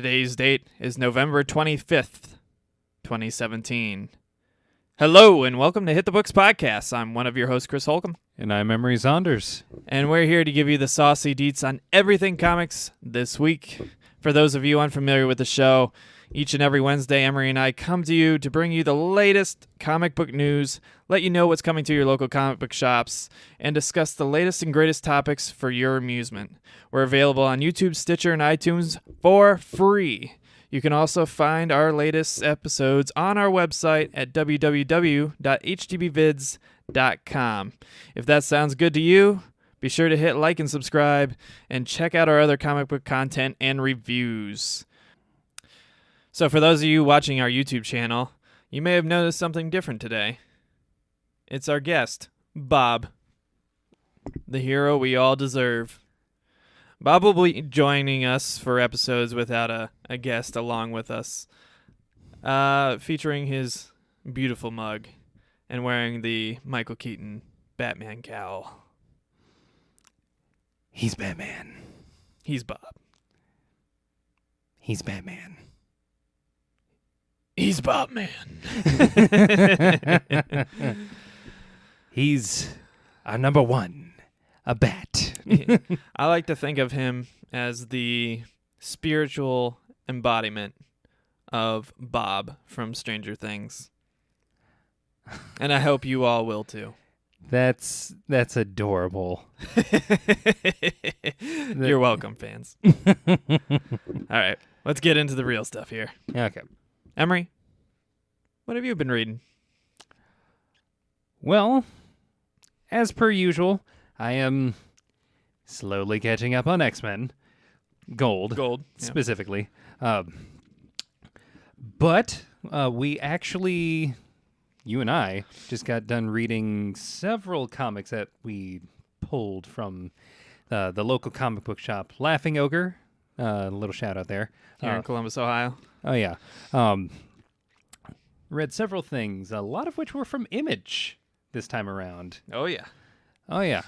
Today's date is November 25th, 2017. Hello, and welcome to Hit the Books Podcast. I'm one of your hosts, Chris Holcomb. And I'm Emery Saunders. And we're here to give you the saucy deets on everything comics this week. For those of you unfamiliar with the show, each and every Wednesday, Emery and I come to you to bring you the latest comic book news, let you know what's coming to your local comic book shops, and discuss the latest and greatest topics for your amusement. We're available on YouTube, Stitcher, and iTunes for free. You can also find our latest episodes on our website at www.htbvids.com. If that sounds good to you, be sure to hit like and subscribe, and check out our other comic book content and reviews. So for those of you watching our YouTube channel, you may have noticed something different today. It's our guest, Bob, the hero we all deserve. Bob will be joining us for episodes without a guest along with us, featuring his beautiful mug and wearing the Michael Keaton Batman cowl. He's Batman. He's Bob. He's Batman. He's Bob-Man. He's our number one, a bat. I like to think of him as the spiritual embodiment of Bob from Stranger Things. And I hope you all will too. That's adorable. You're welcome, fans. All right, let's get into the real stuff here. Okay. Emery, what have you been reading? Well, as per usual, I am slowly catching up on X-Men. Gold, Yeah. specifically. But we actually, you and I, just got done reading several comics that we pulled from the local comic book shop, Laughing Ogre. A little shout out there. Here in Columbus, Ohio. Oh, yeah. Read several things, a lot of which were from Image this time around. Oh, yeah. Oh, yeah.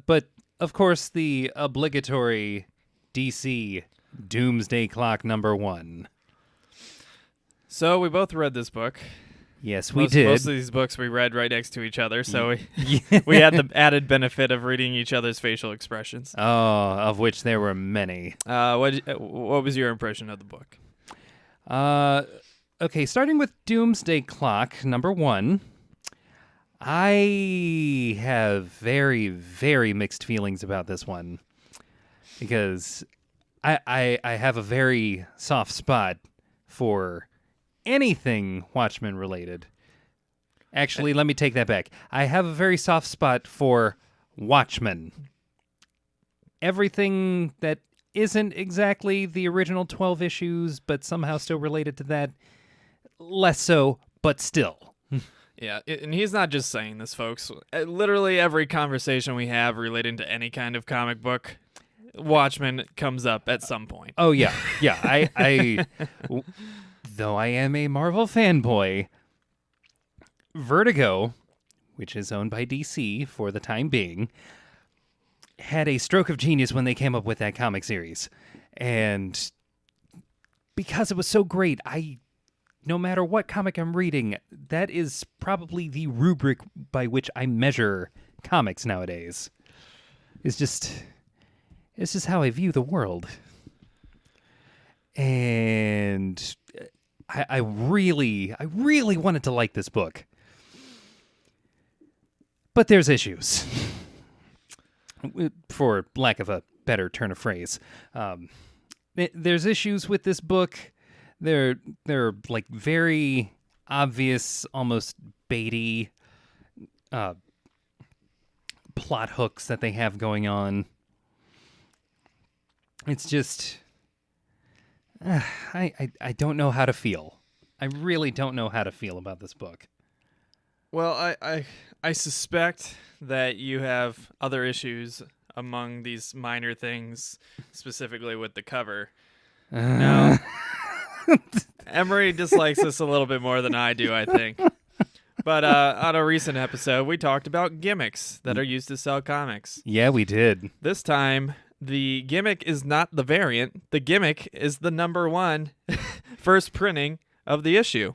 But, of course, the obligatory DC Doomsday Clock #1. So we both read this book. Yes, we did. Most of these books we read right next to each other, so we had the added benefit of reading each other's facial expressions. Oh, of which there were many. What was your impression of the book? Okay, starting with Doomsday Clock #1, I have very, very mixed feelings about this one because I have a very soft spot for anything Watchmen related. Actually, let me take that back. I have a very soft spot for Watchmen. Everything that isn't exactly the original 12 issues, but somehow still related to that, less so, but still. Yeah, and he's not just saying this, folks. Literally every conversation we have relating to any kind of comic book, Watchmen comes up at some point. Oh, yeah. Yeah, I though I am a Marvel fanboy, Vertigo, which is owned by DC for the time being, had a stroke of genius when they came up with that comic series. And because it was so great, no matter what comic I'm reading, that is probably the rubric by which I measure comics nowadays. It's just how I view the world. And I really wanted to like this book. But there's issues. For lack of a better turn of phrase. There's issues with this book. They're like very obvious, almost baity plot hooks that they have going on. It's just I don't know how to feel. I really don't know how to feel about this book. Well, I suspect that you have other issues among these minor things, specifically with the cover. Now, Emery dislikes this a little bit more than I do, I think. But on a recent episode, we talked about gimmicks that are used to sell comics. Yeah, we did. This time, the gimmick is not the variant. The gimmick is the number 1 first printing of the issue,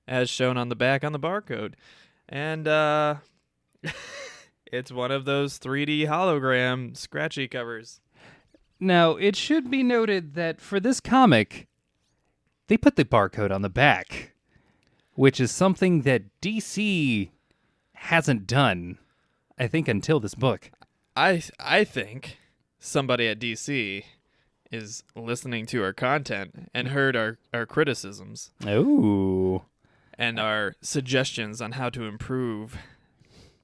as shown on the back on the barcode. And it's one of those 3D hologram scratchy covers. Now, it should be noted that for this comic, they put the barcode on the back, which is something that DC hasn't done, I think, until this book. I think somebody at DC is listening to our content and heard our criticisms Oh. and our suggestions on how to improve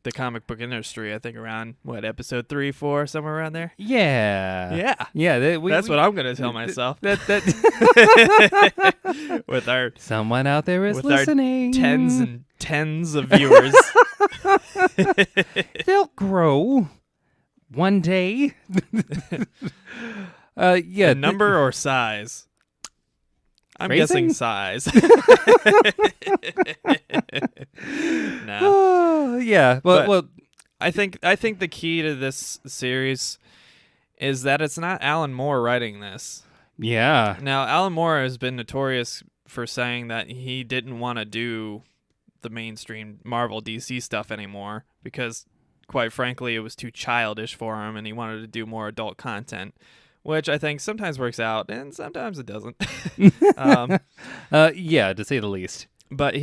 the comic book industry. I think around, episode 3, 4, somewhere around there? Yeah. Yeah. Yeah. That's what I'm going to tell myself. That With our someone out there is with listening. our tens and tens of viewers. They'll grow one day. Yeah. Number or size? I'm Phrasing? guessing size. No. Yeah. But- Well. I think the key to this series is that it's not Alan Moore writing this. Yeah. Now, Alan Moore has been notorious for saying that he didn't want to do the mainstream Marvel DC stuff anymore because, quite frankly, it was too childish for him and he wanted to do more adult content, which I think sometimes works out and sometimes it doesn't. Yeah, to say the least. But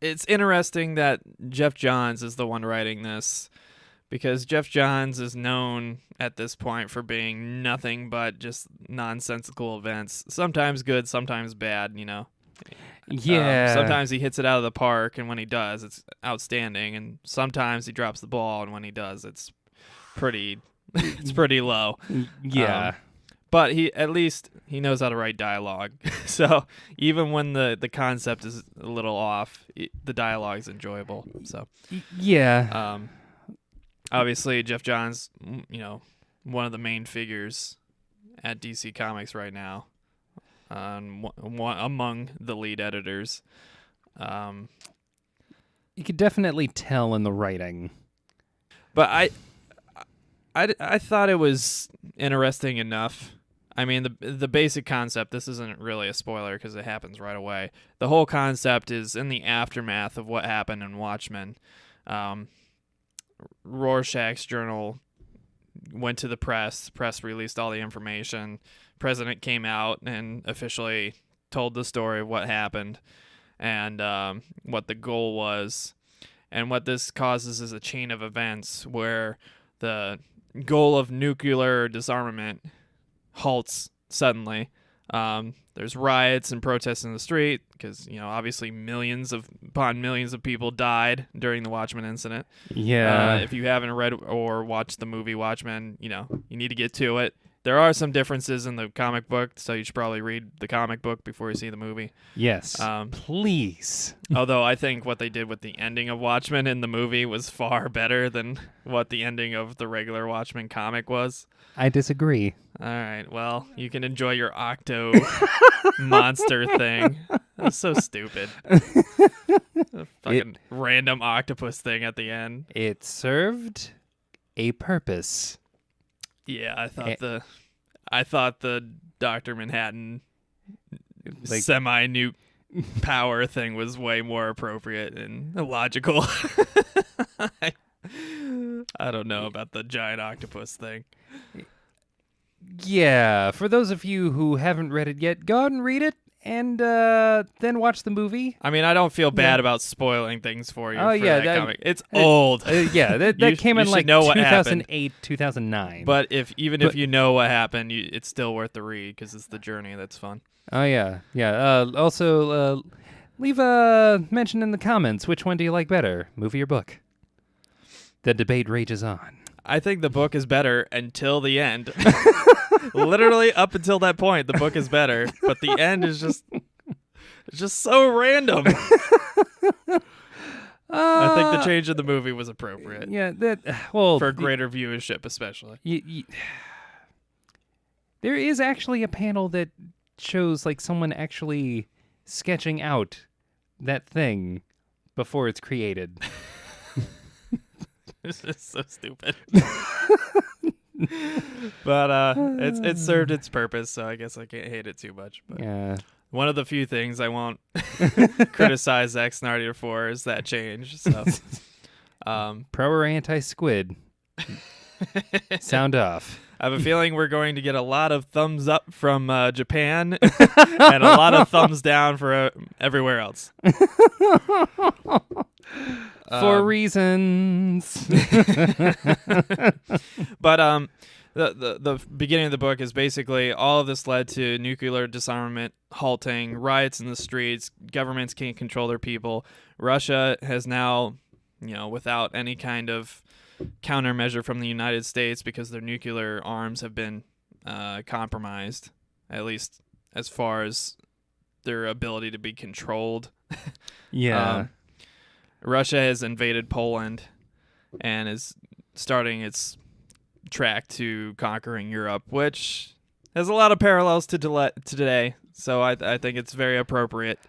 it's interesting that Jeff Johns is the one writing this, because Jeff Johns is known at this point for being nothing but just nonsensical events. Sometimes good, sometimes bad, Yeah. Sometimes he hits it out of the park, and when he does, it's outstanding. And sometimes he drops the ball, and when he does, it's pretty low. Yeah. But at least he knows how to write dialogue. So even when the concept is a little off, the dialogue is enjoyable. So Yeah. obviously Jeff Johns, one of the main figures at DC Comics right now, one among the lead editors. You could definitely tell in the writing. But I thought it was interesting enough. I mean, the basic concept, this isn't really a spoiler because it happens right away. The whole concept is in the aftermath of what happened in Watchmen. Rorschach's journal went to the press. The press released all the information. President came out and officially told the story of what happened and what the goal was. And what this causes is a chain of events where the goal of nuclear disarmament halts suddenly. There's riots and protests in the street because, obviously millions of people died during the Watchmen incident. Yeah. If you haven't read or watched the movie Watchmen, you need to get to it. There are some differences in the comic book, so you should probably read the comic book before you see the movie. Yes. Please. Although I think what they did with the ending of Watchmen in the movie was far better than what the ending of the regular Watchmen comic was. I disagree. All right, well, you can enjoy your Octo monster thing. That's so stupid. A fucking random octopus thing at the end. It served a purpose. Yeah, I thought the Dr. Manhattan semi-nuke power thing was way more appropriate and logical. I don't know about the giant octopus thing. Yeah, for those of you who haven't read it yet, go out and read it and then watch the movie. I mean, I don't feel bad about spoiling things for you. Oh, for yeah, that comic. It's old. Yeah, that came in should like know what happened. 2008, 2009. But if you know what happened, it's still worth the read because it's the journey that's fun. Oh, yeah. Yeah. Also, leave a mention in the comments. Which one do you like better, movie or book? The debate rages on. I think the book is better until the end. Literally up until that point, the book is better, but the end is just so random. I think the change in the movie was appropriate. Yeah, for greater viewership, especially. There is actually a panel that shows like someone actually sketching out that thing before it's created. It's just so stupid. But it's served its purpose, so I guess I can't hate it too much. But Yeah. one of the few things I won't criticize Zack Snyder for is that change. So, Pro or anti-squid? Sound off. I have a feeling we're going to get a lot of thumbs up from Japan and a lot of thumbs down for everywhere else. For reasons. But the beginning of the book is basically all of this led to nuclear disarmament, halting, riots in the streets, governments can't control their people. Russia has now, without any kind of countermeasure from the United States because their nuclear arms have been compromised, at least as far as their ability to be controlled. Yeah. Russia has invaded Poland and is starting its track to conquering Europe, which has a lot of parallels to today. So I think it's very appropriate.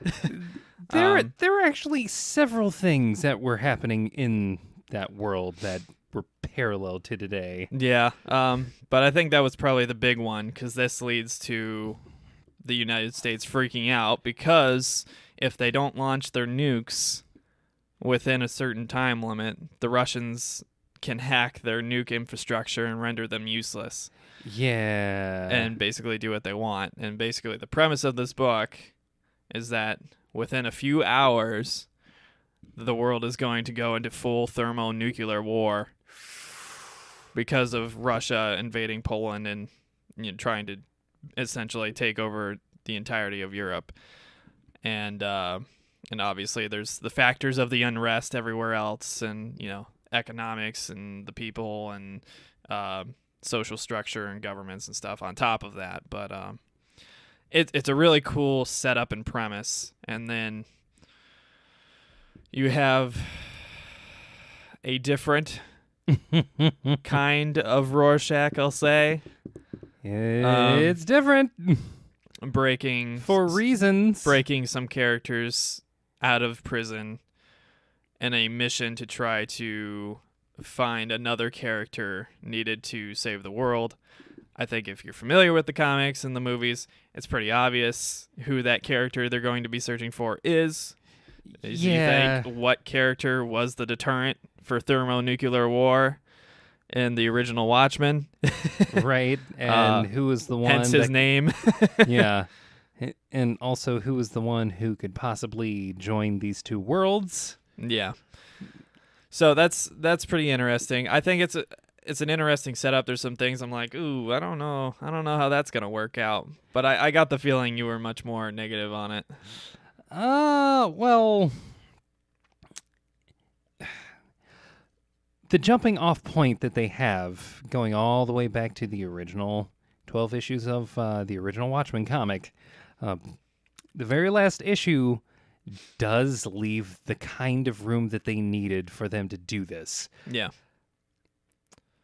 There were actually several things that were happening in that world that were parallel to today. Yeah, but I think that was probably the big one because this leads to the United States freaking out because if they don't launch their nukes within a certain time limit, the Russians can hack their nuke infrastructure and render them useless. Yeah. And basically do what they want. And basically the premise of this book is that within a few hours, the world is going to go into full thermonuclear war because of Russia invading Poland and trying to essentially take over the entirety of Europe. And obviously there's the factors of the unrest everywhere else and, economics and the people and social structure and governments and stuff on top of that. But it's a really cool setup and premise. And then you have a different kind of Rorschach, I'll say. It's different. Breaking for reasons. Breaking some characters out of prison in a mission to try to find another character needed to save the world. I think if you're familiar with the comics and the movies, it's pretty obvious who that character they're going to be searching for is. Do you think what character was the deterrent for thermonuclear war in the original Watchmen? Right, and who was the one... Hence his name. Yeah, and also who was the one who could possibly join these two worlds? Yeah. So that's pretty interesting. I think it's an interesting setup. There's some things I'm like, ooh, I don't know how that's gonna work out. But I got the feeling you were much more negative on it. Well, the jumping off point that they have going all the way back to the original 12 issues of the original Watchmen comic, the very last issue does leave the kind of room that they needed for them to do this. Yeah.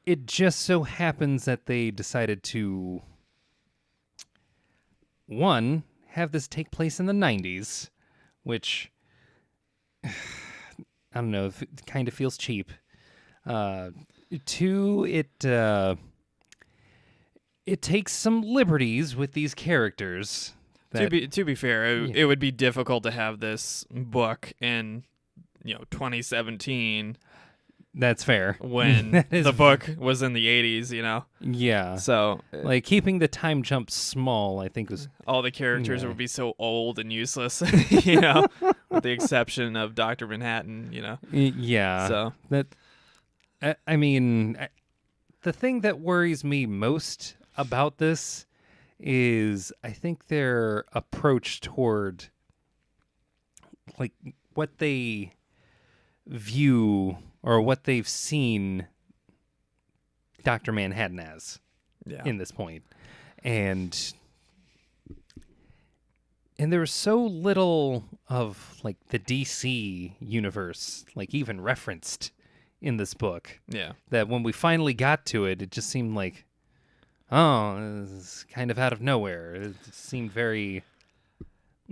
It just so happens that they decided to, one, have this take place in the 90s, which, I don't know, it kind of feels cheap. Two, it takes some liberties with these characters. To be fair, it would be difficult to have this book in 2017. That's fair. When the book was in the 80s, Yeah. So like keeping the time jump small, I think was all the characters would be so old and useless, with the exception of Dr. Manhattan, Yeah. So that I mean, the thing that worries me most about this is I think their approach toward like what they view or what they've seen Dr. Manhattan as in this point. And there was so little of like the DC universe like even referenced in this book. Yeah. That when we finally got to it, it just seemed like, it's kind of out of nowhere. It seemed very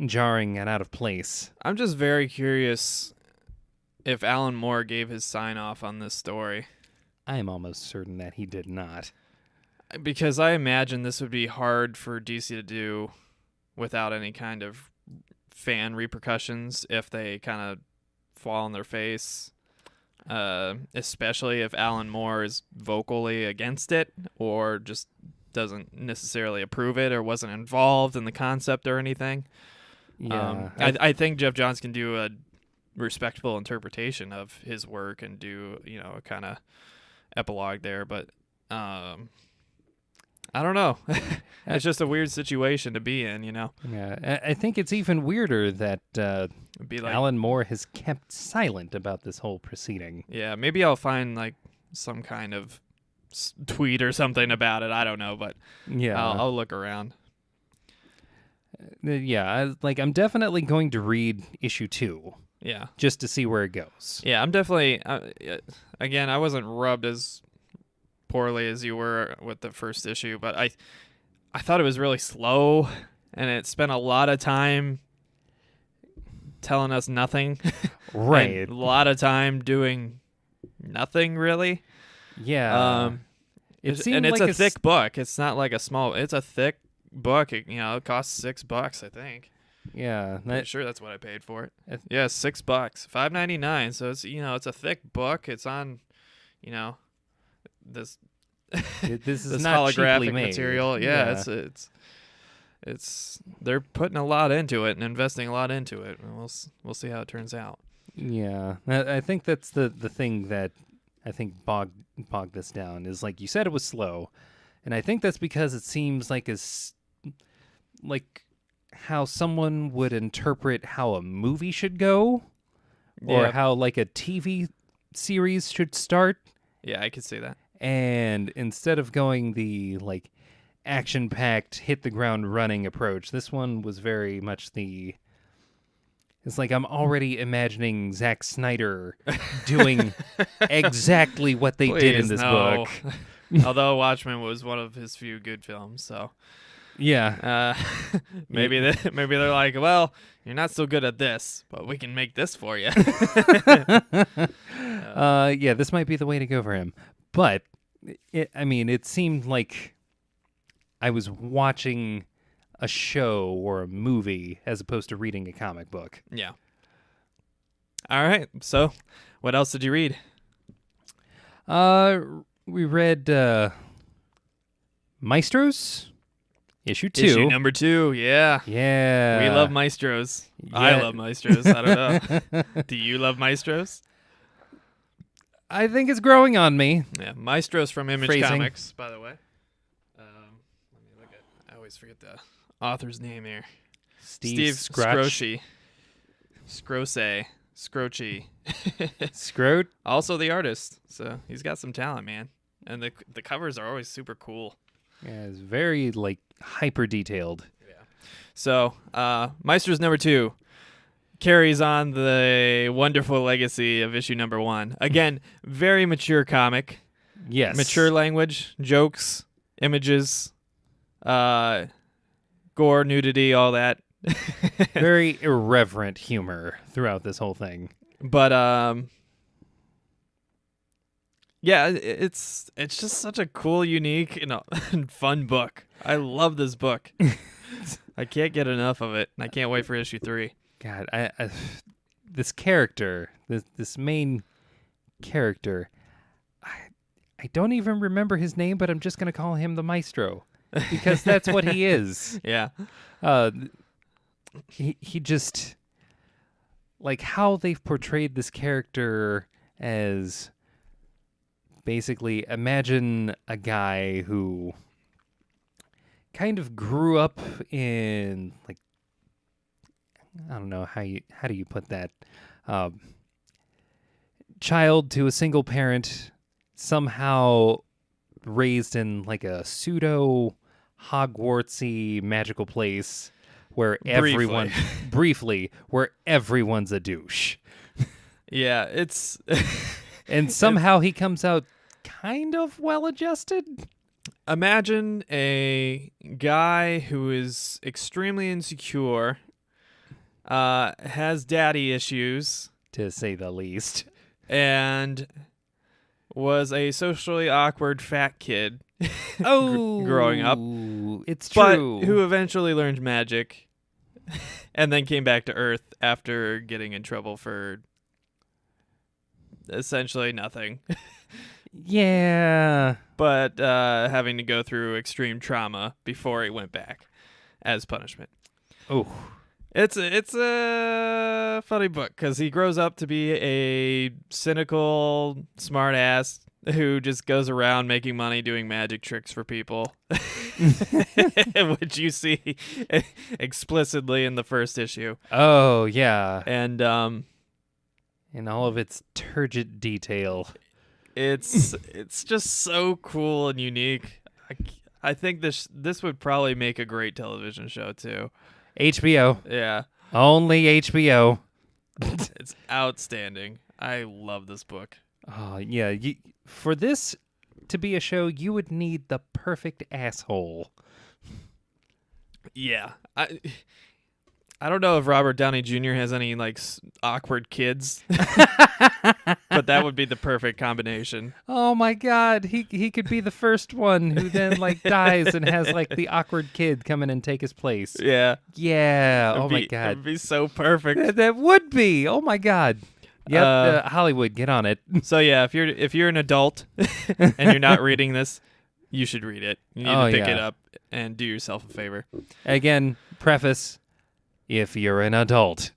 jarring and out of place. I'm just very curious if Alan Moore gave his sign off on this story. I am almost certain that he did not. because I imagine this would be hard for DC to do without any kind of fan repercussions if they kind of fall on their face, especially if Alan Moore is vocally against it or just doesn't necessarily approve it or wasn't involved in the concept or anything. Yeah. I think Jeff Johns can do a respectful interpretation of his work and do, a kind of epilogue there, but I don't know. It's just a weird situation to be in, Yeah, I think it's even weirder that It'd be like, Alan Moore has kept silent about this whole proceeding. yeah, maybe I'll find like some kind of tweet or something about it. I don't know, but Yeah, I'll look around. I'm definitely going to read issue 2 Yeah. just to see where it goes. Yeah, I'm definitely, again, I wasn't rubbed as poorly as you were with the first issue, but I thought it was really slow, and it spent a lot of time telling us nothing. Right. And a lot of time doing nothing, really. Yeah. It's seemed a like thick book. It's not like a small, it's a thick book. It costs $6, I think. Yeah. I'm sure that's what I paid for it. It- Yeah, $6, $5.99. So it's it's a thick book. It's on, this This is this not cheaply holographic made. material. Yeah, it's they're putting a lot into it and investing a lot into it. And we'll see how it turns out. Yeah. I think that's the thing that I think bogged this down is, like you said, it was slow. And I think that's because it seems like how someone would interpret how a movie should go, or Yep. how like a TV series should start. Yeah, I could see that. And instead of going the like action-packed, hit the ground running approach, this one was very much it's like I'm already imagining Zack Snyder doing exactly what they did in Please, this no. book. Although Watchmen was one of his few good films, so Yeah. maybe they're like, well, you're not so good at this, but we can make this for you. Yeah, this might be the way to go for him. But it seemed like I was watching a show or a movie as opposed to reading a comic book. Yeah. All right. So, what else did you read? We read Maestros, issue 2. Issue number 2. Yeah. Yeah. We love Maestros. I yeah. love Maestros. I don't know. Do you love Maestros? I think it's growing on me. Yeah. Maestros from Image Phrasing. Comics, by the way. Let me look at. I always forget the author's name here. Steve Scrotch. Scrocey. Scroachy. Scrote. Also the artist. So he's got some talent, man. And the covers are always super cool. Yeah, it's very like hyper detailed. So, Maestros number 2 carries on the wonderful legacy of issue number 1. Again, very mature comic. Yes. Mature language, jokes, images, gore, nudity, all that. Very irreverent humor throughout this whole thing. But yeah, it's just such a cool, unique, and fun book. I love this book. I can't get enough of it, and I can't wait for issue 3. God, I this character, this main character, I don't even remember his name, but I'm just gonna call him the Maestro because that's what he is. Yeah. He just, like, how they've portrayed this character as basically, imagine a guy who kind of grew up in, like, I don't know how do you put that, child to a single parent, somehow raised in like a pseudo Hogwartsy magical place where where everyone's a douche. Yeah, it's And somehow he comes out kind of well-adjusted. imagine a guy who is extremely insecure, has daddy issues, To say the least. and was a socially awkward fat kid Oh, growing up, it's but true. who eventually learned magic and then came back to Earth after getting in trouble for essentially nothing, Yeah. but having to go through extreme trauma before he went back as punishment. Oh, It's a funny book because he grows up to be a cynical smartass who just goes around making money doing magic tricks for people, which you see explicitly in the first issue. oh, yeah. And In all of its turgid detail. it's just so cool and unique. I think this would probably make a great television show too. HBO. Yeah, Only HBO. it's outstanding. I love this book. Oh, yeah. For this to be a show, you would need the perfect asshole. Yeah, I don't know if Robert Downey Jr. has any like awkward kids, but that would be the perfect combination. Oh my God, he could be the first one who then like dies and has like the awkward kid come in and take his place. Yeah. Yeah. Oh my It'd God, be so perfect. that would be. Oh my God. Yep. Hollywood, get on it. So yeah, if you're an adult and you're not reading this, you should read it. You need Oh, to pick yeah. it up and do yourself a favor. Again, preface: if you're an adult,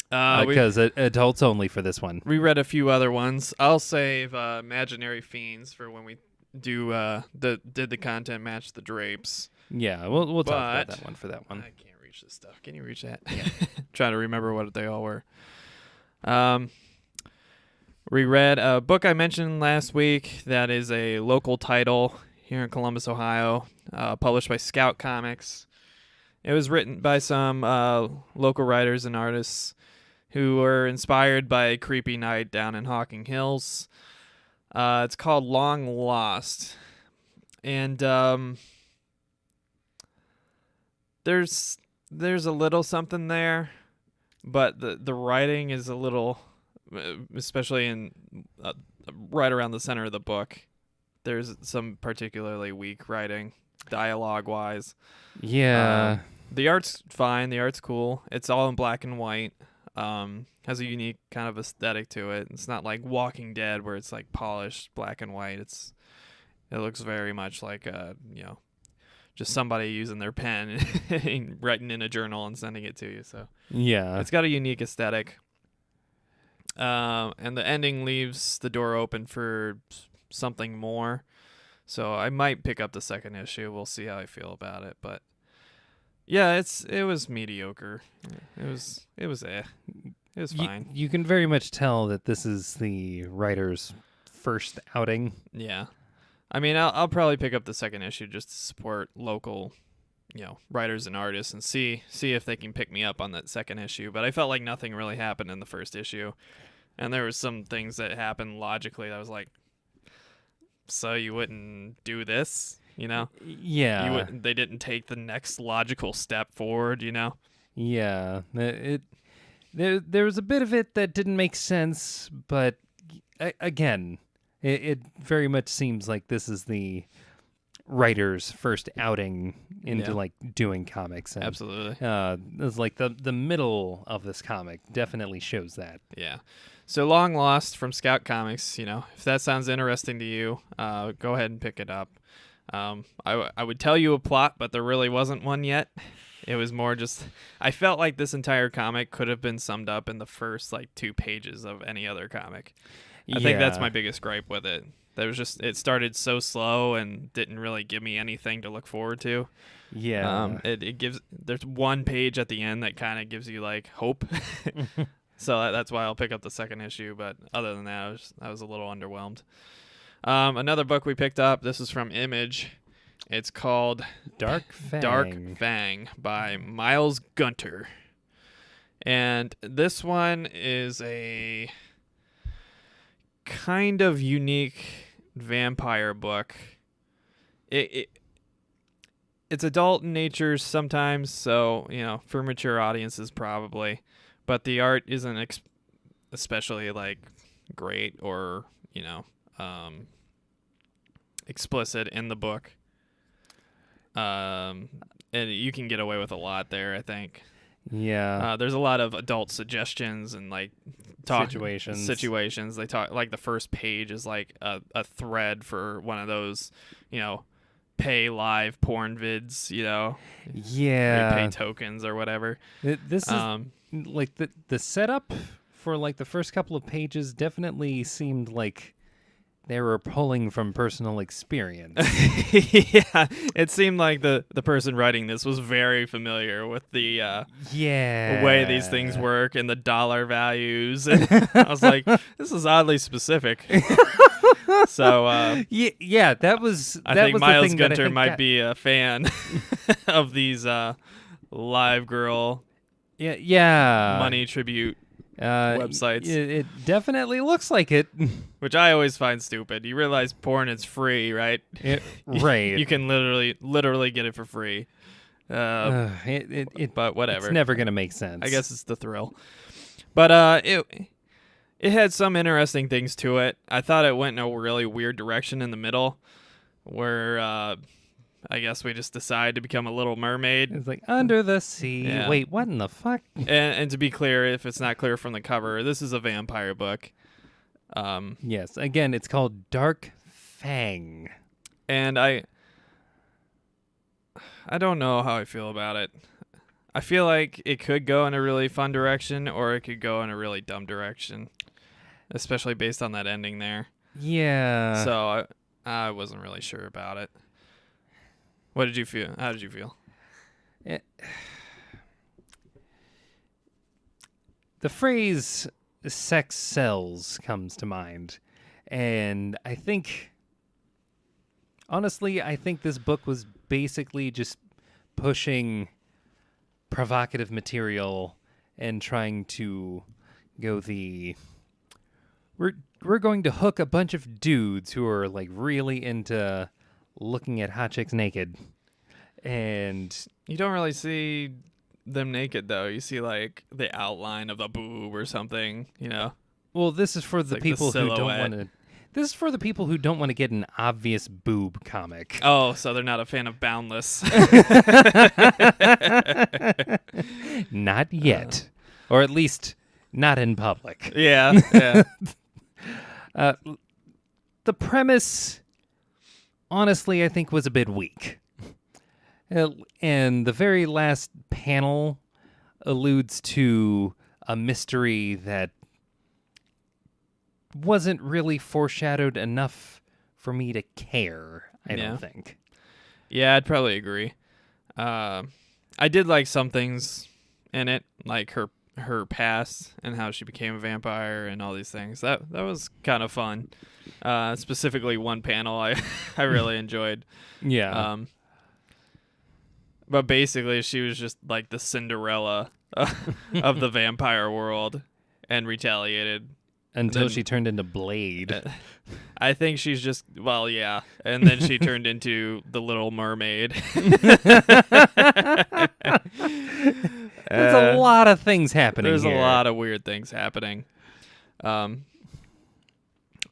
because adults only for this one. We read a few other ones. I'll save Imaginary Fiends for when we do did the content match the drapes. Yeah, we'll talk about But- that one for that one. I can't reach this stuff. Can you reach that? Trying to remember what they all were. We read a book I mentioned last week that is a local title here in Columbus, Ohio, published by Scout Comics. It was written by some local writers and artists who were inspired by a creepy night down in Hocking Hills. It's called Long Lost. And there's a little something there, but the writing is a little, especially in right around the center of the book, there's some particularly weak writing, dialogue-wise. Yeah. The art's fine. The art's cool. It's all in black and white. Has a unique kind of aesthetic to it. It's not like Walking Dead where it's like polished black and white. It looks very much like just somebody using their pen and writing in a journal and sending it to you. So Yeah. it's got a unique aesthetic. And the ending leaves the door open for something more. So I might pick up the second issue. We'll see how I feel about it. But yeah, it was mediocre. It was fine. You can very much tell that this is the writer's first outing. Yeah. I mean, I'll probably pick up the second issue just to support local, writers and artists and see if they can pick me up on that second issue. But I felt like nothing really happened in the first issue. And there were some things that happened logically that was like, so you wouldn't do this, Yeah. They didn't take the next logical step forward, Yeah. There was a bit of it that didn't make sense, but again, it very much seems like this is the writer's first outing into Yeah. like doing comics. And, Absolutely. it's like the middle of this comic definitely shows that. Yeah. So Long Lost from Scout Comics, if that sounds interesting to you, go ahead and pick it up. I would tell you a plot, but there really wasn't one yet. It was more just, I felt like this entire comic could have been summed up in the first like 2 pages of any other comic. I think that's my biggest gripe with it. There was just, it started so slow and didn't really give me anything to look forward to. Yeah. It gives, there's one page at the end that kind of gives you like hope. So that's why I'll pick up the second issue. But other than that, I was a little underwhelmed. Another book we picked up, this is from Image. It's called Dark Fang. Dark Fang by Miles Gunter. And this one is a kind of unique vampire book. It's adult in nature sometimes, so, for mature audiences probably. But the art isn't especially, like, great or, explicit in the book. And you can get away with a lot there, I think. Yeah. There's a lot of adult suggestions and like situations. They talk like the first page is like a thread for one of those, pay live porn vids, Yeah. or you pay tokens or whatever. This is like the setup for like the first couple of pages definitely seemed like they were pulling from personal experience. Yeah, it seemed like the person writing this was very familiar with the way these things work and the dollar values. And I was like, this is oddly specific. So yeah, that was. I that think was Miles the thing that I Gunter think might got- be a fan of these live girl Yeah. money tribute websites. It definitely looks like it. which I always find stupid. You realize porn is free, right? Right. You can literally get it for free. But whatever. It's never gonna make sense. I guess it's the thrill. But it had some interesting things to it. I thought it went in a really weird direction in the middle, where I guess we just decided to become a little mermaid. It's like under the sea. Yeah. Wait, what in the fuck? And to be clear, if it's not clear from the cover, this is a vampire book. Yes. Again, it's called Dark Fang. And I don't know how I feel about it. I feel like it could go in a really fun direction, or it could go in a really dumb direction, especially based on that ending there. Yeah. So I wasn't really sure about it. What did you feel? How did you feel? The phrase sex sells comes to mind. And I think, honestly, this book was basically just pushing provocative material and trying to go we're going to hook a bunch of dudes who are like really into looking at hot chicks naked. And You don't really see them naked, though. You see like the outline of a boob or something, well, this is for the like the people who don't silhouette. want to. This is for the people who don't want to get an obvious boob comic. Oh, so they're not a fan of Boundless. Not yet, or at least not in public. Yeah. The premise, honestly, I think was a bit weak. And the very last panel alludes to a mystery that wasn't really foreshadowed enough for me to care, I don't think. Yeah, I'd probably agree. I did like some things in it, like her past and how she became a vampire and all these things. That was kind of fun. Specifically, one panel I really enjoyed. Yeah. But basically, she was just like the Cinderella of the vampire world and retaliated. Until then- she turned into Blade. I think she's just, well, yeah. And then she turned into the Little Mermaid. There's a lot of things happening There's here. a lot of weird things happening.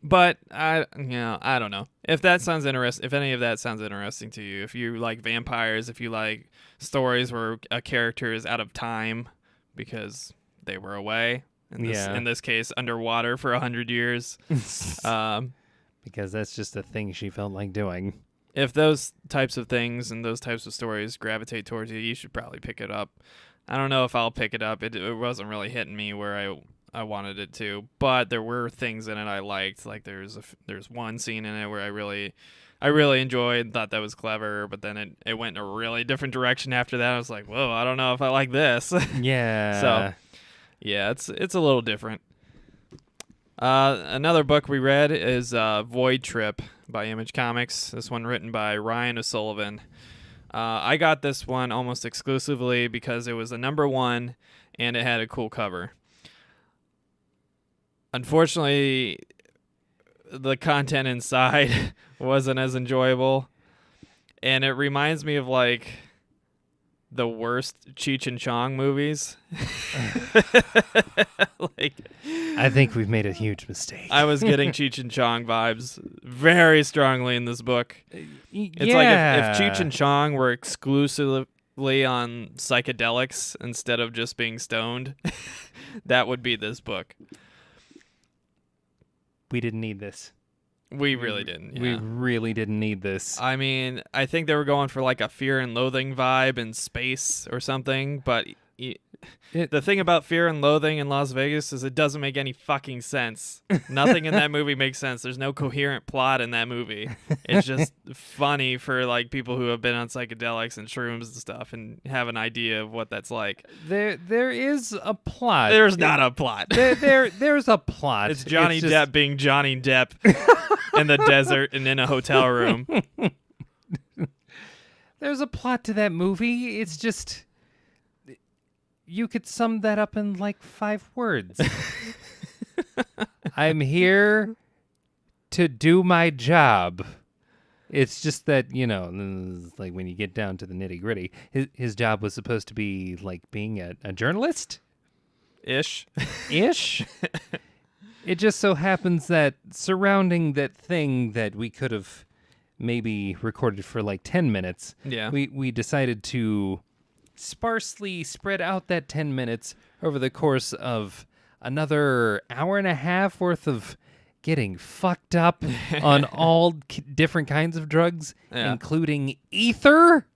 But I don't know. If that sounds interesting, if any of that sounds interesting to you, if you like vampires, if you like stories where a character is out of time because they were away, in this case, underwater for 100 years. Because that's just a thing she felt like doing. If those types of things and those types of stories gravitate towards you, you should probably pick it up. I don't know if I'll pick it up. It wasn't really hitting me where I wanted it to, but there were things in it I liked. Like there's one scene in it where I really enjoyed and thought that was clever, but then it went in a really different direction after that. I was like, whoa, I don't know if I like this. Yeah. So, yeah, it's a little different. Another book we read is Void Trip by Image Comics. This one written by Ryan O'Sullivan. I got this one almost exclusively because it was a #1 and it had a cool cover. Unfortunately, the content inside wasn't as enjoyable, and it reminds me of like the worst Cheech and Chong movies. Like, I think we've made a huge mistake. I was getting Cheech and Chong vibes very strongly in this book. It's like if Cheech and Chong were exclusively on psychedelics instead of just being stoned, that would be this book. We didn't need this. We really didn't. We Yeah. really didn't need this. I mean, I think they were going for like a Fear and Loathing vibe in space or something, but the thing about Fear and Loathing in Las Vegas is it doesn't make any fucking sense. Nothing in that movie makes sense. There's no coherent plot in that movie. It's just funny for like people who have been on psychedelics and shrooms and stuff and have an idea of what that's like. There is a plot. There's not a plot. There's a plot. It's Johnny just- Depp being Johnny Depp in the desert and in a hotel room. There's a plot to that movie. It's just you could sum that up in like 5 words. I'm here to do my job. It's just that, you know, like when you get down to the nitty-gritty, his job was supposed to be like being a journalist? Ish. Ish. It just so happens that surrounding that thing that we could have maybe recorded for like 10 minutes, Yeah. we decided to sparsely spread out that 10 minutes over the course of another hour and a half worth of getting fucked up on all different kinds of drugs, Yeah. including ether.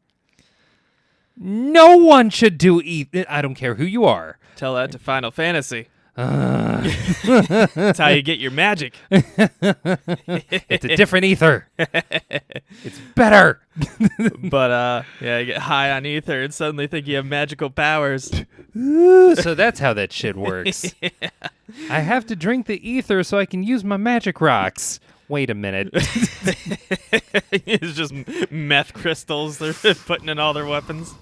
No one should do ether. I don't care who you are. Tell that to Final Fantasy. That's how you get your magic. It's a different ether. It's better. But yeah, you get high on ether and suddenly think you have magical powers. So that's how that shit works. I have to drink the ether so I can use my magic rocks. Wait a minute. It's just meth crystals they're putting in all their weapons.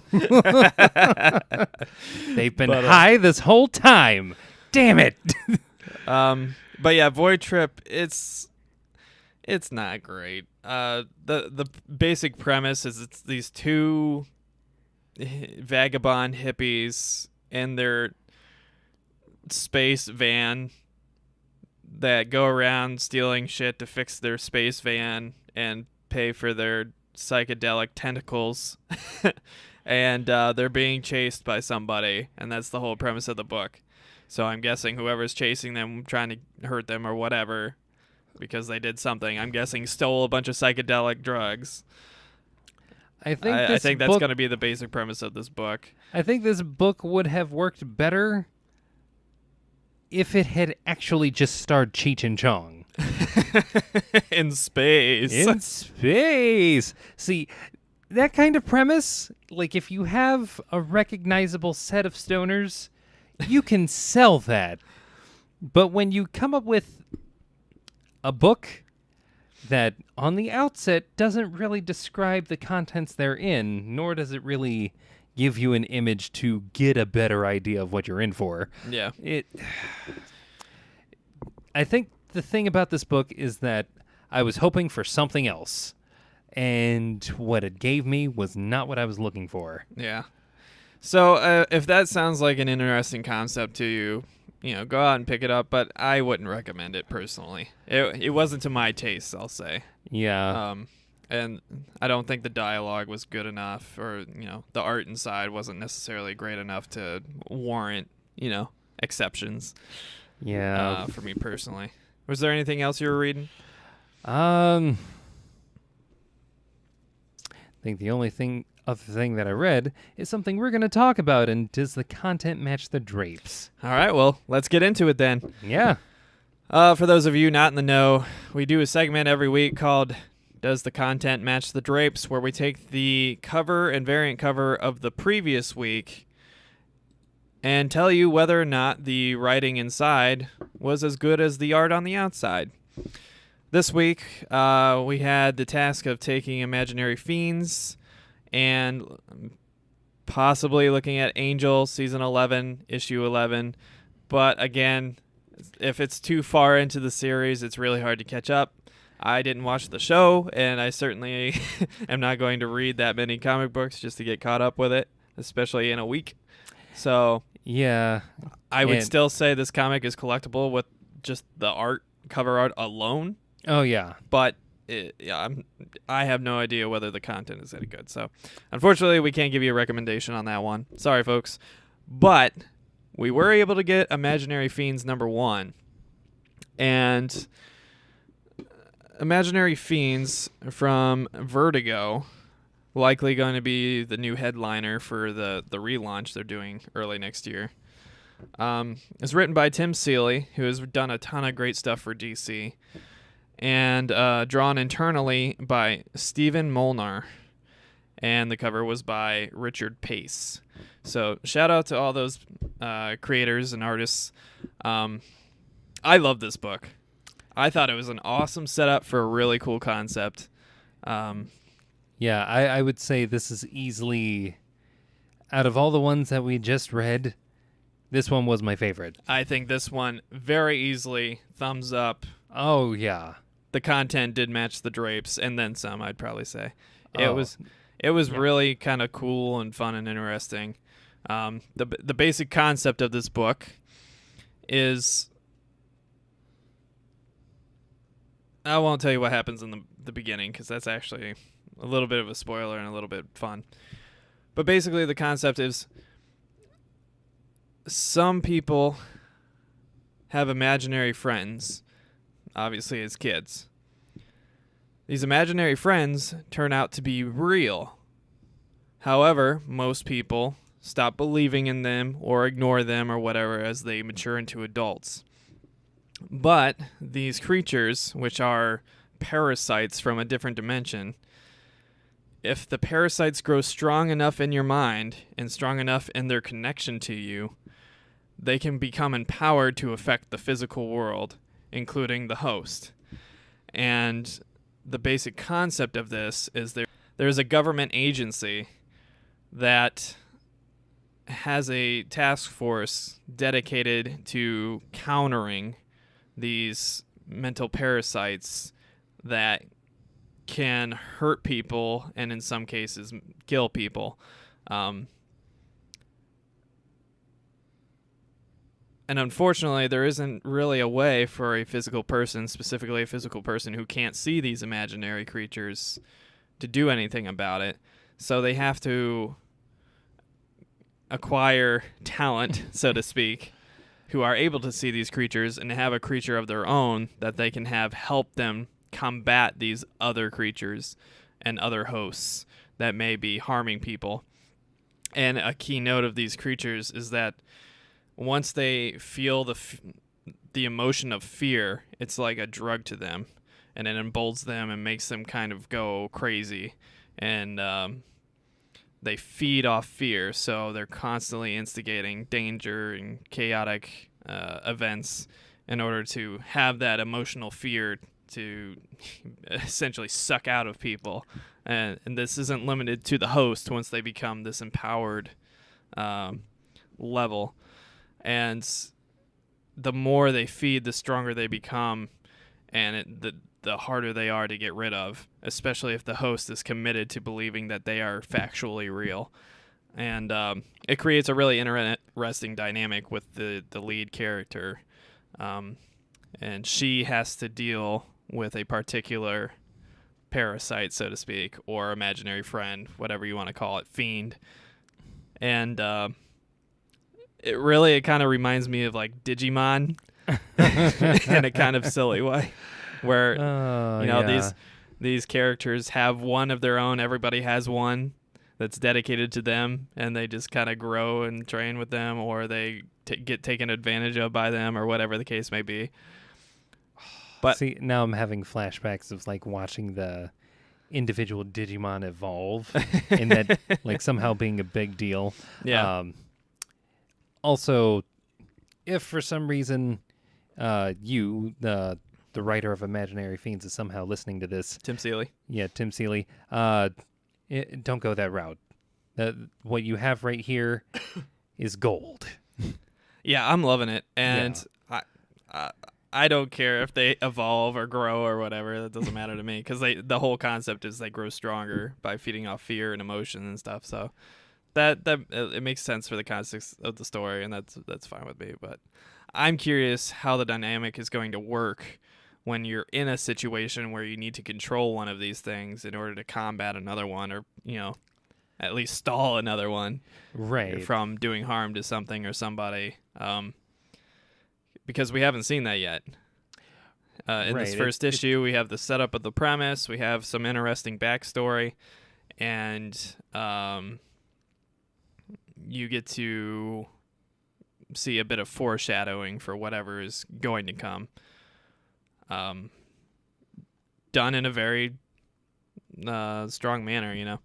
They've been high this whole time. Damn it. But yeah, Void Trip, it's not great. The basic premise is it's these two vagabond hippies in their space van that go around stealing shit to fix their space van and pay for their psychedelic tentacles. And they're being chased by somebody, and that's the whole premise of the book. So I'm guessing whoever's chasing them, trying to hurt them or whatever, because they did something, I'm guessing stole a bunch of psychedelic drugs. I I think that's book, going to be the basic premise of this book. I think this book would have worked better if it had actually just starred Cheech and Chong. In space. In space. See, that kind of premise, like if you have a recognizable set of stoners, you can sell that. But when you come up with a book that on the outset doesn't really describe the contents they're in, nor does it really give you an image to get a better idea of what you're in for. Yeah. I think the thing about this book is that I was hoping for something else, and what it gave me was not what I was looking for. Yeah. So if that sounds like an interesting concept to you, go out and pick it up, but I wouldn't recommend it personally. It wasn't to my taste, I'll say. Yeah. And I don't think the dialogue was good enough, or, the art inside wasn't necessarily great enough to warrant, exceptions. Yeah. For me personally. Was there anything else you were reading? I think the only other thing that I read is something we're going to talk about, and does the content match the drapes? All right, well, let's get into it then. Yeah. For those of you not in the know, we do a segment every week called Does the Content Match the Drapes?, where we take the cover and variant cover of the previous week and tell you whether or not the writing inside was as good as the art on the outside. This week, we had the task of taking Imaginary Fiends and possibly looking at Angel, Season 11, Issue 11. But again, if it's too far into the series, it's really hard to catch up. I didn't watch the show, and I certainly am not going to read that many comic books just to get caught up with it. especially in a week. So Yeah. I would And- still say this comic is collectible with just the cover art alone. Oh, yeah. But I have no idea whether the content is any good. So unfortunately, we can't give you a recommendation on that one. Sorry, folks. But we were able to get Imaginary Fiends #1. And Imaginary Fiends from Vertigo, likely going to be the new headliner for the relaunch they're doing early next year. It's written by Tim Seeley, who has done a ton of great stuff for DC, and drawn internally by Stephen Molnar. And the cover was by Richard Pace. So shout out to all those creators and artists. I love this book. I thought it was an awesome setup for a really cool concept. Yeah, I would say this is easily, out of all the ones that we just read, this one was my favorite. I think this one very easily thumbs up. Oh, yeah. The content did match the drapes, and then some, I'd probably say. Oh. It was Yeah. really kind of cool and fun and interesting. The basic concept of this book is, I won't tell you what happens in the beginning, because that's actually a little bit of a spoiler and a little bit fun. But basically the concept is some people have imaginary friends, obviously as kids. These imaginary friends turn out to be real. However, most people stop believing in them or ignore them or whatever as they mature into adults. But these creatures, which are parasites from a different dimension, if the parasites grow strong enough in your mind and strong enough in their connection to you, they can become empowered to affect the physical world, including the host. And the basic concept of this is there's a government agency that has a task force dedicated to countering these mental parasites that can hurt people and in some cases kill people. And unfortunately, there isn't really a way for a physical person, specifically a physical person who can't see these imaginary creatures, to do anything about it. So they have to acquire talent, so to speak, who are able to see these creatures and have a creature of their own that they can have help them combat these other creatures and other hosts that may be harming people. And a key note of these creatures is that once they feel the emotion of fear, it's like a drug to them, and it emboldens them and makes them kind of go crazy. And they feed off fear, so they're constantly instigating danger and chaotic events in order to have that emotional fear to essentially suck out of people. And this isn't limited to the host once they become this empowered level. And the more they feed, the stronger they become, and the harder they are to get rid of, especially if the host is committed to believing that they are factually real. And it creates a really interesting dynamic with the lead character. And she has to deal with a particular parasite, so to speak, or imaginary friend, whatever you want to call it, fiend. And it kind of reminds me of like Digimon in a kind of silly way, where these characters have one of their own. Everybody has one that's dedicated to them, and they just kind of grow and train with them, or they get taken advantage of by them, or whatever the case may be. But see, now I'm having flashbacks of like watching the individual Digimon evolve, and that like somehow being a big deal. yeah, Also, if for some reason you, the writer of Imaginary Fiends, is somehow listening to this, Tim Seeley. yeah, Tim Seeley, don't go that route. What you have right here is gold. Yeah, I'm loving it, and I don't care if they evolve or grow or whatever. That doesn't matter to me, because the whole concept is they grow stronger by feeding off fear and emotion and stuff. So that it makes sense for the context of the story, and that's fine with me. But I'm curious how the dynamic is going to work when you're in a situation where you need to control one of these things in order to combat another one, or at least stall another one Right. from doing harm to something or somebody. Because we haven't seen that yet. In this Right, first issue, we have the setup of the premise. We have some interesting backstory, and you get to see a bit of foreshadowing for whatever is going to come. Done in a very strong manner,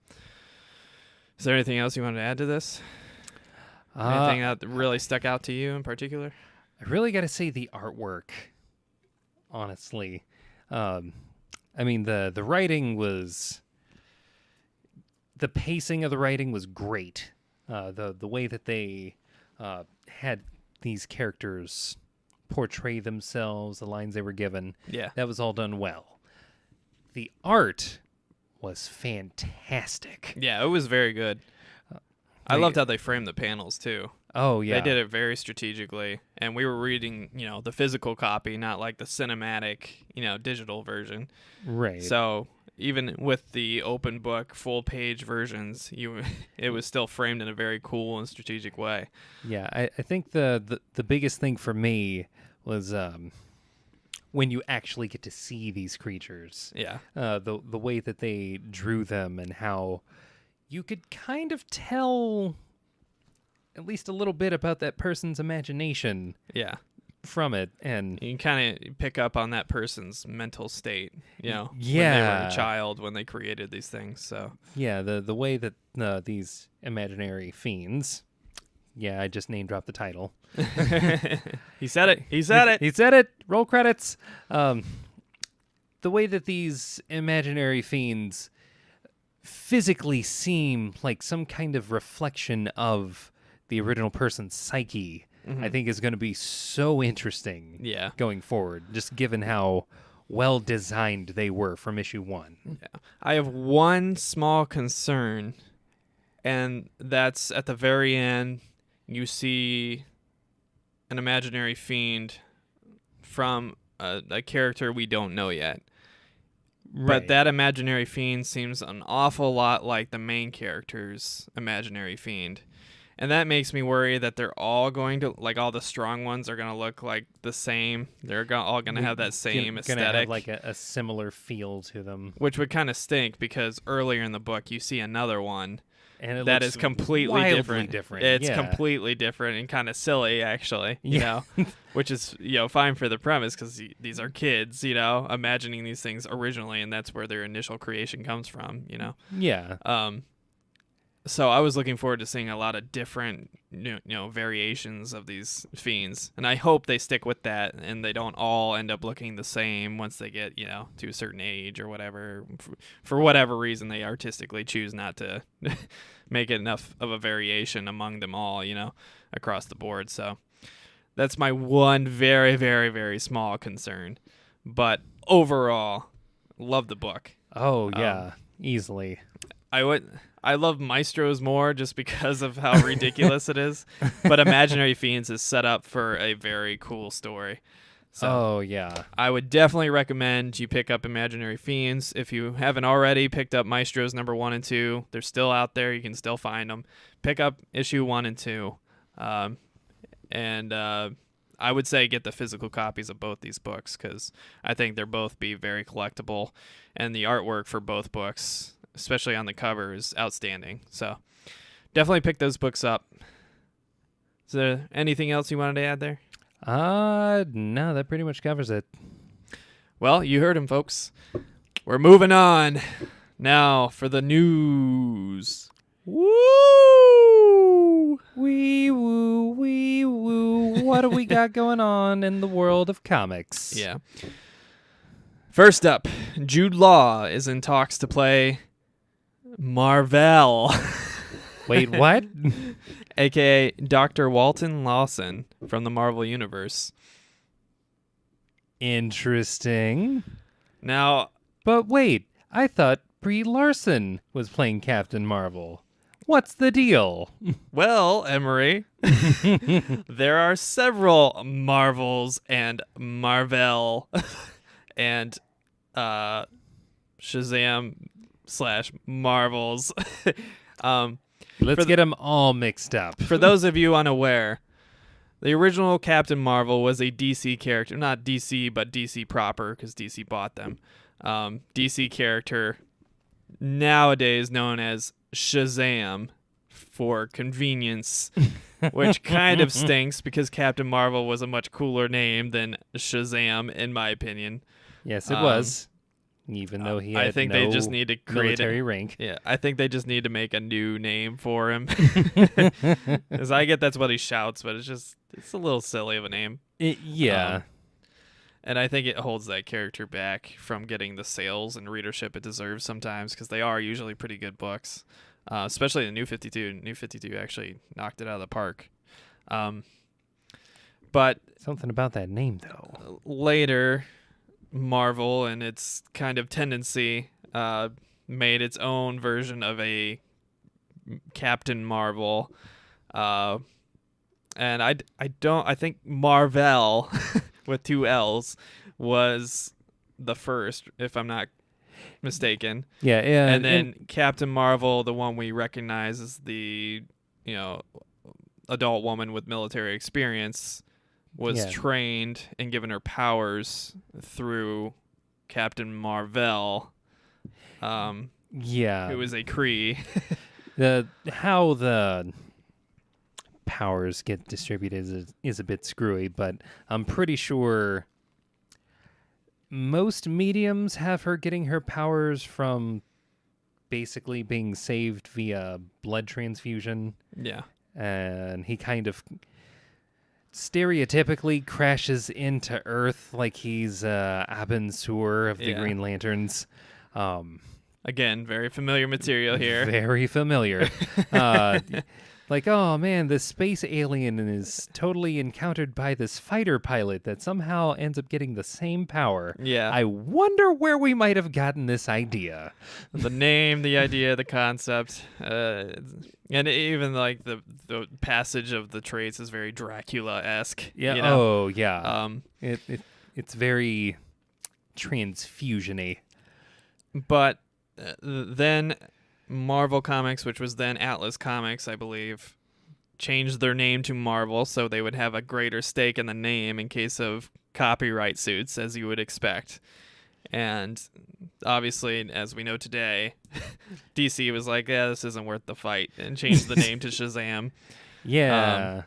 Is there anything else you wanted to add to this? Anything that really stuck out to you in particular? I really got to say the artwork, honestly. I mean, the writing was... The pacing of the writing was great. The way that they had these characters portray themselves, the lines they were given, Yeah. that was all done well. The art was fantastic. Yeah, it was very good. I loved how they framed the panels, too. Oh, yeah. They did it very strategically, and we were reading, the physical copy, not like the cinematic, digital version. Right. So even with the open book, full page versions, it was still framed in a very cool and strategic way. Yeah, I think the biggest thing for me was when you actually get to see these creatures. Yeah. The way that they drew them and how you could kind of tell at least a little bit about that person's imagination Yeah. from it. And You can kind of pick up on that person's mental state, when they were Yeah. a child, when they created these things. So yeah, the way that these imaginary fiends, I just name dropped the title. he said it. He said it. He said it. Roll credits. The way that these imaginary fiends physically seem like some kind of reflection of the original person's psyche, I think is going to be so interesting Yeah. going forward, just given how well designed they were from issue 1. Yeah. I have one small concern, and that's at the very end, you see an imaginary fiend from a character we don't know yet. But that imaginary fiend seems an awful lot like the main character's imaginary fiend. And that makes me worry that they're all going to, like, all the strong ones are going to look like the same. They're all going to have that same aesthetic. Gonna have like a similar feel to them. Which would kind of stink, because earlier in the book you see another one And it that looks is completely wildly different. It's yeah. completely different and kind of silly, actually, Yeah. which is, fine for the premise, because these are kids, imagining these things originally, and that's where their initial creation comes from, Yeah. So I was looking forward to seeing a lot of different, variations of these fiends, and I hope they stick with that and they don't all end up looking the same once they get, to a certain age or whatever. For whatever reason, they artistically choose not to make enough of a variation among them all, across the board. So that's my one very, very, very small concern. But overall, love the book. Oh, yeah. Easily. I love Maestro's more just because of how ridiculous it is. But Imaginary Fiends is set up for a very cool story. So Oh, yeah. I would definitely recommend you pick up Imaginary Fiends. If you haven't already picked up Maestro's number 1 and 2, they're still out there. You can still find them. Pick up issue 1 and 2. And I would say get the physical copies of both these books, because I think they'll both be very collectible. And the artwork for both books, especially on the cover, is outstanding. So definitely pick those books up. Is there anything else you wanted to add there? No, that pretty much covers it. Well, you heard him, folks. We're moving on now for the news. Woo! Wee woo, wee woo. What do we got going on in the world of comics? Yeah. First up, Jude Law is in talks to play Marvel, Wait, what? a.k.a. Dr. Walton Lawson from the Marvel Universe. Interesting. Now, But wait, I thought Brie Larson was playing Captain Marvel. What's the deal? Well, Emery, there are several Marvels and Marvel and Shazam / Marvels. Let's get them all mixed up. For those of you unaware, the original Captain Marvel was a DC character. Not DC, but DC proper, because DC bought them. DC character, nowadays known as Shazam for convenience, which kind of stinks because Captain Marvel was a much cooler name than Shazam, in my opinion. Yes, it was. Even though he had I think no they just need to create military rank. Yeah, I think they just need to make a new name for him. Because I get that's what he shouts, but it's a little silly of a name. Yeah. And I think it holds that character back from getting the sales and readership it deserves sometimes, because they are usually pretty good books, especially the New 52. New 52 actually knocked it out of the park. But Something about that name, though. later, Marvel and its kind of tendency made its own version of a Captain Marvel. And I think Marvel with 2 L's was the first, if I'm not mistaken. Yeah, And then Captain Marvel, the one we recognize as the, adult woman with military experience, was trained and given her powers through Captain Marvel. Who was a Kree. How the powers get distributed is a bit screwy, but I'm pretty sure most mediums have her getting her powers from basically being saved via blood transfusion. Yeah. And he kind of stereotypically crashes into Earth like he's Abin Sur of the Green Lanterns. Again, very familiar material here. Very familiar. Like, oh man, this space alien is totally encountered by this fighter pilot that somehow ends up getting the same power. Yeah. I wonder where we might have gotten this idea. The name, the idea, the concept, and even like the passage of the traits is very Dracula-esque. Yeah. You know? Oh yeah. It's very transfusion-y. But then Marvel Comics, which was then Atlas Comics, I believe, changed their name to Marvel so they would have a greater stake in the name in case of copyright suits, as you would expect. And obviously, as we know today, DC was like, yeah, this isn't worth the fight, and changed the name to Shazam. Yeah.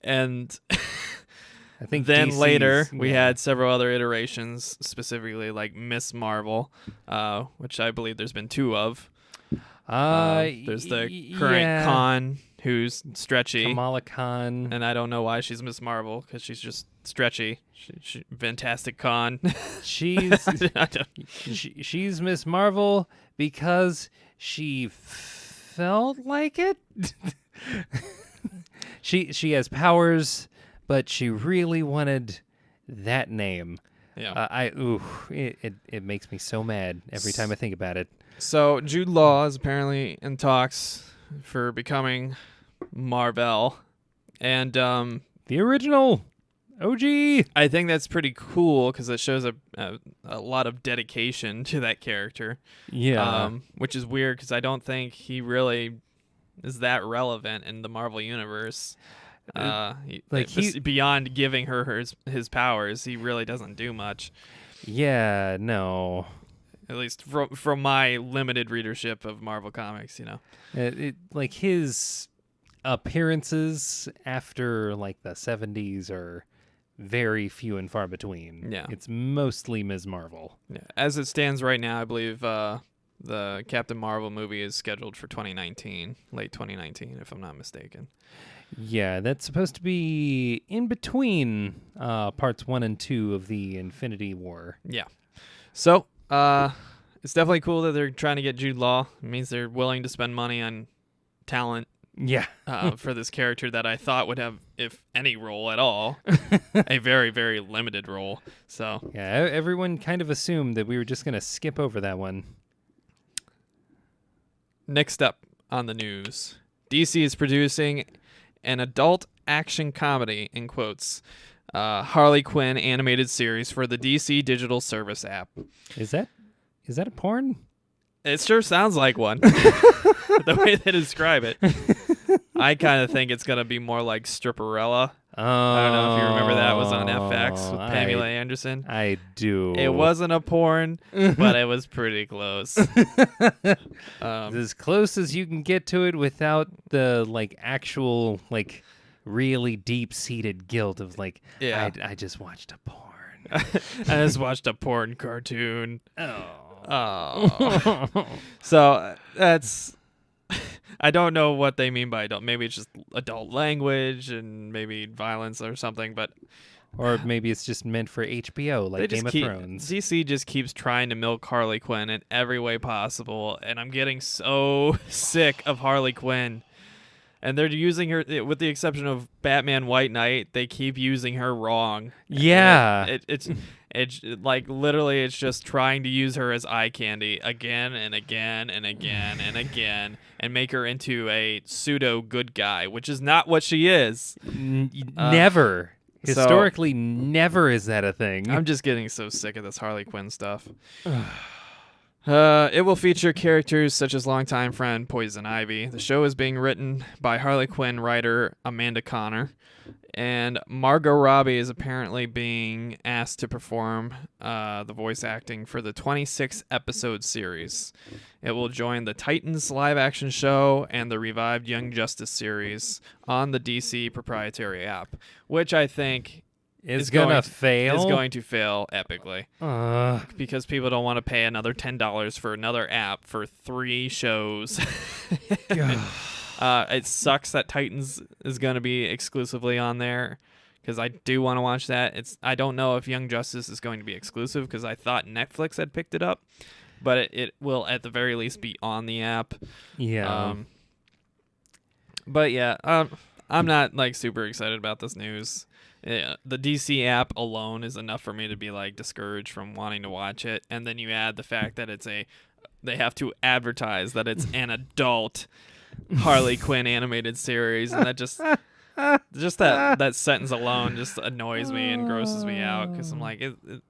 And I think then DC's, later we had several other iterations, specifically like Miss Marvel, which I believe there's been 2 of. There's the current Khan, who's stretchy. Kamala Khan. And I don't know why she's Miss Marvel, because she's just stretchy. She fantastic Khan. She's she's Miss Marvel because she felt like it. She has powers, but she really wanted that name. Yeah. It makes me so mad every time I think about it. So Jude Law is apparently in talks for becoming Marvel, and the original OG. I think that's pretty cool because it shows a lot of dedication to that character. Yeah. Which is weird because I don't think he really is that relevant in the Marvel universe. Beyond giving her his powers, he really doesn't do much. Yeah, no. At least from my limited readership of Marvel Comics, like his appearances after like the 70s are very few and far between. Yeah. It's mostly Ms. Marvel. Yeah. As it stands right now, I believe the Captain Marvel movie is scheduled for 2019, late 2019, if I'm not mistaken. Yeah, that's supposed to be in between parts 1 and 2 of the Infinity War. Yeah. So, it's definitely cool that they're trying to get Jude Law. It means they're willing to spend money on talent. Yeah. For this character that I thought would have, if any role at all, a very, very limited role. So yeah, everyone kind of assumed that we were just going to skip over that one. Next up, on the news. DC is producing an adult action comedy, in quotes, Harley Quinn animated series for the DC Digital Service app. Is that a porn? It sure sounds like one. The way they describe it. I kind of think it's going to be more like Stripperella. I don't know if you remember that was on FX with Pamela Anderson. I do. It wasn't a porn, but it was pretty close. As close as you can get to it without the actual really deep-seated guilt of Yeah. I just watched a porn. I just watched a porn cartoon. Oh. So that's... I don't know what they mean by adult. Maybe it's just adult language and maybe violence or something, but... Or maybe it's just meant for HBO, like Game of Thrones. DC just keeps trying to milk Harley Quinn in every way possible, and I'm getting so sick of Harley Quinn. And they're using her, with the exception of Batman White Knight, they keep using her wrong. Yeah. It's like literally it's just trying to use her as eye candy again and again and again and again and make her into a pseudo good guy, which is not what she is. Never. Historically, never is that a thing. I'm just getting so sick of this Harley Quinn stuff. It will feature characters such as longtime friend Poison Ivy. The show is being written by Harley Quinn writer Amanda Connor, and Margot Robbie is apparently being asked to perform the voice acting for the 26-episode series. It will join the Titans live-action show and the revived Young Justice series on the DC proprietary app, which I think is going to fail. Is going to fail epically. Because people don't want to pay another $10 for another app for 3 shows. It sucks that Titans is going to be exclusively on there because I do want to watch that. I don't know if Young Justice is going to be exclusive because I thought Netflix had picked it up, but it will at the very least be on the app. Yeah. But yeah, I'm not super excited about this news. The DC app alone is enough for me to be discouraged from wanting to watch it, and then you add the fact that they have to advertise that it's an adult Harley Quinn animated series, and that just that sentence alone just annoys me and grosses me out because I'm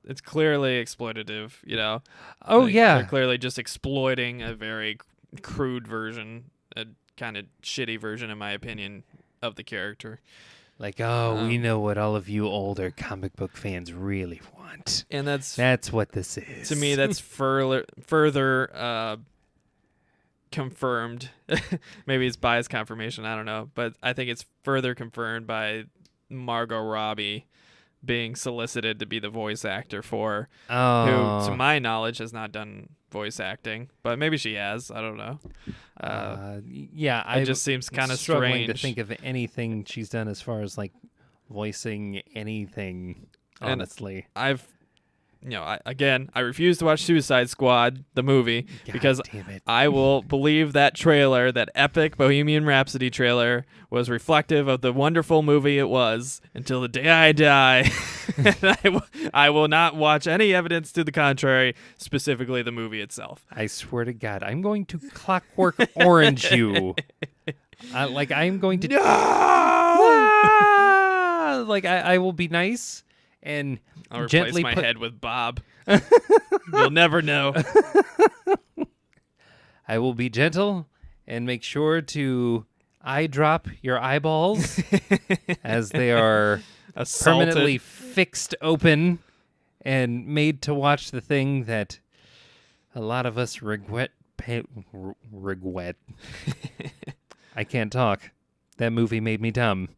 it's clearly exploitative, you know. Oh yeah, they're clearly just exploiting a very crude version, a kind of shitty version in my opinion of the character. We know what all of you older comic book fans really want. And that's what this is. To me, that's further confirmed. Maybe it's bias confirmation, I don't know. But I think it's further confirmed by Margot Robbie being solicited to be the voice actor for who, to my knowledge, has not done voice acting. But maybe she has. I don't know. It just seems kind of struggling strange to think of anything she's done as far as voicing anything. Honestly, I refuse to watch Suicide Squad, the movie, because I will believe that trailer, that epic Bohemian Rhapsody trailer, was reflective of the wonderful movie it was until the day I die. And I will not watch any evidence to the contrary, specifically the movie itself. I swear to God, I'm going to Clockwork Orange you. I'm going to... No! I will be nice and I'll replace gently my head with Bob. You'll never know. I will be gentle and make sure to eye drop your eyeballs as they are permanently fixed open and made to watch the thing that a lot of us regret. I can't talk. That movie made me dumb.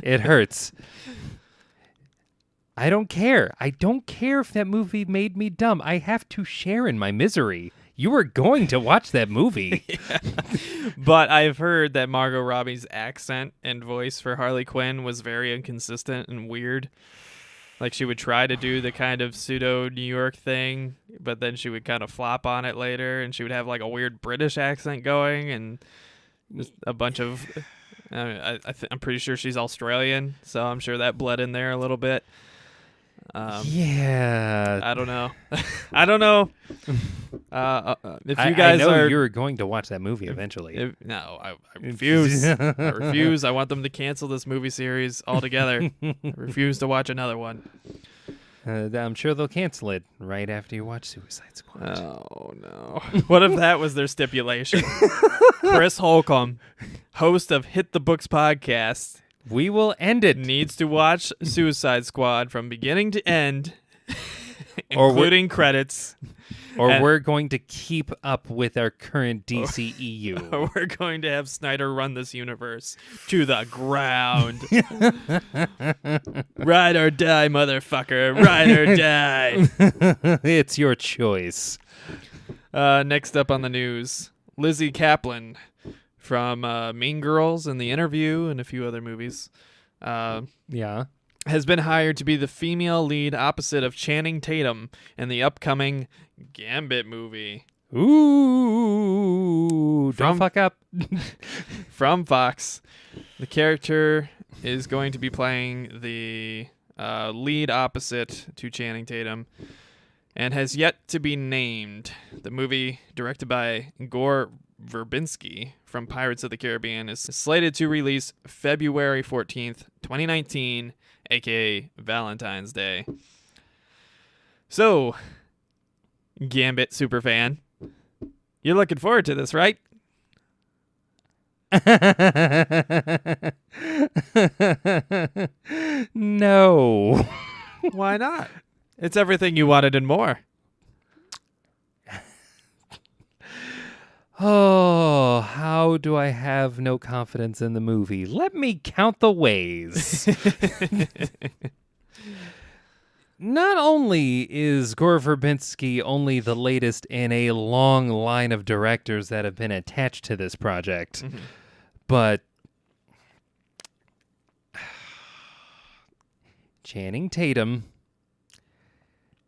It hurts. I don't care. I don't care if that movie made me dumb. I have to share in my misery. You were going to watch that movie. Yeah. But I've heard that Margot Robbie's accent and voice for Harley Quinn was very inconsistent and weird. She would try to do the kind of pseudo New York thing, but then she would kind of flop on it later, and she would have a weird British accent going and just a bunch of... I'm pretty sure she's Australian, so I'm sure that bled in there a little bit. Yeah. I don't know. I don't know. If you I guys know are, you're going to watch that movie eventually. no, I refuse. I refuse. I want them to cancel this movie series altogether. I refuse to watch another one. I'm sure they'll cancel it right after you watch Suicide Squad. Oh no! What if that was their stipulation? Chris Holcomb, host of Hit the Books podcast, We will end it. needs to watch Suicide Squad from beginning to end, Or including credits. Or And- we're going to keep up with our current DCEU. We're going to have Snyder run this universe to the ground. Ride or die, motherfucker. Ride or die. It's your choice. Next up on the news, Lizzie Kaplan from Mean Girls and The Interview and a few other movies. Yeah. Has been hired to be the female lead opposite of Channing Tatum in the upcoming Gambit movie Ooh. Don't fuck up. from Fox. The character is going to be playing the lead opposite to Channing Tatum and has yet to be named. The movie, directed by Gore Verbinski from Pirates of the Caribbean, is slated to release February 14th, 2019, aka Valentine's Day. So, Gambit superfan, you're looking forward to this, right? No. Why not? It's everything you wanted and more. Oh, how do I have no confidence in the movie? Let me count the ways. Not only is Gore Verbinski only the latest in a long line of directors that have been attached to this project, but Channing Tatum,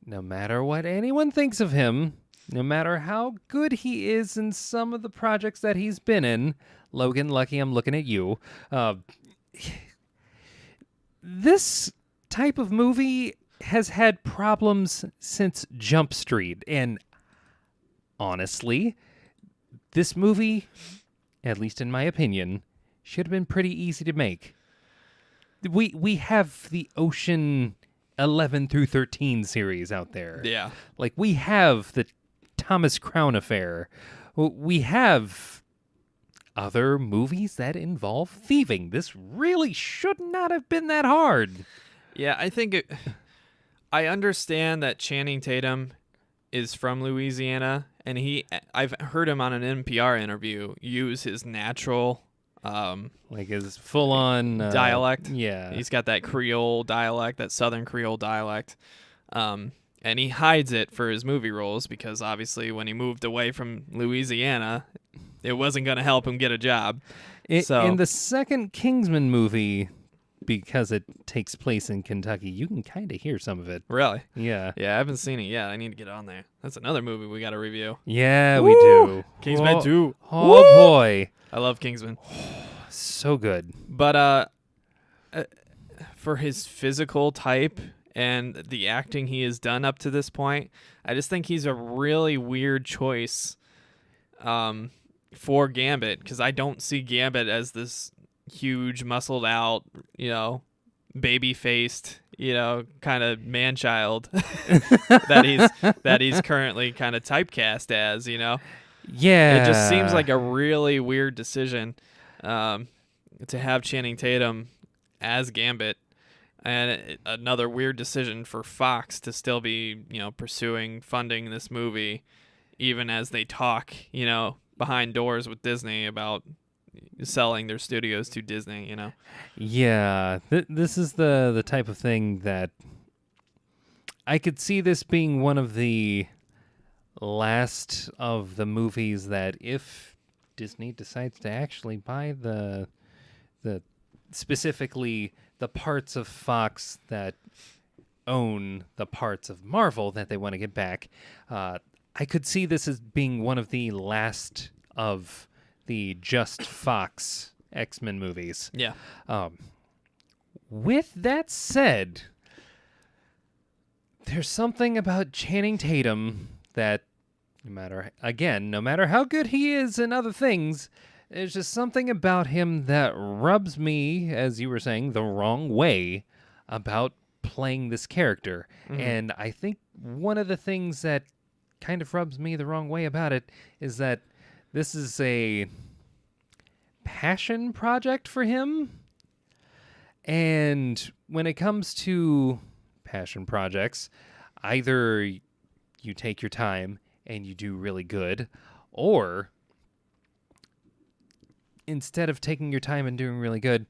no matter what anyone thinks of him, no matter how good he is in some of the projects that he's been in, Logan, Lucky, I'm looking at you. This type of movie has had problems since Jump Street. And honestly, this movie, at least in my opinion, should have been pretty easy to make. We have the Ocean 11 through 13 series out there. Yeah. Like, we have the Thomas Crown Affair. We have other movies that involve thieving. This really should not have been that hard. Yeah, I understand that Channing Tatum is from Louisiana, and I've heard him on an NPR interview use his natural Like his full-on dialect. Yeah. He's got that Creole dialect, that Southern Creole dialect. And he hides it for his movie roles because obviously when he moved away from Louisiana, it wasn't going to help him get a job. In the second Kingsman movie, because it takes place in Kentucky, you can kind of hear some of it. Really? Yeah. Yeah, I haven't seen it yet. I need to get on there. That's another movie we got to review. Yeah, we do. Kingsman 2. Oh, boy. I love Kingsman. So good. But for his physical type and the acting he has done up to this point, I just think he's a really weird choice for Gambit, because I don't see Gambit as this huge, muscled out, baby-faced, kind of man-child that he's currently kind of typecast as, Yeah. It just seems like a really weird decision to have Channing Tatum as Gambit, and another weird decision for Fox to still be, pursuing funding this movie, even as they talk, behind doors with Disney about selling their studios to Disney, Yeah. This is the type of thing that I could see this being one of the last of the movies that if Disney decides to actually buy the specifically the parts of Fox that own the parts of Marvel that they want to get back, I could see this as being one of the last of the just Fox X-Men movies. Yeah. With that said, there's something about Channing Tatum that no matter how good he is in other things, there's just something about him that rubs me, as you were saying, the wrong way about playing this character. And I think one of the things that kind of rubs me the wrong way about it is that this is a passion project for him. And when it comes to passion projects, either you take your time and you do really good, or instead of taking your time and doing really good,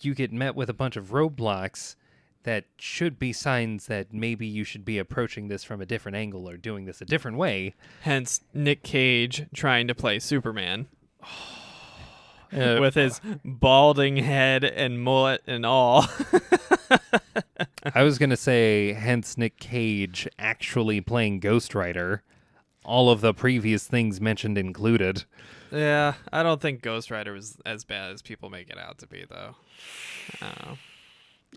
you get met with a bunch of roadblocks that should be signs that maybe you should be approaching this from a different angle or doing this a different way. Hence, Nick Cage trying to play Superman. With his balding head and mullet and all. I was going to say, hence Nick Cage actually playing Ghost Rider. All of the previous things mentioned included. Yeah, I don't think Ghost Rider was as bad as people make it out to be, though. I don't know.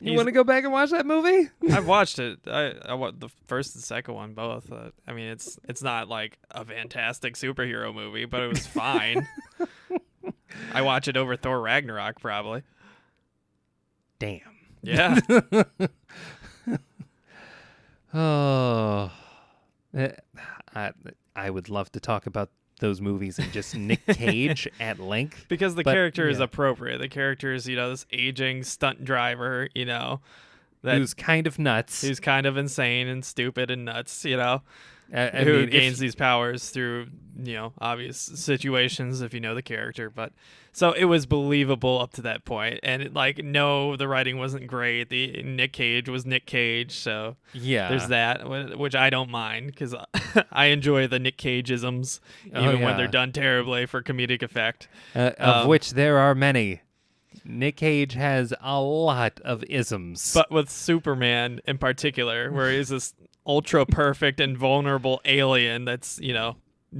You want to go back and watch that movie? I've watched it. I watched the first and second one both. I mean, it's not like a fantastic superhero movie, but it was fine. I watch it over Thor Ragnarok, probably. Damn. Yeah. Oh, I would love to talk about those movies and just Nick Cage at length. Because the character is appropriate. The character is, this aging stunt driver, who's kind of nuts. Who's kind of insane and stupid and nuts, I who mean, gains these powers through, obvious situations if you know the character. But so it was believable up to that point. And no, the writing wasn't great. The Nick Cage was Nick Cage. So yeah, there's that, which I don't mind because I enjoy the Nick Cage-isms, even when they're done terribly for comedic effect. Of which there are many. Nick Cage has a lot of isms. But with Superman in particular, where he's this ultra perfect and vulnerable alien that's,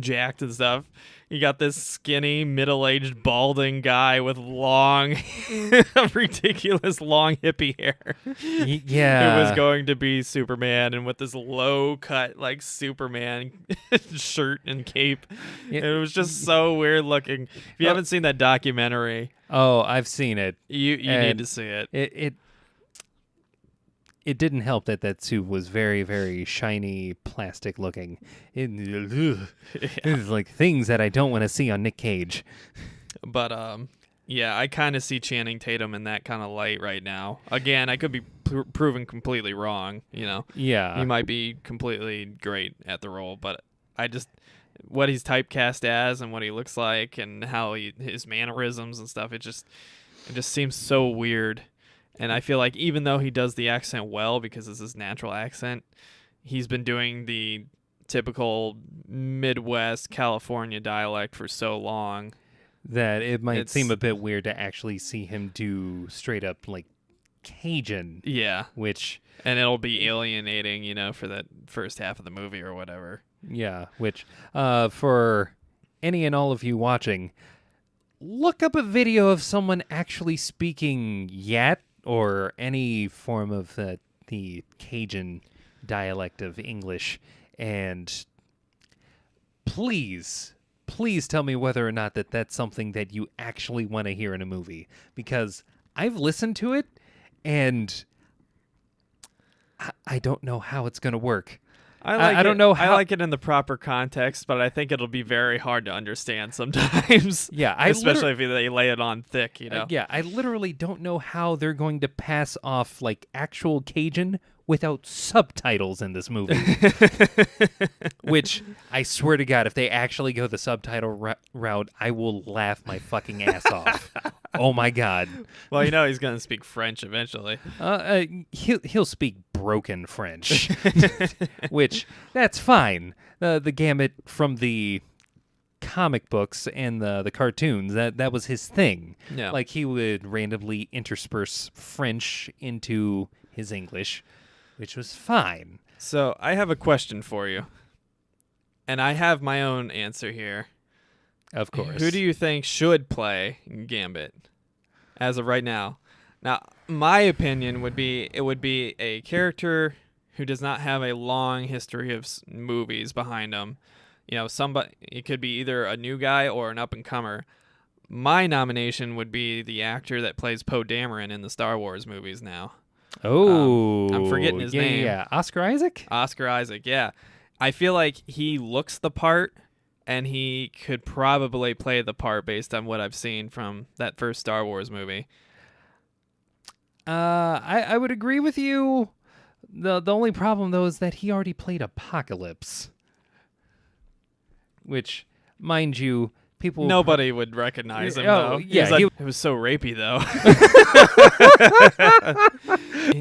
jacked and stuff. You got this skinny, middle-aged, balding guy with long, ridiculous long hippie hair. Yeah. Who was going to be Superman, and with this low-cut, Superman shirt and cape. Yeah. It was just so weird looking. If you haven't seen that documentary... Oh, I've seen it. You need to see it. It didn't help that suit was very, very shiny, plastic looking. It's like things that I don't want to see on Nick Cage. But yeah, I kind of see Channing Tatum in that kind of light right now. Again, I could be proven completely wrong. Yeah, he might be completely great at the role, but I just what he's typecast as and what he looks like and how his mannerisms and stuff. It just seems so weird. And I feel like even though he does the accent well because it's his natural accent, he's been doing the typical Midwest California dialect for so long that it might seem a bit weird to actually see him do straight up Cajun. Yeah. And it'll be alienating, for that first half of the movie or whatever. Yeah, which for any and all of you watching, look up a video of someone actually speaking Yat or any form of the Cajun dialect of English, and please tell me whether or not that's something that you actually want to hear in a movie, because I've listened to it, and I don't know how it's going to work. I don't know how. I like it in the proper context, but I think it'll be very hard to understand sometimes. Yeah, especially if they lay it on thick, yeah, I literally don't know how they're going to pass off actual Cajun without subtitles in this movie. Which, I swear to God, if they actually go the subtitle route, I will laugh my fucking ass off. Oh my God. Well, he's going to speak French eventually. He'll speak broken French, which that's fine. The gamut from the comic books and the cartoons, that was his thing. Yeah. He would randomly intersperse French into his English, which was fine. So I have a question for you, and I have my own answer here. Of course. Who do you think should play Gambit as of right now? Now, my opinion would be it would be a character who does not have a long history of movies behind him, somebody, it could be either a new guy or an up and comer. My nomination would be the actor that plays Poe Dameron in the Star Wars movies now. Oh, I'm forgetting his name. Yeah, Oscar Isaac. Oscar Isaac, yeah. I feel like he looks the part, and he could probably play the part based on what I've seen from that first Star Wars movie. I would agree with you. The only problem though is that he already played Apocalypse, which, mind you, people Nobody would recognize him, Oh, though. yeah, It was so rapey, though.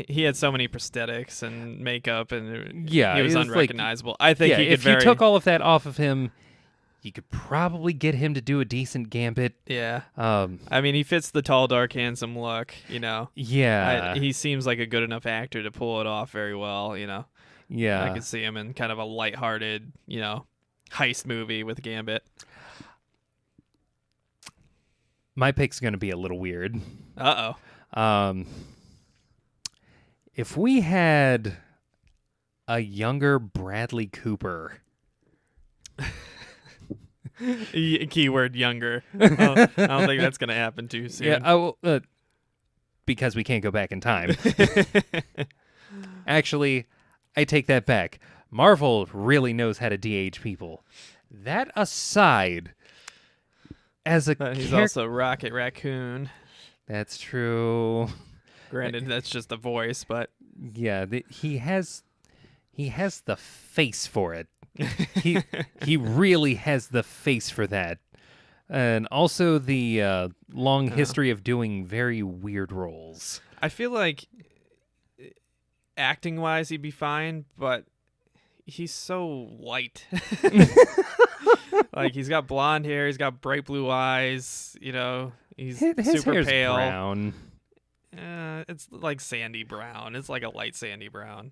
He had so many prosthetics and makeup, and Yeah, he was it was like- unrecognizable. I think yeah, he could if very... you took all of that off of him, you could probably get him to do a decent Gambit. Yeah. Um, I mean, he fits the tall, dark, handsome look, yeah, he seems like a good enough actor to pull it off very well, yeah. I could see him in kind of a lighthearted, heist movie with Gambit. My pick's going to be a little weird. Uh-oh. If we had a younger Bradley Cooper, Keyword younger. I don't think that's going to happen too soon. because we can't go back in time. Actually, I take that back. Marvel really knows how to de-age people. That aside, as a He's also Rocket Raccoon. That's true. Granted, that's just a voice, but Yeah, he has the face for it. He really has the face for that. And also the long history of doing very weird roles. I feel like acting-wise he'd be fine, but he's so light. Like, he's got blonde hair, he's got bright blue eyes, he's His super hair's pale. brown. It's like sandy brown. It's like a light sandy brown.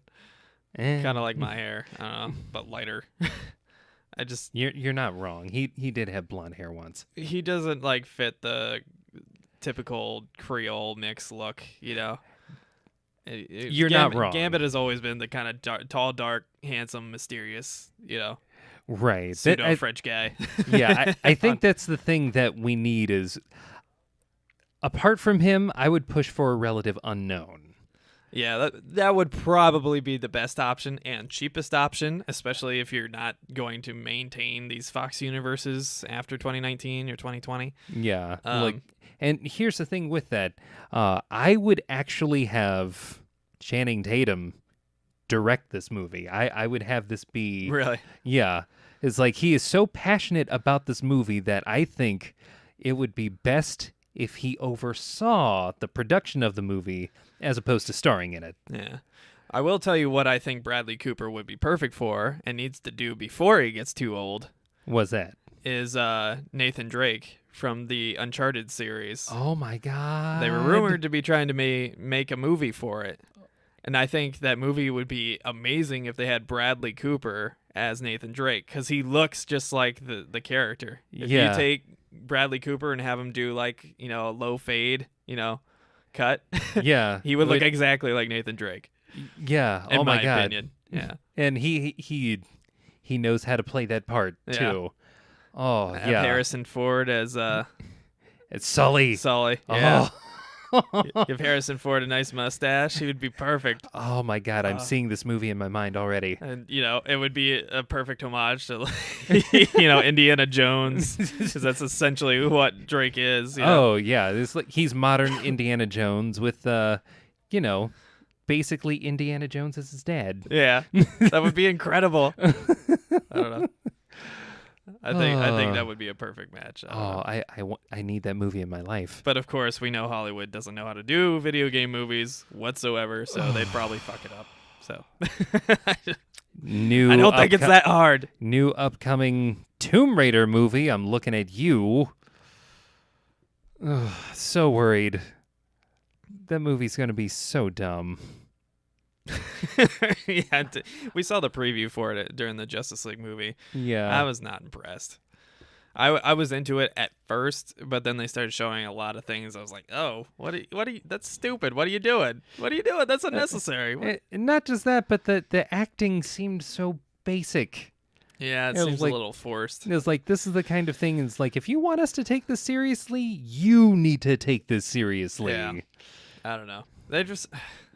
Eh. Kind of like my hair, I don't know, but lighter. You're not wrong. He did have blonde hair once. He doesn't fit the typical Creole mix look, You're not wrong. Gambit has always been the kind of tall, dark, handsome, mysterious, Right. pseudo French guy. Yeah, I think that's the thing that we need is, apart from him, I would push for a relative unknown. Yeah, that would probably be the best option and cheapest option, especially if you're not going to maintain these Fox universes after 2019 or 2020. Yeah. And here's the thing with that. I would actually have Channing Tatum direct this movie. I would have this be... Really? Yeah. It's like he is so passionate about this movie that I think it would be best if he oversaw the production of the movie as opposed to starring in it. Yeah. I will tell you what I think Bradley Cooper would be perfect for and needs to do before he gets too old Was that? is Nathan Drake from the Uncharted series. Oh my God. They were rumored to be trying to make a movie for it. And I think that movie would be amazing if they had Bradley Cooper as Nathan Drake, because he looks just like the character. If you take Bradley Cooper and have him do a low fade, cut, Yeah. he would look exactly like Nathan Drake. Yeah. In Oh my God. opinion. Yeah. And he knows how to play that part too. Oh Have yeah. Harrison Ford as It's Sully. Sully. Yeah. Oh. Give Harrison Ford a nice mustache. He would be perfect. Oh my God, I'm seeing this movie in my mind already. And, it would be a perfect homage to, Indiana Jones, because that's essentially what Drake is. Oh yeah, he's modern Indiana Jones with, basically Indiana Jones as his dad. Yeah, that would be incredible. I don't know. I think that would be a perfect match. I need that movie in my life. But of course, we know Hollywood doesn't know how to do video game movies whatsoever, so they'd probably fuck it up. So I don't think it's that hard. New upcoming Tomb Raider movie. I'm looking at you. Ugh, so worried. That movie's gonna be so dumb. Yeah, we saw the preview for it during the Justice League movie. Yeah. I was not impressed. I was into it at first, but then they started showing a lot of things. I was like, oh, what are you? That's stupid. What are you doing? What are you doing? That's unnecessary. Not just that, but the acting seemed so basic. Yeah, it was seems like- a little forced. It's like, this is the kind of thing, it's like, if you want us to take this seriously, you need to take this seriously. Yeah. I don't know.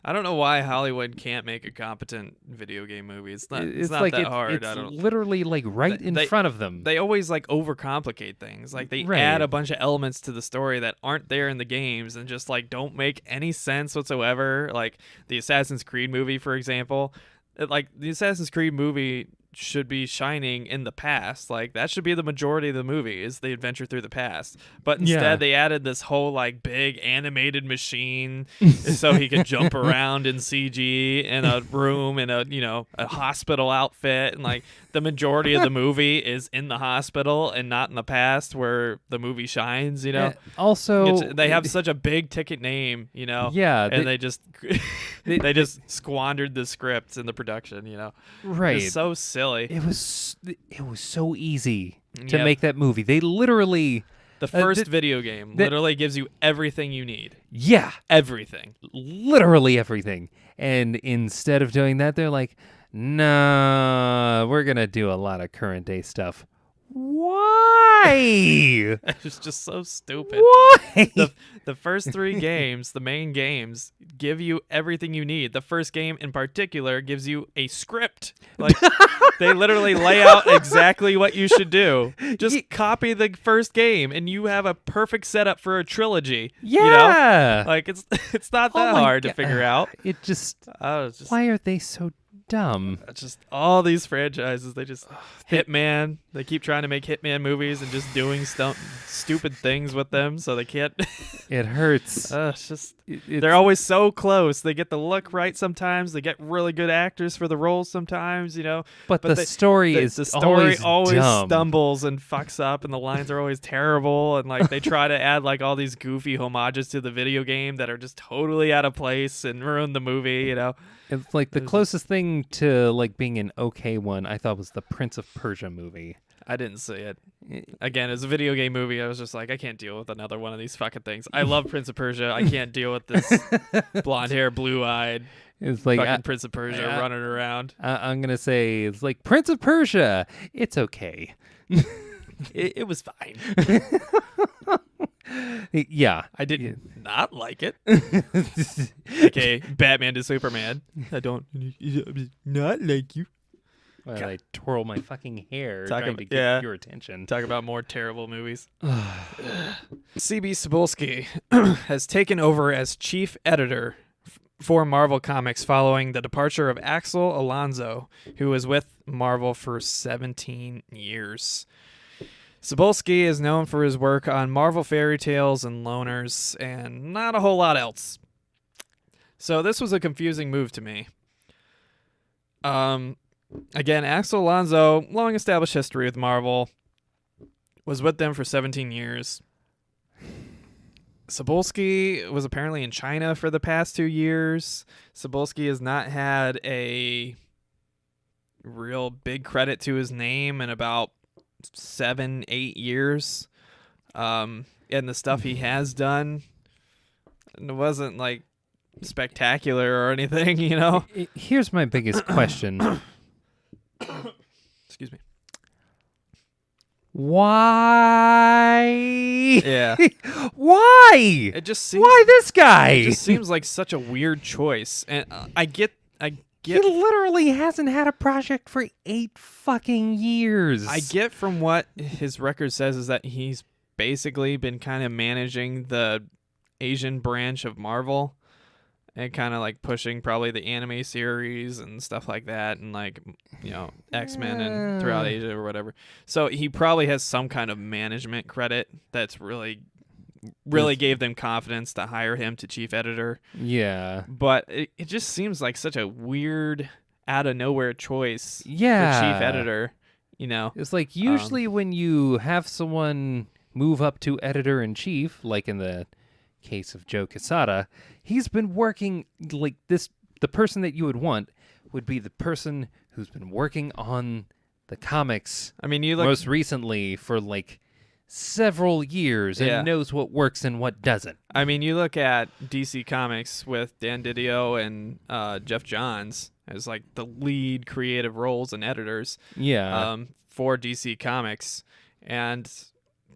I don't know why Hollywood can't make a competent video game movie. It's not like that hard. It's I don't. literally like right in front of them. They always like overcomplicate things. Like they Right. add a bunch of elements to the story that aren't there in the games and just like don't make any sense whatsoever. Like the Assassin's Creed movie, for example. Like the Assassin's Creed movie should be shining in the past. Like that should be the majority of the movie is the adventure through the past. But instead Yeah. they added this whole like big animated machine so he could jump around in CG in a room in a hospital outfit, and like the majority of the movie is in the hospital and not in the past where the movie shines, Also, they have such a big ticket name, Yeah, and they just they just squandered the scripts and the production, right. It's so silly. It was so easy to Yep. make that movie. They literally, The first the- video game the- literally gives you everything you need. yeah, Everything. literally everything. And instead of doing that, they're like, nah, we're gonna do a lot of current day stuff. Why? It's just so stupid. Why? The first three games, the main games, give you everything you need. The first game in particular gives you a script. Like they literally lay out exactly what you should do. Just copy the first game and you have a perfect setup for a trilogy. Yeah. Like it's not Oh that my hard to God. figure out. It just, It's just why are they so dumb? just all these franchises, they just Hitman, they keep trying to make Hitman movies and just doing stupid things with them, so they can't. It hurts. It's just It's- they're always so close. They get the look right sometimes. They get really good actors for the roles sometimes, but the story is the story always dumb. stumbles and fucks up, and the lines are always terrible. And like they try to add like all these goofy homages to the video game that are just totally out of place and ruin the movie. It's like the closest thing to like being an okay one I thought was the Prince of Persia movie. I didn't see it. Again, as a video game movie, I was just like, I can't deal with another one of these fucking things. I love Prince of Persia. I can't deal with this blonde hair, blue-eyed It's like fucking Prince of Persia running around. I'm gonna say it's like Prince of Persia. It's okay. It was fine. Yeah. I did not like it. Okay, Batman to Superman. I don't not like you. Well, I twirl my fucking hair Talk trying about- to get yeah. your attention. Talk about more terrible movies. CB Cebulski has taken over as chief editor for Marvel Comics following the departure of Axel Alonso, who was with Marvel for 17 years. Cebulski is known for his work on Marvel Fairy Tales and Loners, and not a whole lot else. So this was a confusing move to me. Again, Axel Alonso, long-established history with Marvel, was with them for 17 years. Cebulski was apparently in China for the past 2 years. Cebulski has not had a real big credit to his name in about 7-8 years. And the stuff he has done, it wasn't like spectacular or anything, Here's my biggest question. Excuse me. Why? Yeah. Why? It just seems Why this guy? It just seems like such a weird choice. And I get He literally hasn't had a project for 8 fucking years. I get from what his record says is that he's basically been kind of managing the Asian branch of Marvel and kind of like pushing probably the anime series and stuff like that, and like X-Men and throughout Asia or whatever. So he probably has some kind of management credit that's really gave them confidence to hire him to chief editor. Yeah. But it just seems like such a weird out of nowhere choice Yeah. for chief editor. It's like usually when you have someone move up to editor in chief, like in the case of Joe Quesada, he's been working like this. The person that you would want would be the person who's been working on the comics I mean, you look most recently for like several years Yeah. and knows what works and what doesn't. I mean, you look at DC Comics with Dan Didio and Jeff Johns as like the lead creative roles and editors Yeah. for DC Comics, and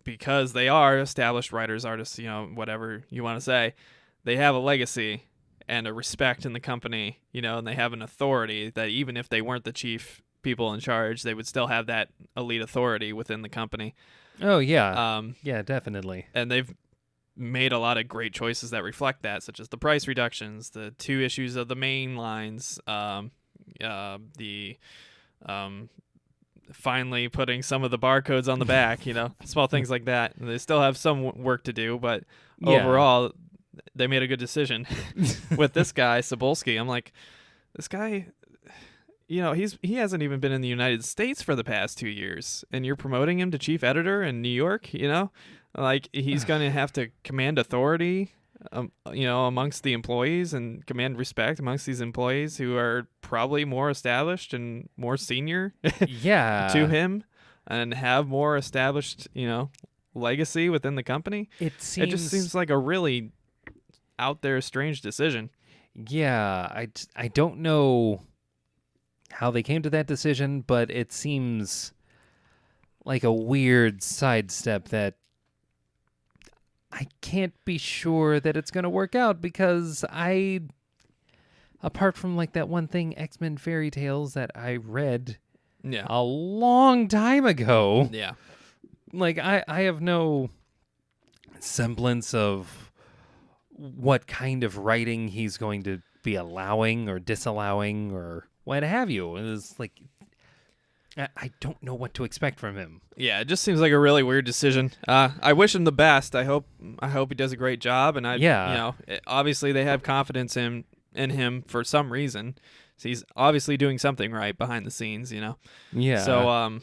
because they are established writers, artists, whatever you want to say, they have a legacy and a respect in the company, and they have an authority that even if they weren't the chief people in charge, they would still have that elite authority within the company. Oh, yeah. Yeah, definitely. And they've made a lot of great choices that reflect that, such as the price reductions, the 2 issues of the main lines, the finally putting some of the barcodes on the back, small things like that. They still have some work to do, but Yeah. overall, they made a good decision with this guy, Cebulski. I'm like, this guy, he hasn't even been in the United States for the past 2 years, and you're promoting him to chief editor in New York, like he's going to have to command authority, amongst the employees and command respect amongst these employees who are probably more established and more senior Yeah. to him and have more established, legacy within the company. It just seems like a really out there strange decision. Yeah, I don't know how they came to that decision, but it seems like a weird sidestep that I can't be sure that it's going to work out, because apart from like that one thing, X-Men Fairy Tales, that I read Yeah. a long time ago, Yeah. like I have no semblance of what kind of writing he's going to be allowing or disallowing or what have you. It's like I don't know what to expect from him. Yeah, it just seems like a really weird decision. I wish him the best. I hope he does a great job. And obviously they have confidence in him for some reason. So he's obviously doing something right behind the scenes. Yeah. So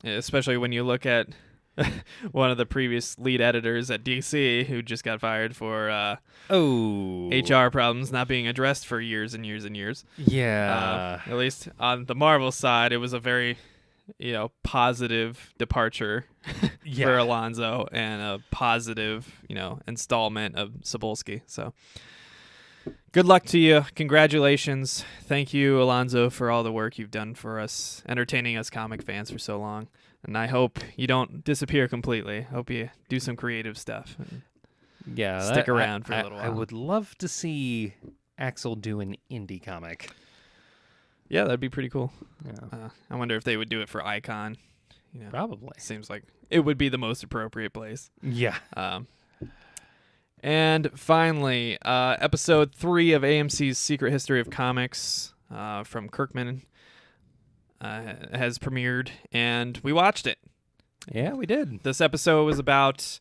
especially when you look at one of the previous lead editors at DC who just got fired for HR problems not being addressed for years and years and years. Yeah. At least on the Marvel side, it was a very, positive departure for Alonso and a positive, installment of Cebulski. So good luck to you. Congratulations. Thank you, Alonso, for all the work you've done for us, entertaining us comic fans for so long. And I hope you don't disappear completely. Hope you do some creative stuff. Yeah. Stick around for a little while. I would love to see Axel do an indie comic. Yeah, that'd be pretty cool. Yeah. I wonder if they would do it for Icon. Probably. Seems like it would be the most appropriate place. Yeah. And finally, episode 3 of AMC's Secret History of Comics from Kirkman has premiered, and we watched it. Yeah, we did. This episode was about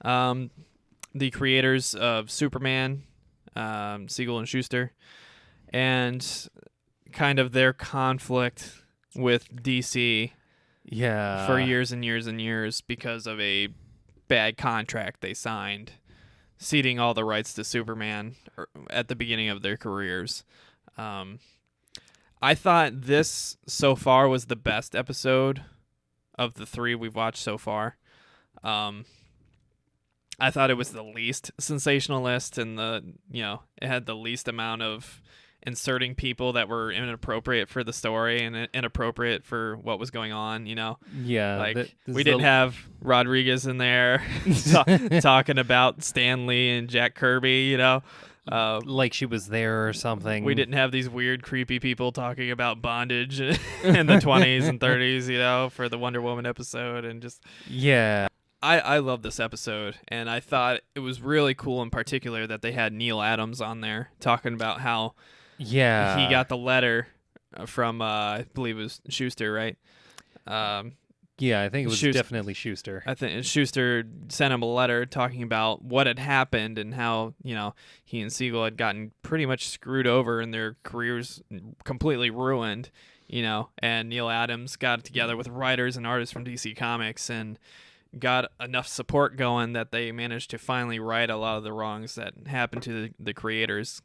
the creators of Superman, Siegel and Schuster, and kind of their conflict with DC for years and years and years because of a bad contract they signed, ceding all the rights to Superman at the beginning of their careers. I thought this so far was the best episode of the 3 we've watched so far. I thought it was the least sensationalist, and it had the least amount of inserting people that were inappropriate for the story and inappropriate for what was going on. Yeah. Like we didn't have Rodriguez in there talking about Stan Lee and Jack Kirby. Like she was there or something. We didn't have these weird, creepy people talking about bondage in the 20s and 30s, for the Wonder Woman episode. And just, yeah. I love this episode. And I thought it was really cool in particular that they had Neil Adams on there talking about how he got the letter from, I believe it was Schuster, right? Yeah, I think it was definitely Schuster. I think Schuster sent him a letter talking about what had happened and how, he and Siegel had gotten pretty much screwed over and their careers completely ruined, and Neil Adams got together with writers and artists from DC Comics and got enough support going that they managed to finally right a lot of the wrongs that happened to the creators.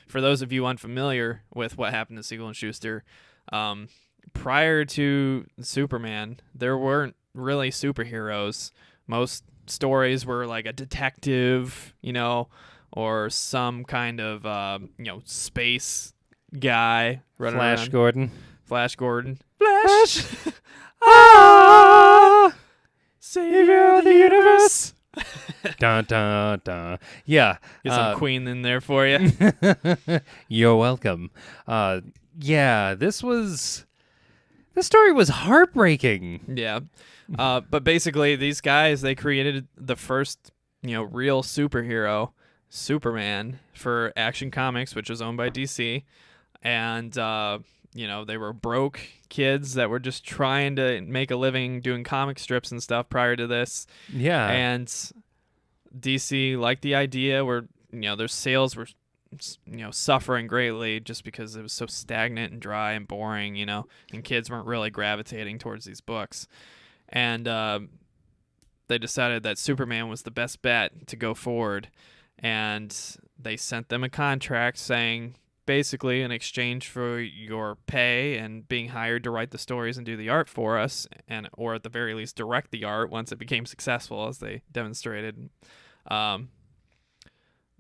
For those of you unfamiliar with what happened to Siegel and Schuster, prior to Superman, there weren't really superheroes Most stories were like a detective, or some kind of space guy running Flash around. Gordon. Flash Gordon. Flash. Ah, savior of the universe. Dun, dun, dun. Yeah. Get some Queen in there for you. You're welcome. Yeah, this story was heartbreaking. Yeah. But basically, these guys, they created the first, real superhero, Superman, for Action Comics, which was owned by DC. And, they were broke kids that were just trying to make a living doing comic strips and stuff prior to this. Yeah. And DC liked the idea where, their sales were, suffering greatly just because it was so stagnant and dry and boring, and kids weren't really gravitating towards these books. And they decided that Superman was the best bet to go forward. And they sent them a contract saying, basically, in exchange for your pay and being hired to write the stories and do the art for us, or at the very least direct the art once it became successful, as they demonstrated,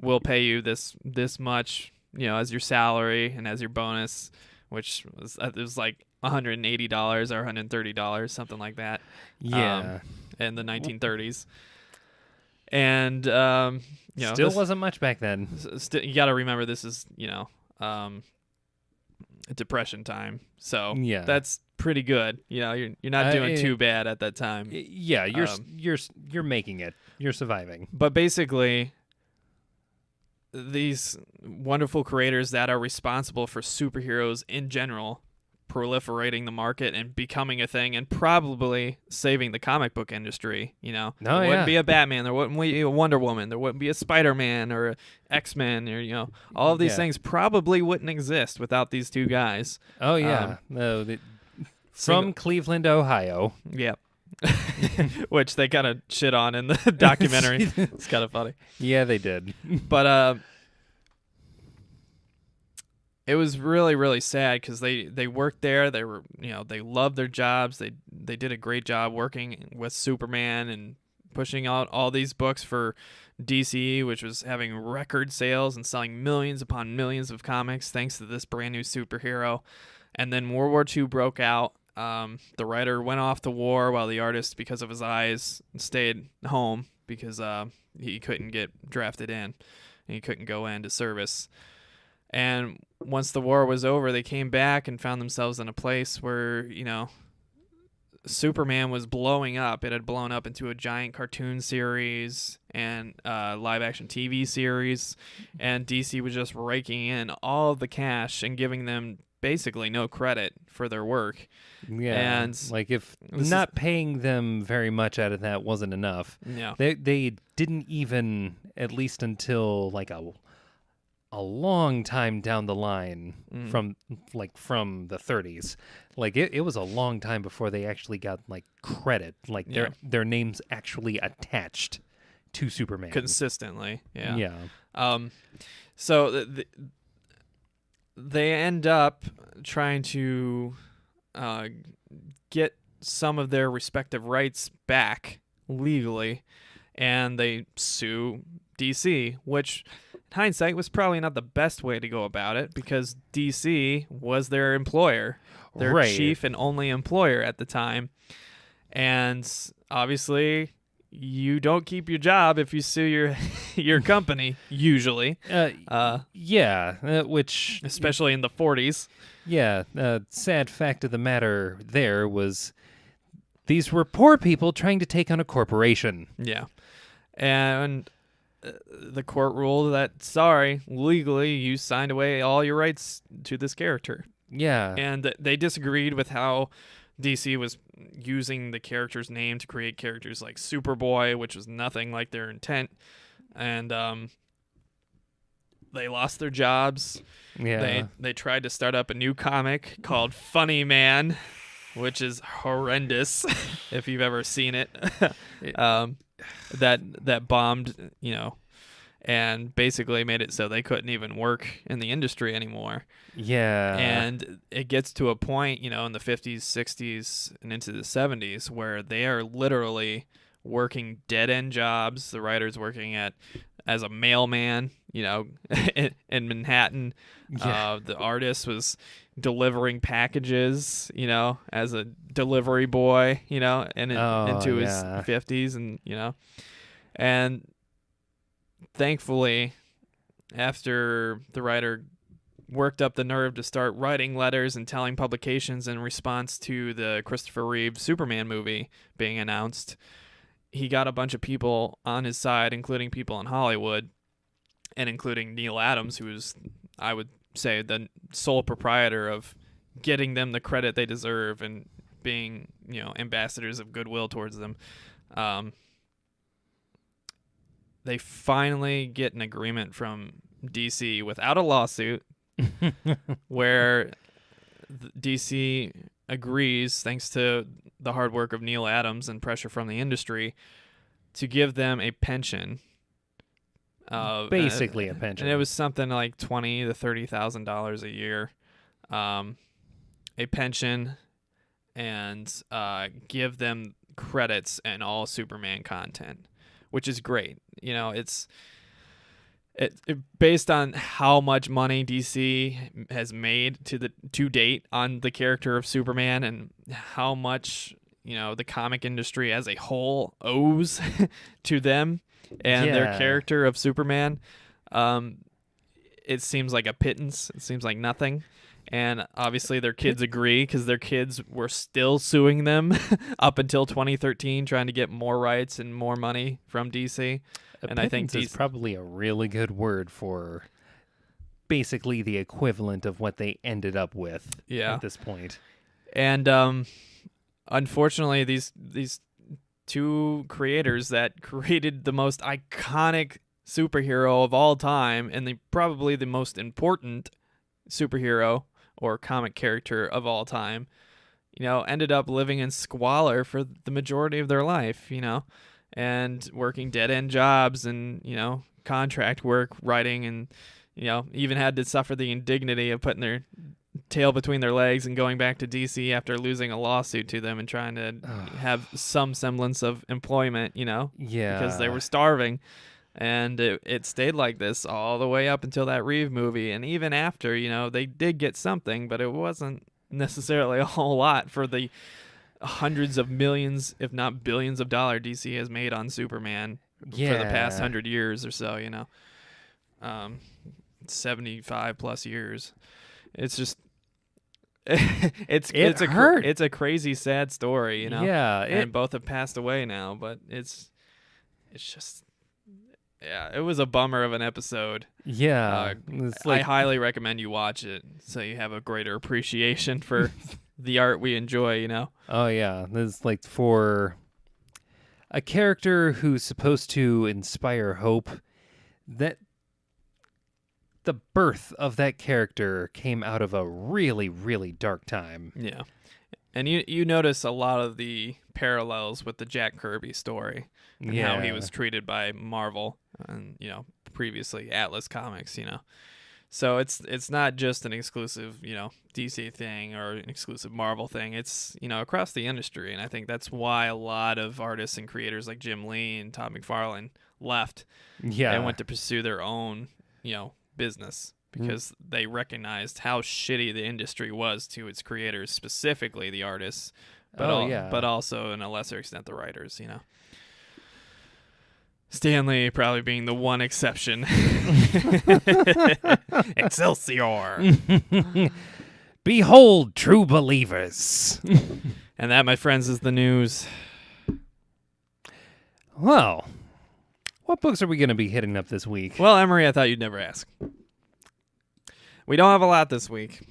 we'll pay you this much, as your salary and as your bonus, which was it was like $180 or $130, something like that. Yeah. In the 1930s. And still wasn't much back then. You got to remember this is Depression time, so yeah, that's pretty good. You're not doing too bad at that time. Yeah, you're making it. You're surviving. But basically, these wonderful creators that are responsible for superheroes in general proliferating the market and becoming a thing and probably saving the comic book industry. There wouldn't be a Batman, there wouldn't be a Wonder Woman, there wouldn't be a Spider-Man or a X-Men, or all of these things probably wouldn't exist without these two guys. Oh yeah. From Cleveland, Ohio. Yeah. Which they kind of shit on in the documentary. It's kind of funny. Yeah, they did. But it was really, really sad because they worked there. They were, they loved their jobs. They did a great job working with Superman and pushing out all these books for DC, which was having record sales and selling millions upon millions of comics thanks to this brand new superhero. And then World War II broke out. The writer went off to war while the artist, because of his eyes, stayed home because he couldn't get drafted in and he couldn't go into service. And once the war was over, they came back and found themselves in a place where, Superman was blowing up. It had blown up into a giant cartoon series and live-action TV series, and DC was just raking in all of the cash and giving them basically no credit for their work. Yeah, and like if not paying them very much out of that wasn't enough. Yeah, they didn't even, at least until like a long time down the line from the 30s. Like it was a long time before they actually got like credit, like their names actually attached to Superman consistently. Yeah. Yeah. So they end up trying to get some of their respective rights back legally, and they sue DC, which in hindsight was probably not the best way to go about it because DC was their employer, their chief and only employer at the time. And obviously you don't keep your job if you sue your company, usually. Which... Especially in the 40s. Yeah, sad fact of the matter there was these were poor people trying to take on a corporation. Yeah. And the court ruled that, sorry, legally you signed away all your rights to this character. Yeah. And they disagreed with how DC was using the character's name to create characters like Superboy, which was nothing like their intent. And they lost their jobs. Yeah. They tried to start up a new comic called Funny Man, which is horrendous if you've ever seen it. That bombed, and basically made it so they couldn't even work in the industry anymore. Yeah. And it gets to a point, in the 50s, 60s, and into the 70s where they are literally working dead-end jobs. The writer's working as a mailman, in Manhattan. Yeah. The artist was delivering packages, as a delivery boy, into his 50s, and thankfully, after the writer worked up the nerve to start writing letters and telling publications in response to the Christopher Reeve Superman movie being announced, he got a bunch of people on his side, including people in Hollywood, and including Neil Adams, who is, I would say, the sole proprietor of getting them the credit they deserve and being, ambassadors of goodwill towards them. They finally get an agreement from DC without a lawsuit where DC agrees, thanks to the hard work of Neil Adams and pressure from the industry, to give them a pension. Basically a pension. And it was something like $20,000 to $30,000 a year. A pension, and give them credits and all Superman content, which is great. It's based on how much money DC has made to date on the character of Superman, and how much the comic industry as a whole owes to them and their character of Superman. It seems like a pittance. It seems like nothing. And obviously their kids agree, because their kids were still suing them up until 2013, trying to get more rights and more money from DC. And I think is probably a really good word for basically the equivalent of what they ended up with at this point. And unfortunately, these two creators that created the most iconic superhero of all time, and probably the most important superhero or comic character of all time, ended up living in squalor for the majority of their life, and working dead-end jobs and, contract work, writing, and, even had to suffer the indignity of putting their tail between their legs and going back to DC after losing a lawsuit to them and trying to have some semblance of employment, because they were starving. And it stayed like this all the way up until that Reeve movie. And even after, they did get something, but it wasn't necessarily a whole lot for the hundreds of millions, if not billions of dollars DC has made on Superman for the past 100 years or so, 75 plus years. It's just, it's a crazy, sad story, Yeah. And both have passed away now, but it's just, yeah, it was a bummer of an episode. Yeah. I highly recommend you watch it so you have a greater appreciation for the art we enjoy, Oh, yeah. This is for a character who's supposed to inspire hope, that the birth of that character came out of a really, really dark time. Yeah. And you notice a lot of the parallels with the Jack Kirby story and how he was treated by Marvel and, previously Atlas Comics, So it's not just an exclusive, DC thing or an exclusive Marvel thing. It's, across the industry. And I think that's why a lot of artists and creators like Jim Lee and Todd McFarlane left and went to pursue their own, business, because they recognized how shitty the industry was to its creators, specifically the artists, but also in a lesser extent the writers, Stan Lee probably being the one exception. Excelsior. Behold, true believers. And that, my friends, is the news. Well, what books are we going to be hitting up this week? Well, Emery, I thought you'd never ask. We don't have a lot this week.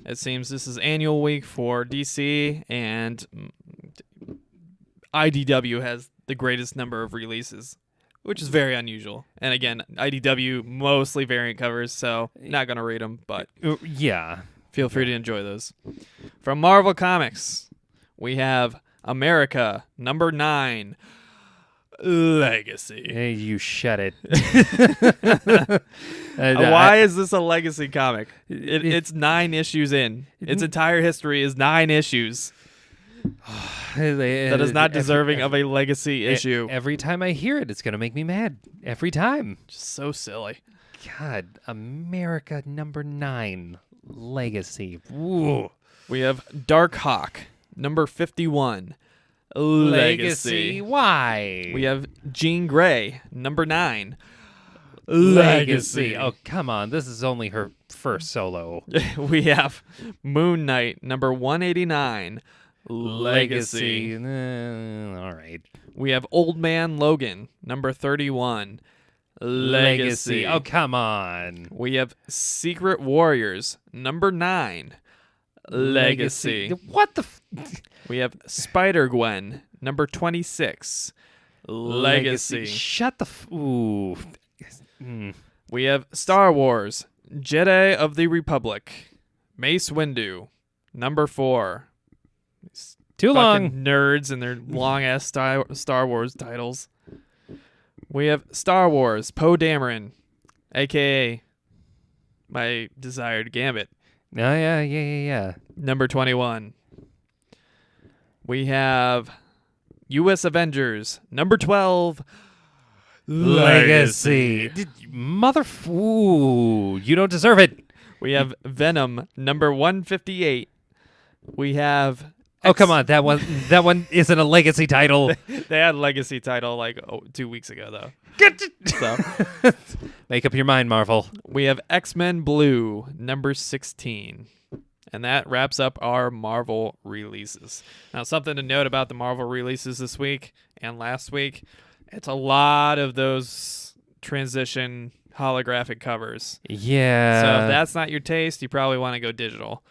It seems this is annual week for DC, and IDW has the greatest number of releases, which is very unusual. And again, IDW mostly variant covers, so not going to read them, but feel free to enjoy those. From Marvel Comics, we have America number 9, Legacy. Hey, you shut it. Why is this a Legacy comic? It's 9 issues in. Its entire history is 9 issues. That is not deserving of a legacy issue. Every time I hear it, it's going to make me mad. Every time. Just so silly. God, America #9 legacy. Ooh. We have Dark Hawk, number 51. Legacy. Why? We have Jean Grey, number 9. Legacy. Oh, come on. This is only her first solo. We have Moon Knight, number 189. Legacy. All right. We have Old Man Logan, number 31. Legacy. Oh, come on. We have Secret Warriors, number 9. Legacy. What the? We have Spider-Gwen, number 26. Legacy. Shut the. Ooh. We have Star Wars, Jedi of the Republic. Mace Windu, number 4. Too long. Fucking nerds and their long-ass Star Wars titles. We have Star Wars, Poe Dameron, a.k.a. my desired Gambit. Oh, yeah. Number 21. We have U.S. Avengers, number 12. Legacy. Ooh, you don't deserve it. We have Venom, number 158. We have... Oh, come on. That one isn't a legacy title. They had legacy title like 2 weeks ago, though. So Make up your mind, Marvel. we have X-Men Blue, number 16. And that wraps up our Marvel releases. Now, something to note about the Marvel releases this week and last week, it's a lot of those transition holographic covers. Yeah. So if that's not your taste, you probably want to go digital.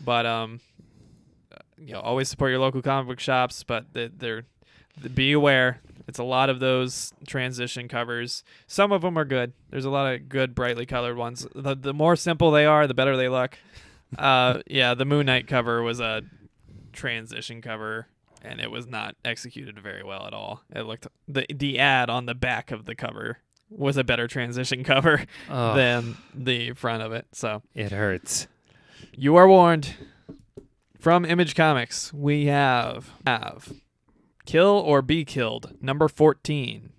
But always support your local comic book shops, but be aware. It's a lot of those transition covers. Some of them are good. There's a lot of good, brightly colored ones. The more simple they are, the better they look. The Moon Knight cover was a transition cover, and it was not executed very well at all. It looked the ad on the back of the cover was a better transition cover than the front of it. So it hurts. You are warned. From Image Comics, we have Kill or Be Killed, number 14.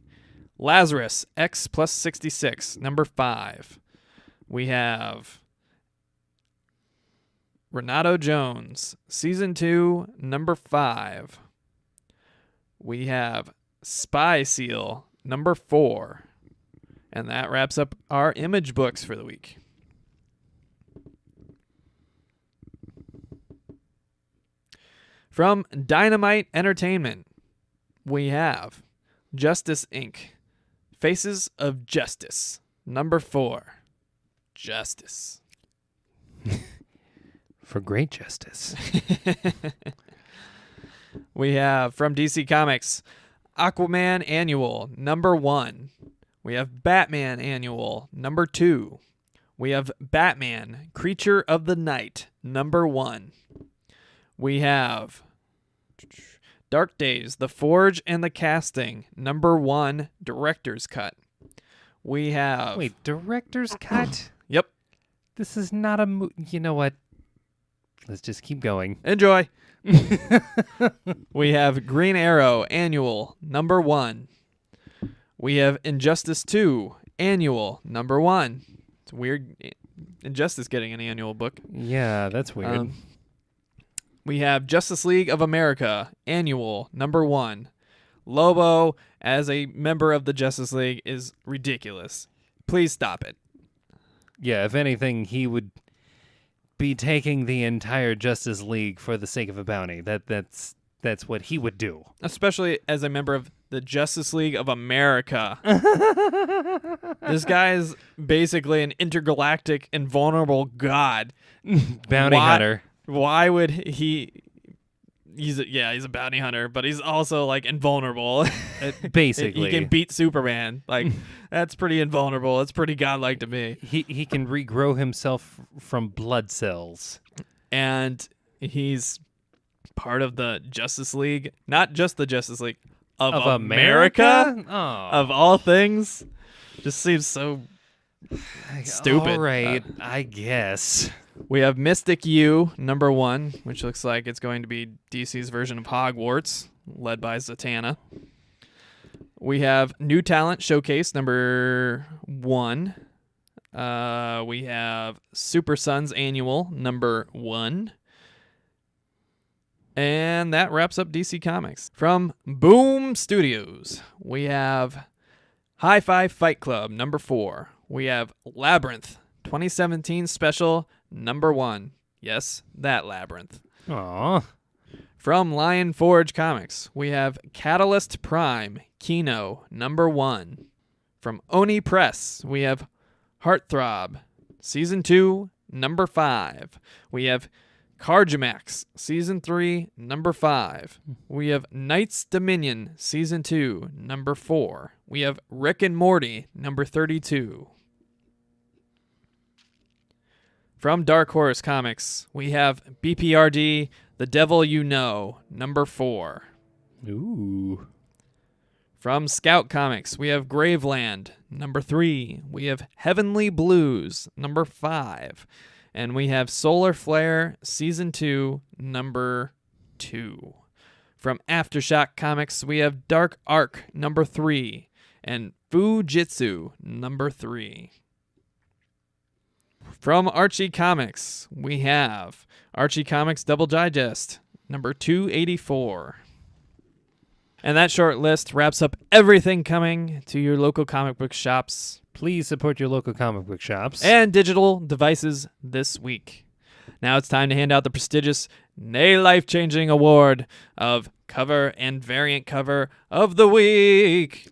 Lazarus, X plus 66, number 5. We have Renato Jones, Season 2, number 5. We have Spy Seal, number 4. And that wraps up our Image books for the week. From Dynamite Entertainment, we have Justice Inc. Faces of Justice, number 4. Justice. For great justice. We have from DC Comics, Aquaman Annual, number 1. We have Batman Annual, number 2. We have Batman, Creature of the Night, number 1. We have Dark Days, The Forge and the Casting, number 1, Director's Cut. We have... Wait, Director's Cut? Yep. This is not a... You know what? Let's just keep going. Enjoy. We have Green Arrow, Annual, number 1. We have Injustice 2, Annual, number 1. It's weird. Injustice getting an annual book. Yeah, that's weird. We have Justice League of America, Annual, number 1. Lobo, as a member of the Justice League, is ridiculous. Please stop it. Yeah, if anything, he would be taking the entire Justice League for the sake of a bounty. That's what he would do. Especially as a member of the Justice League of America. This guy is basically an intergalactic, invulnerable god. Bounty hunter. Why would he... He's a bounty hunter, but he's also, like, invulnerable. Basically. He can beat Superman. Like, that's pretty invulnerable. That's pretty godlike to me. He can regrow himself from blood cells. And he's part of the Justice League. Not just the Justice League. Of America? Oh. Of all things. Just seems so stupid. All right, I guess. We have Mystic U, number 1, which looks like it's going to be DC's version of Hogwarts, led by Zatanna. We have New Talent Showcase, number 1. We have Super Sons Annual, number 1. And that wraps up DC Comics. From Boom Studios, we have Hi-Fi Fight Club, number 4. We have Labyrinth, 2017 special, number 1. Yes, that Labyrinth. Aw. From Lion Forge Comics, we have Catalyst Prime, Kino, number 1. From Oni Press, we have Heartthrob, Season 2, number 5. We have Carjamax, Season 3, number 5. We have Knights Dominion, Season 2, number 4. We have Rick and Morty, number 32. From Dark Horse Comics, we have BPRD, The Devil You Know, number 4. Ooh. From Scout Comics, we have Graveland, number 3. We have Heavenly Blues, number 5. And we have Solar Flare, Season 2, number 2. From Aftershock Comics, we have Dark Arc, number 3. And Fujitsu, number 3. From Archie Comics, we have Archie Comics Double Digest, number 284. And that short list wraps up everything coming to your local comic book shops Please support your local comic book shops. and digital devices this week. Now it's time to hand out the prestigious Nay Life-Changing Award of Cover and Variant Cover of the Week.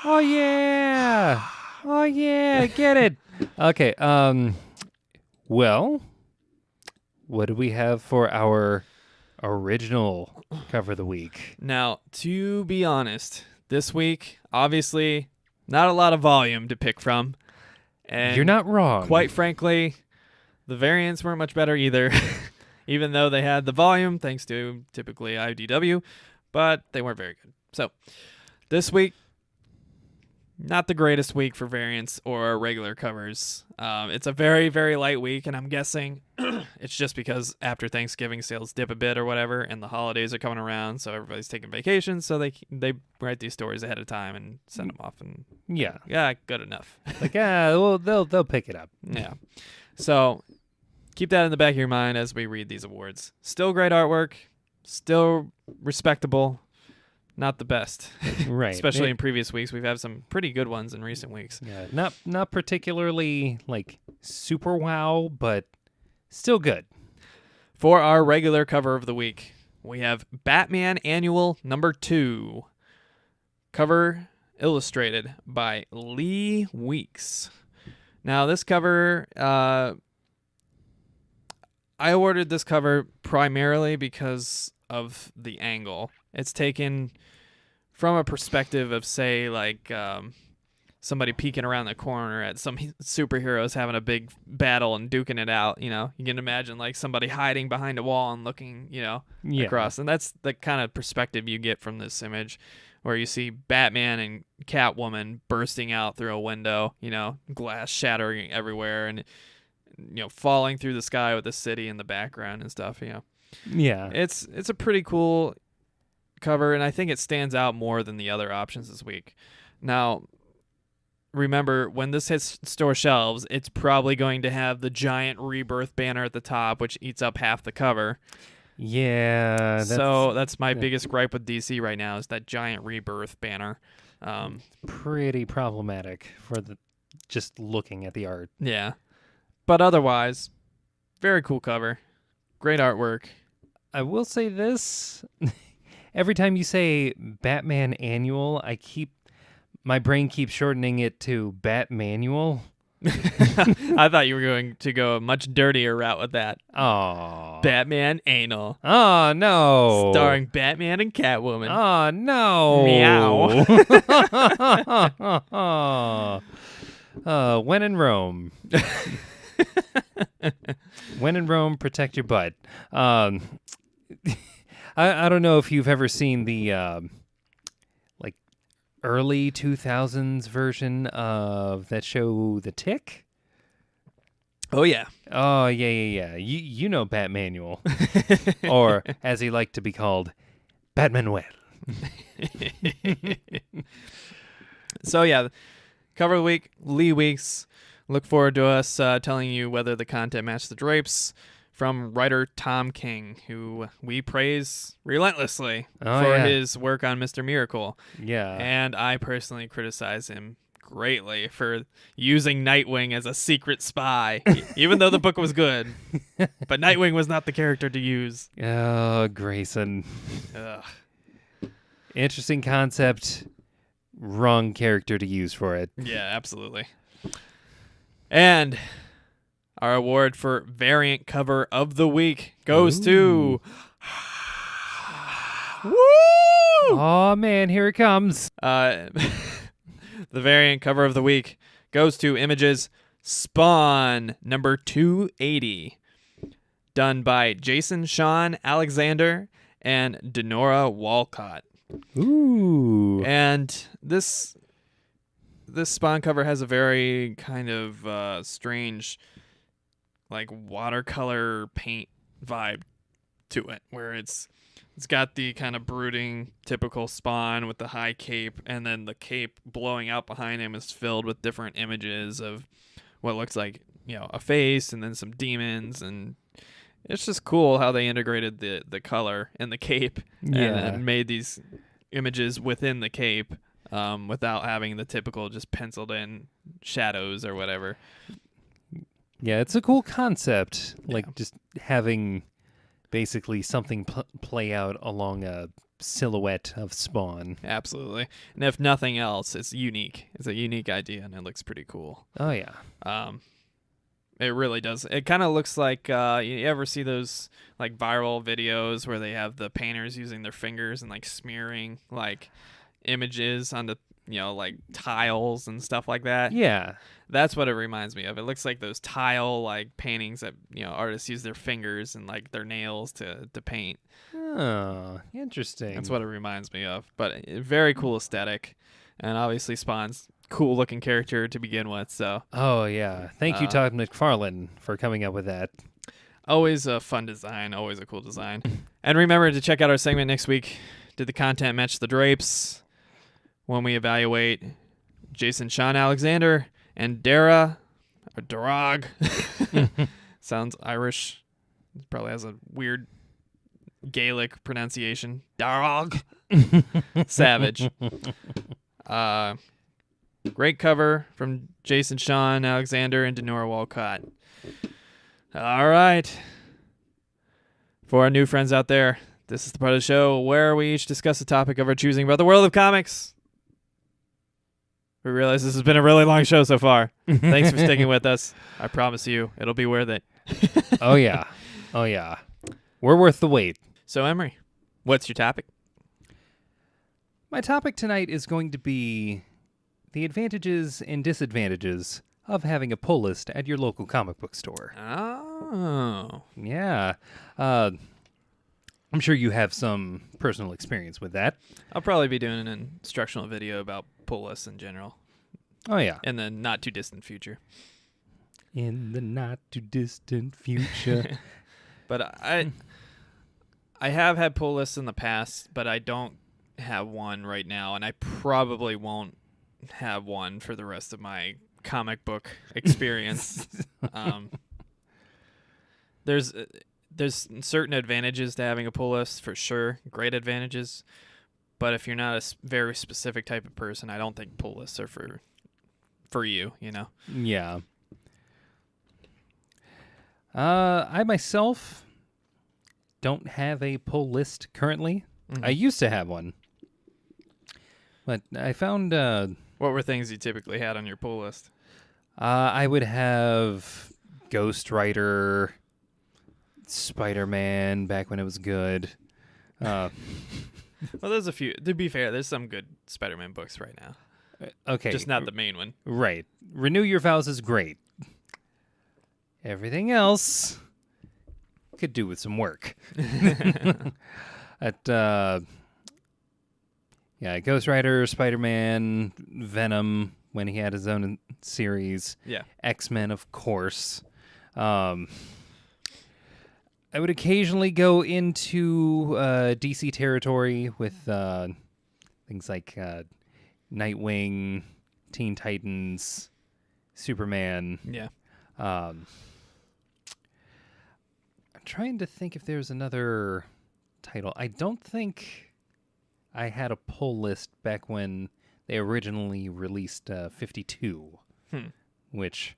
Oh yeah. Oh yeah, get it. Okay, well, what do we have for our original cover of the week? Now, to be honest, this week, obviously, not a lot of volume to pick from. And You're not wrong. quite frankly, the variants weren't much better either, even though they had the volume, thanks to typically IDW, but they weren't very good. So, this week, not the greatest week for variants or regular covers. It's a very, very light week, and I'm guessing it's just because after Thanksgiving sales dip a bit or whatever, and the holidays are coming around, so everybody's taking vacation, so they write these stories ahead of time and send them off, and Yeah. good enough. Like, well, they'll pick it up. Yeah. So keep that in the back of your mind as we read these awards. Still great artwork, still respectable. Not the best, Right. especially in previous weeks. We've had some pretty good ones in recent weeks. Yeah, not particularly like super wow, but still good. For our regular cover of the week, we have Batman Annual number 2. Cover illustrated by Lee Weeks. Now, this cover, I ordered this cover primarily because of the angle. It's taken from a perspective of, say, like somebody peeking around the corner at some superheroes having a big battle and duking it out. You know, you can imagine like somebody hiding behind a wall and looking, Yeah. across. And that's the kind of perspective you get from this image, where you see Batman and Catwoman bursting out through a window, glass shattering everywhere and, falling through the sky with the city in the background and stuff, Yeah. It's a pretty cool cover, and I think it stands out more than the other options this week. Now, remember, when this hits store shelves, it's probably going to have the giant Rebirth banner at the top, which eats up half the cover. Yeah. So that's my biggest gripe with DC right now, is that giant Rebirth banner. Pretty problematic for just looking at the art. Yeah. But otherwise, very cool cover. Great artwork. I will say this. Every time you say Batman Annual, my brain keeps shortening it to Batmanual. I thought you were going to go a much dirtier route with that. Oh. Batman Anal. Oh, no. Starring Batman and Catwoman. Oh, no. Meow. When in Rome. When in Rome, protect your butt. I don't know if you've ever seen the like early 2000s version of that show, The Tick. Oh yeah. Oh, yeah. You know Batmanual. Or, as he liked to be called, Batmanuel. So yeah, cover of the week, Lee Weeks. Look forward to us telling you whether the content matched the drapes from writer Tom King, who we praise relentlessly for his work on Mr. Miracle. Yeah. And I personally criticize him greatly for using Nightwing as a secret spy, even though the book was good. But Nightwing was not the character to use. Oh, Grayson. Ugh. Interesting concept. Wrong character to use for it. Yeah, absolutely. And our award for variant cover of the week goes to... Woo! Oh, man, here it comes. The variant cover of the week goes to Image's Spawn number 280, done by Jason Sean Alexander and Denora Walcott. Ooh. And this Spawn cover has a very kind of strange, like, watercolor paint vibe to it, where it's got the kind of brooding typical Spawn with the high cape, and then the cape blowing out behind him is filled with different images of what looks like, a face and then some demons, and it's just cool how they integrated the color in the cape and made these images within the cape without having the typical just penciled in shadows or whatever. Yeah, it's a cool concept, like just having basically something play out along a silhouette of Spawn. Absolutely. And if nothing else, it's unique. It's a unique idea, and it looks pretty cool. Oh, yeah. It really does. It kind of looks like, you ever see those, like, viral videos where they have the painters using their fingers and, like, smearing, like, images onto, like, tiles and stuff like that? Yeah. That's what it reminds me of. It looks like those tile, like, paintings that, artists use their fingers and, like, their nails to paint. Oh, interesting. That's what it reminds me of. But very cool aesthetic. And obviously Spawn's cool looking character to begin with. So. Oh, yeah. Thank you, Todd McFarlane, for coming up with that. Always a fun design. Always a cool design. And remember to check out our segment next week. Did the content match the drapes? When we evaluate Jason Sean Alexander and Darragh. Sounds Irish. It probably has a weird Gaelic pronunciation. Darragh. Savage. Great cover from Jason Sean Alexander and Denora Walcott. All right. For our new friends out there, this is the part of the show where we each discuss a topic of our choosing about the world of comics. We realize this has been a really long show so far. Thanks for sticking with us. I promise you, it'll be worth it. Oh, yeah. Oh, yeah. We're worth the wait. So, Emery, what's your topic? My topic tonight is going to be the advantages and disadvantages of having a pull list at your local comic book store. Oh. Yeah. I'm sure you have some personal experience with that. I'll probably be doing an instructional video about pull lists in general. Oh, yeah. In the not too distant future. In the not too distant future. But I have had pull lists in the past, but I don't have one right now, and I probably won't have one for the rest of my comic book experience. There's certain advantages to having a pull list for sure, great advantages. But if you're not a very specific type of person, I don't think pull lists are for you. Yeah. I myself don't have a pull list currently. Mm-hmm. I used to have one, but I found. What were things you typically had on your pull list? I would have Ghost Rider, Spider-Man back when it was good. Well, there's a few. To be fair, there's some good Spider-Man books right now. Okay. Just not the main one. Right. Renew Your Vows is great. Everything else could do with some work. Ghost Rider, Spider-Man, Venom when he had his own series. Yeah. X-Men, of course. I would occasionally go into DC territory with things like Nightwing, Teen Titans, Superman. Yeah. I'm trying to think if there's another title. I don't think I had a pull list back when they originally released 52, which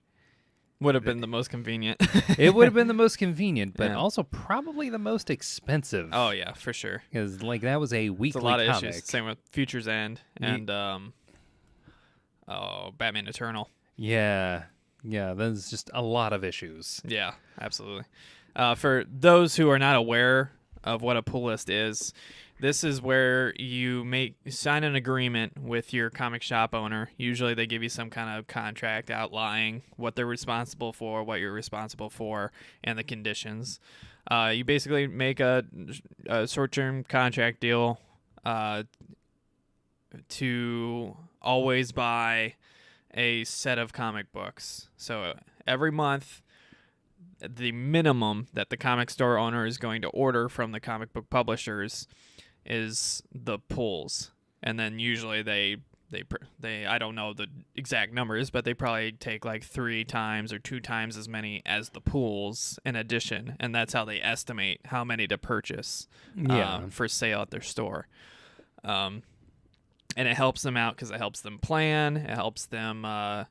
Would have been the most convenient. it would have been the most convenient, but Yeah. also probably the most expensive. Oh yeah, for sure. Because like that was a It's weekly a lot of comic. issues. Same with Future's End and Batman Eternal. Yeah, there's just a lot of issues. Yeah, absolutely. For those who are not aware of what a pull list is, this is where you sign an agreement with your comic shop owner. Usually they give you some kind of contract outlining what they're responsible for, what you're responsible for, and the conditions. You basically make a short-term contract deal to always buy a set of comic books. So every month, the minimum that the comic store owner is going to order from the comic book publishers is the pulls, and then usually they I don't know the exact numbers, but they probably take like 3 times or 2 times as many as the pulls in addition, and that's how they estimate how many to purchase for sale at their store. And it helps them out because it helps them plan. It helps them not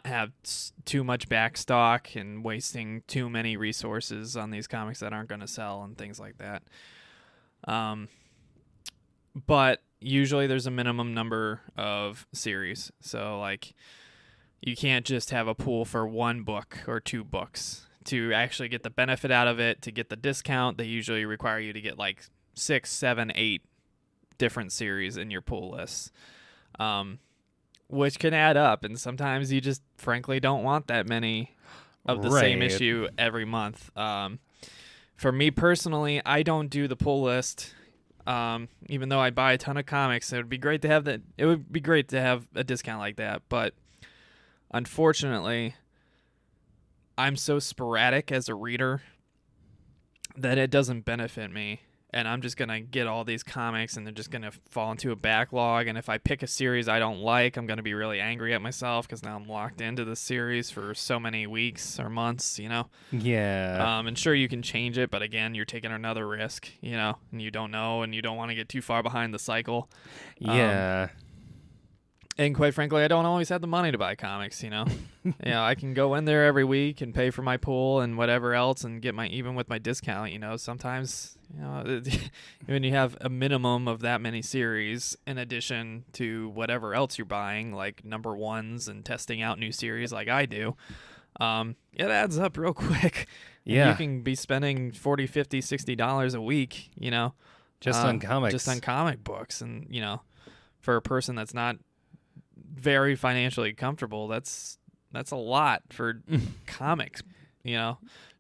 have too much back stock and wasting too many resources on these comics that aren't going to sell and things like that. But usually there's a minimum number of series. So like you can't just have a pool for 1 book or 2 books. To actually get the benefit out of it, to get the discount, they usually require you to get like 6, 7, 8 different series in your pool lists. Which can add up, and sometimes you just frankly don't want that many of the same Right. issue every month. For me personally, I don't do the pull list. Even though I buy a ton of comics, it would be great to have that. It would be great to have a discount like that, but unfortunately, I'm so sporadic as a reader that it doesn't benefit me. And I'm just going to get all these comics and they're just going to fall into a backlog. And if I pick a series I don't like, I'm going to be really angry at myself because now I'm locked into the series for so many weeks or months, Yeah. And sure, you can change it, but again, you're taking another risk, and you don't know and you don't want to get too far behind the cycle. Yeah. And quite frankly, I don't always have the money to buy comics, I can go in there every week and pay for my pool and whatever else and get even with my discount, sometimes, when you have a minimum of that many series in addition to whatever else you're buying, like number ones and testing out new series like I do, it adds up real quick. Yeah. You can be spending $40, $50, $60 a week, Just on comics. Just on comic books. And, for a person that's not very financially comfortable, that's a lot for comics,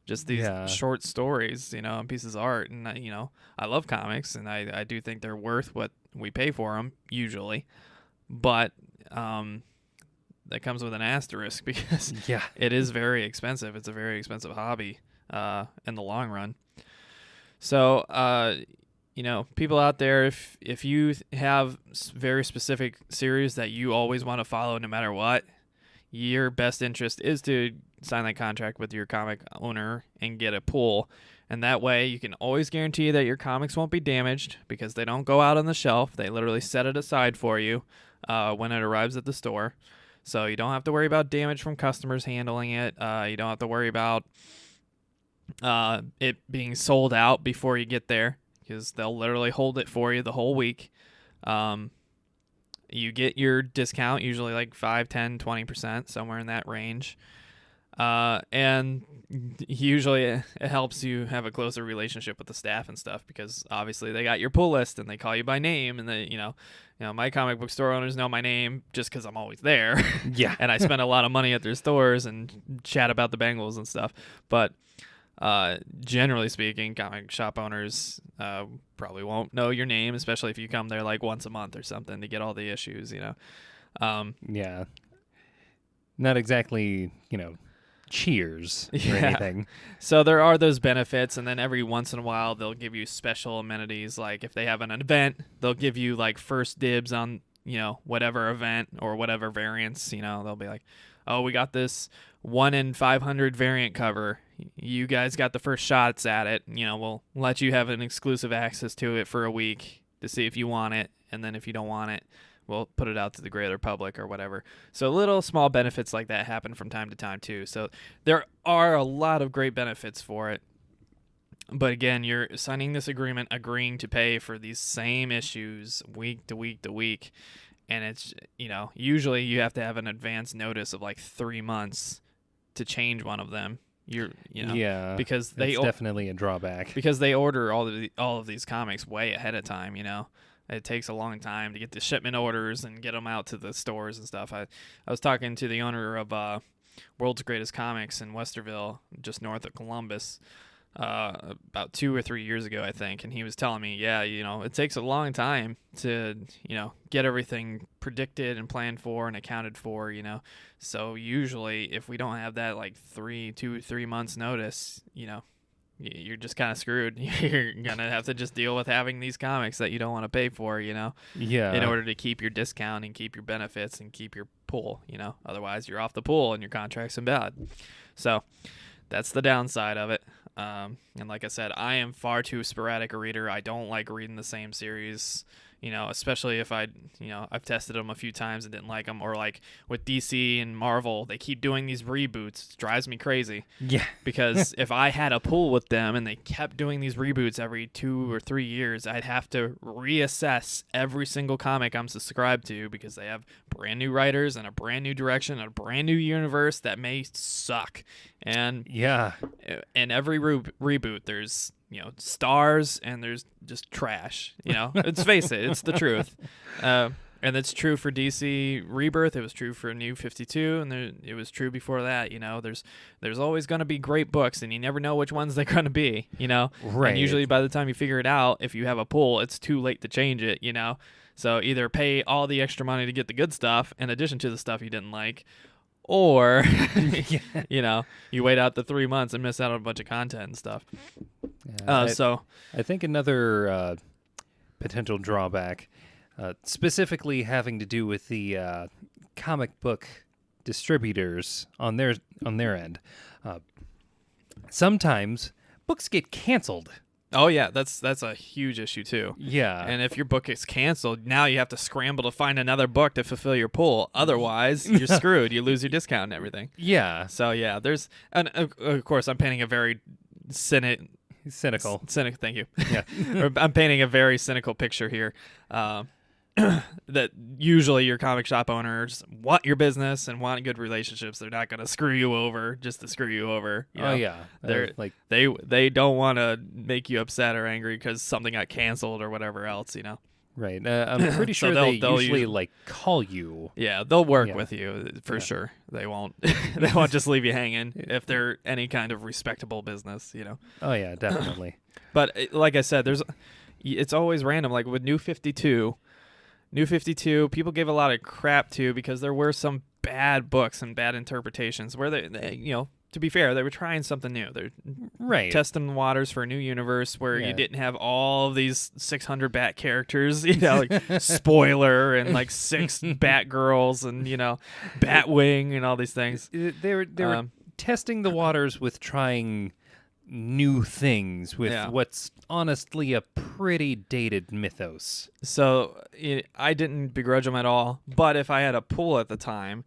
just these short stories, and pieces of art. And I love comics, and I do think they're worth what we pay for them usually, but that comes with an asterisk because it is very expensive. It's a very expensive hobby in the long run. So people out there, if you have very specific series that you always want to follow no matter what, your best interest is to sign that contract with your comic owner and get a pull. And that way you can always guarantee that your comics won't be damaged because they don't go out on the shelf. They literally set it aside for you when it arrives at the store. So you don't have to worry about damage from customers handling it. You don't have to worry about it being sold out before you get there, because they'll literally hold it for you the whole week. You get your discount, usually like 5, 10, 20%, somewhere in that range. And usually it helps you have a closer relationship with the staff and stuff, because obviously they got your pull list and they call you by name, and they, my comic book store owners know my name just because I'm always there. Yeah. And I spend a lot of money at their stores and chat about the Bengals and stuff. But generally speaking, comic shop owners probably won't know your name, especially if you come there like once a month or something to get all the issues, Yeah. Not exactly, Cheers or Yeah. anything. So there are those benefits, and then every once in a while they'll give you special amenities. Like if they have an event, they'll give you like first dibs on, whatever event or whatever variants. They'll be like, oh, we got this 1 in 500 variant cover. You guys got the first shots at it. We'll let you have an exclusive access to it for a week to see if you want it, and then if you don't want it, we'll put it out to the greater public or whatever. So little small benefits like that happen from time to time too. So there are a lot of great benefits for it. But again, you're signing this agreement, agreeing to pay for these same issues week to week to week. And it's, usually you have to have an advance notice of like 3 months to change one of them. Yeah, because that's definitely a drawback. Because they order all of these comics way ahead of time, It takes a long time to get the shipment orders and get them out to the stores and stuff. I was talking to the owner of World's Greatest Comics in Westerville, just north of Columbus, about 2 or 3 years ago, I think, and he was telling me, it takes a long time to, get everything predicted and planned for and accounted for, So usually, if we don't have that like 2 or 3 months notice, you're just kind of screwed. You're gonna have to just deal with having these comics that you don't want to pay for, Yeah. in order to keep your discount and keep your benefits and keep your pool, Otherwise, you're off the pool and your contract's invalid. So that's the downside of it. And like I said, I am far too sporadic a reader. I don't like reading the same series, especially if I've tested them a few times and didn't like them, or like with DC and Marvel, they keep doing these reboots. It drives me crazy. Yeah. Because if I had a pool with them and they kept doing these reboots every 2 or 3 years, I'd have to reassess every single comic I'm subscribed to, because they have brand new writers and a brand new direction, and a brand new universe that may suck. And yeah, in every reboot, there's stars and there's just trash. Let's face it, it's the truth. And it's true for DC Rebirth. It was true for New 52, and it was true before that. There's always going to be great books, and you never know which ones they're going to be. Right. And usually by the time you figure it out, if you have a pull, it's too late to change it. So either pay all the extra money to get the good stuff in addition to the stuff you didn't like, or you wait out the 3 months and miss out on a bunch of content and stuff. I think another potential drawback, specifically having to do with the comic book distributors on their end, sometimes books get canceled. Oh yeah, that's a huge issue too. Yeah. And if your book is canceled, now you have to scramble to find another book to fulfill your pull. Otherwise, you're screwed. You lose your discount and everything. Yeah. So yeah, and of course I'm painting a very cynical. Thank you. Yeah. I'm painting a very cynical picture here. That usually your comic shop owners want your business and want good relationships. They're not going to screw you over just to screw you over. Oh yeah, they're like they don't want to make you upset or angry because something got canceled or whatever else. Right. I'm pretty sure they'll usually call you. Yeah, they'll work with you for sure. They won't. They won't just leave you hanging if they're any kind of respectable business. Oh yeah, definitely. But like I said, it's always random. Like with New 52. New 52, people gave a lot of crap to because there were some bad books and bad interpretations where they to be fair, they were trying something new. They're testing the waters for a new universe where you didn't have all of these 600 Bat characters, like spoiler and like 6 Batgirls and Batwing and all these things. They were testing the waters with trying new things with what's honestly a pretty dated mythos. So I didn't begrudge them at all, but if I had a pool at the time,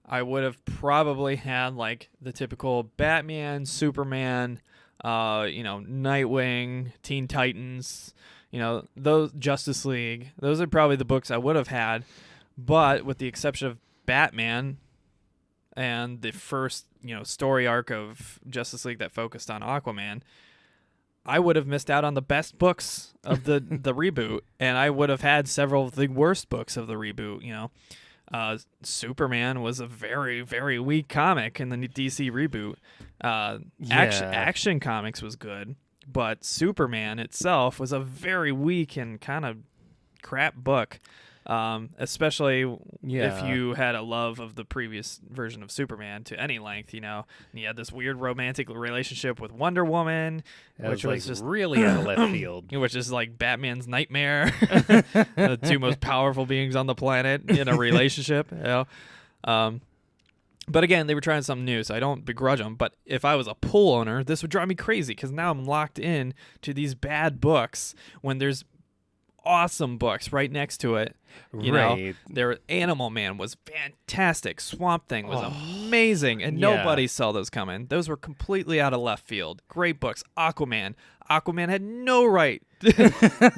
I would have probably had like the typical Batman, Superman, Nightwing, Teen Titans, those Justice League. Those are probably the books I would have had, but with the exception of Batman and the first, story arc of Justice League that focused on Aquaman, I would have missed out on the best books of the reboot, and I would have had several of the worst books of the reboot. Superman was a very, very weak comic in the DC reboot. Action Comics was good, but Superman itself was a very weak and kind of crap book. Especially if Yeah. you had a love of the previous version of Superman to any length, and you had this weird romantic relationship with Wonder Woman, That which was was like just really out of left field. which is like Batman's nightmare. The two most powerful beings on the planet in a relationship. But again, they were trying something new, so I don't begrudge them. But if I was a pull owner, this would drive me crazy because now I'm locked in to these bad books when there's awesome books right next to it. You know, Animal Man was fantastic. Swamp Thing was amazing, and Yeah. nobody saw those coming. Those were completely out of left field. Great books. Aquaman had no right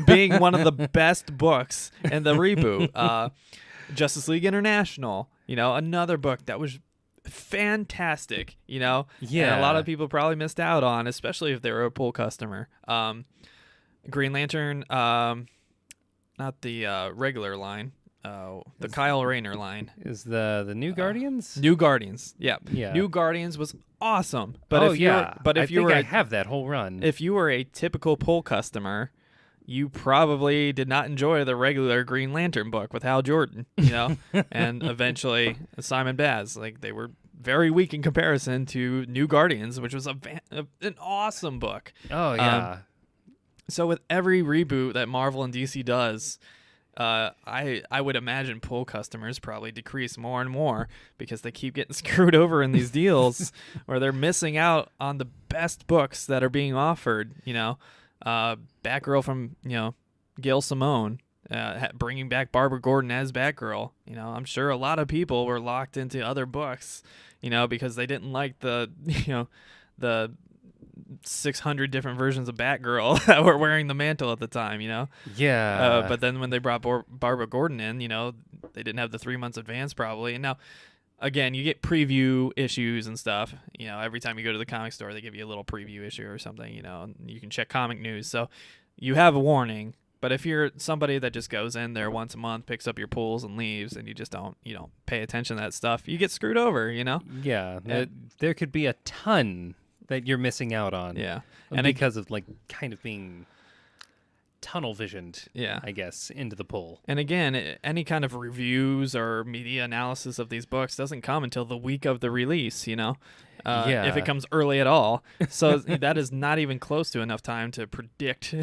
being one of the best books in the reboot. Justice League International, another book that was fantastic, and a lot of people probably missed out on, especially if they were a pull customer. Green Lantern, not the regular line, the Kyle Rayner line. Is the New Guardians? New Guardians, yeah. Yeah. New Guardians was awesome, but I have that whole run. if you were a typical pull customer, you probably did not enjoy the regular Green Lantern book with Hal Jordan, and eventually Simon Baz. Like, they were very weak in comparison to New Guardians, which was an awesome book. Oh yeah. So with every reboot that Marvel and DC does, I would imagine pull customers probably decrease more and more because they keep getting screwed over in these deals where they're missing out on the best books that are being offered. Batgirl from Gail Simone, bringing back Barbara Gordon as Batgirl. I'm sure a lot of people were locked into other books, because they didn't like the 600 different versions of Batgirl that were wearing the mantle at the time. Yeah. But then when they brought Barbara Gordon in, they didn't have the 3 months advance probably, and now. Again, you get preview issues and stuff. Every time you go to the comic store, they give you a little preview issue or something, and you can check comic news. So you have a warning. But if you're somebody that just goes in there once a month, picks up your pulls and leaves, and you just don't pay attention to that stuff, you get screwed over, Yeah. There could be a ton that you're missing out on. Yeah. And because of kind of being tunnel visioned, Yeah. I guess, into the pull. And again, any kind of reviews or media analysis of these books doesn't come until the week of the release, if it comes early at all. So that is not even close to enough time to predict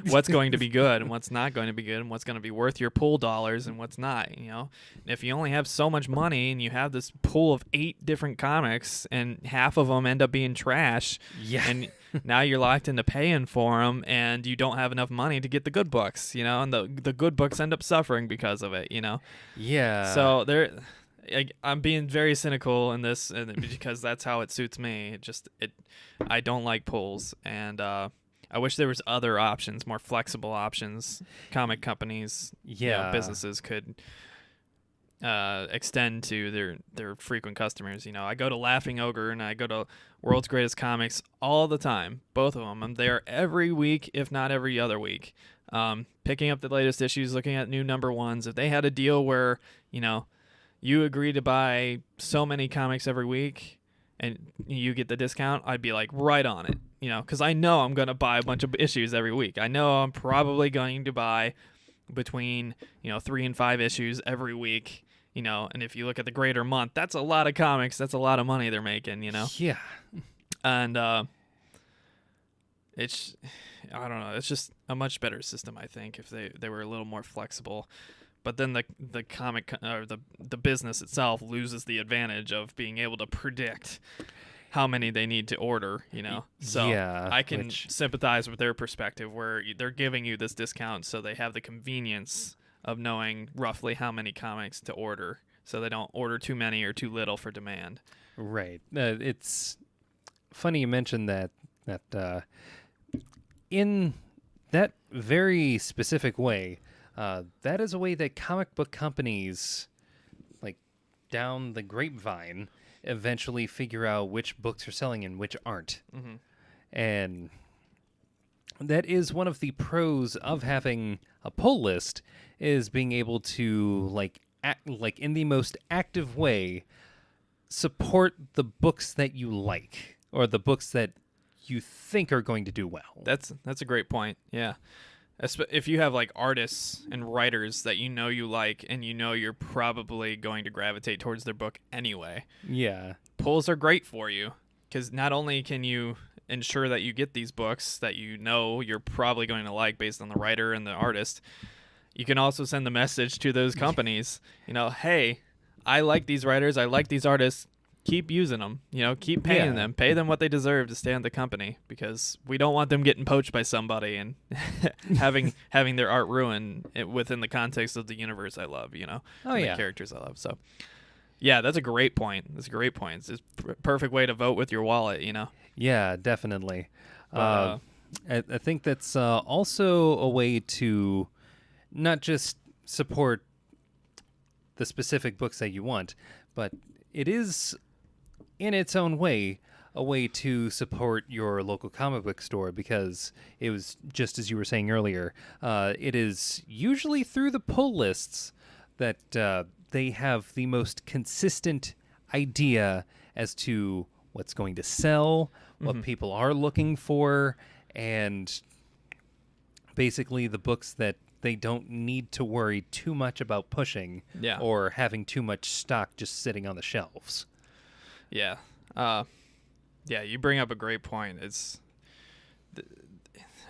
what's going to be good and what's not going to be good and what's going to be worth your pull dollars and what's not, If you only have so much money and you have this pool of 8 different comics and half of them end up being trash, and now you're locked into paying for them and you don't have enough money to get the good books, and the good books end up suffering because of it, Yeah. So I'm being very cynical in this because that's how it suits me. I don't like pulls, and I wish there was other options, more flexible options. Comic companies, businesses could extend to their frequent customers. I go to Laughing Ogre and I go to World's Greatest Comics all the time, both of them. I'm there every week, if not every other week, picking up the latest issues, looking at new number ones. If they had a deal where you agree to buy so many comics every week and you get the discount, I'd be like right on it, because I know I'm going to buy a bunch of issues every week. I know I'm probably going to buy between 3 and 5 issues every week, and if you look at the greater month, that's a lot of comics. That's a lot of money they're making, Yeah. And it's, I don't know, it's just a much better system, I think, if they were a little more flexible. But then the comic or the business itself loses the advantage of being able to predict how many they need to order, So I can sympathize with their perspective where they're giving you this discount so they have the convenience of knowing roughly how many comics to order so they don't order too many or too little for demand. Right. It's funny you mentioned that in that very specific way, that is a way that comic book companies, down the grapevine, eventually figure out which books are selling and which aren't. Mm-hmm. And that is one of the pros of having a pull list, is being able to, in the most active way, support the books that you like or the books that you think are going to do well. That's a great point. Yeah. If you have like artists and writers that you know you like and you know you're probably going to gravitate towards their book anyway, Yeah. pulls are great for you because not only can you ensure that you get these books that you know you're probably going to like based on the writer and the artist, you can also send the message to those companies, hey, I like these writers, I like these artists, keep using them, keep paying them, pay them what they deserve to stay on the company, because we don't want them getting poached by somebody and having their art ruined within the context of the universe I love, and the characters I love. So yeah, that's a great point. It's a perfect way to vote with your wallet, Yeah, definitely. But, I think that's also a way to not just support the specific books that you want, but it is, in its own way, a way to support your local comic book store, because it was, just as you were saying earlier, it is usually through the pull lists that they have the most consistent idea as to what's going to sell, what people are looking for, and basically the books that they don't need to worry too much about pushing or having too much stock just sitting on the shelves. Yeah. You bring up a great point. It's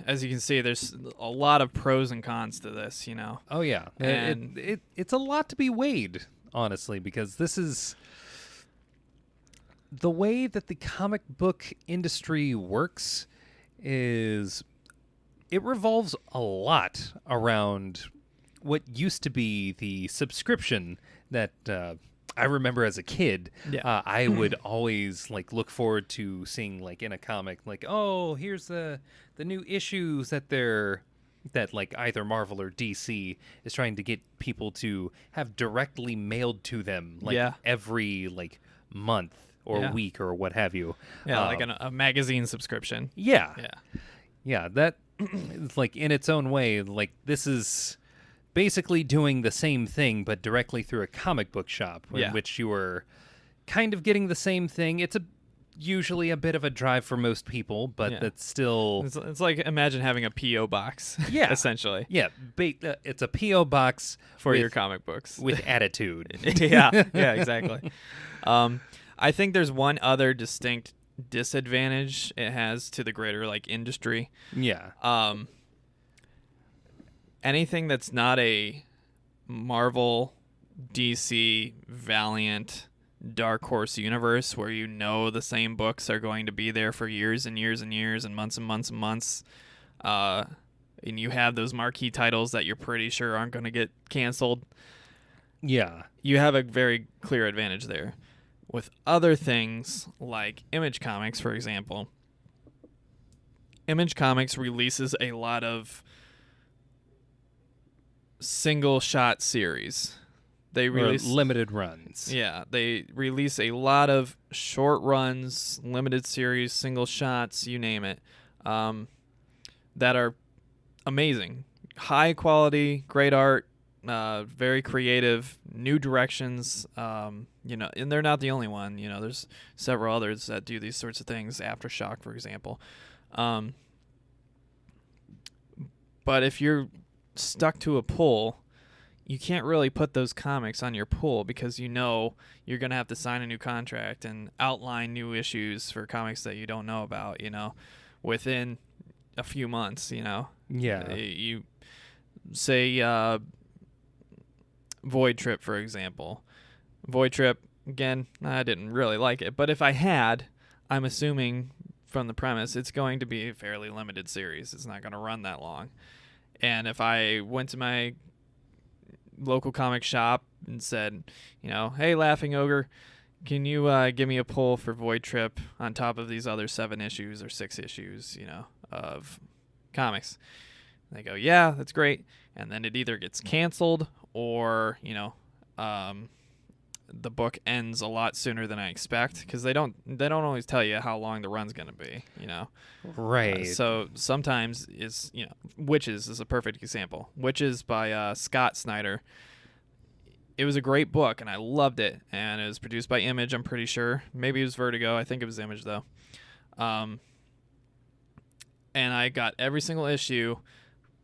as you can see, there's a lot of pros and cons to this, Oh yeah, and it's a lot to be weighed, honestly, because this is the way that the comic book industry works. Is it revolves a lot around what used to be the subscription that I remember as a kid. I would always look forward to seeing in a comic oh, here's the new issues that either Marvel or DC is trying to get people to have directly mailed to them every month or week or what have you. A magazine subscription. Yeah, that it's in its own way, this is basically doing the same thing but directly through a comic book shop, in which you are kind of getting the same thing. It's usually a bit of a drive for most people, but that's still... It's like, imagine having a P.O. box, essentially. Yeah, it's a P.O. box for your comic books. With attitude. Yeah, exactly. I think there's one other distinct disadvantage it has to the greater industry. Anything that's not a Marvel, DC, Valiant, Dark Horse universe, where the same books are going to be there for years and years and years and months and months and months, and you have those marquee titles that you're pretty sure aren't going to get canceled, you have a very clear advantage there. With other things like Image Comics, for example, Image Comics releases a lot of single-shot series. They release limited runs. Yeah, they release a lot of short runs, limited series, single shots, you name it, that are amazing. High quality, great art, very creative, new directions, and they're not the only one. There's several others that do these sorts of things. Aftershock, for example. But if you're stuck to a pull, you can't really put those comics on your pull, because you're going to have to sign a new contract and outline new issues for comics that you don't know about, within a few months, You say Void Trip, for example. Void Trip, again, I didn't really like it, but if I had, I'm assuming from the premise it's going to be a fairly limited series. It's not going to run that long. And if I went to my local comic shop and said, hey, Laughing Ogre, can you give me a pull for Void Trip on top of these other 7 issues or 6 issues, of comics? And they go, yeah, that's great. And then it either gets canceled or, the book ends a lot sooner than I expect, because they don't always tell you how long the run's going to be, Right. So sometimes it's, Witches is a perfect example. Witches by Scott Snyder. It was a great book, and I loved it. And it was produced by Image, I'm pretty sure. Maybe it was Vertigo. I think it was Image, though. And I got every single issue,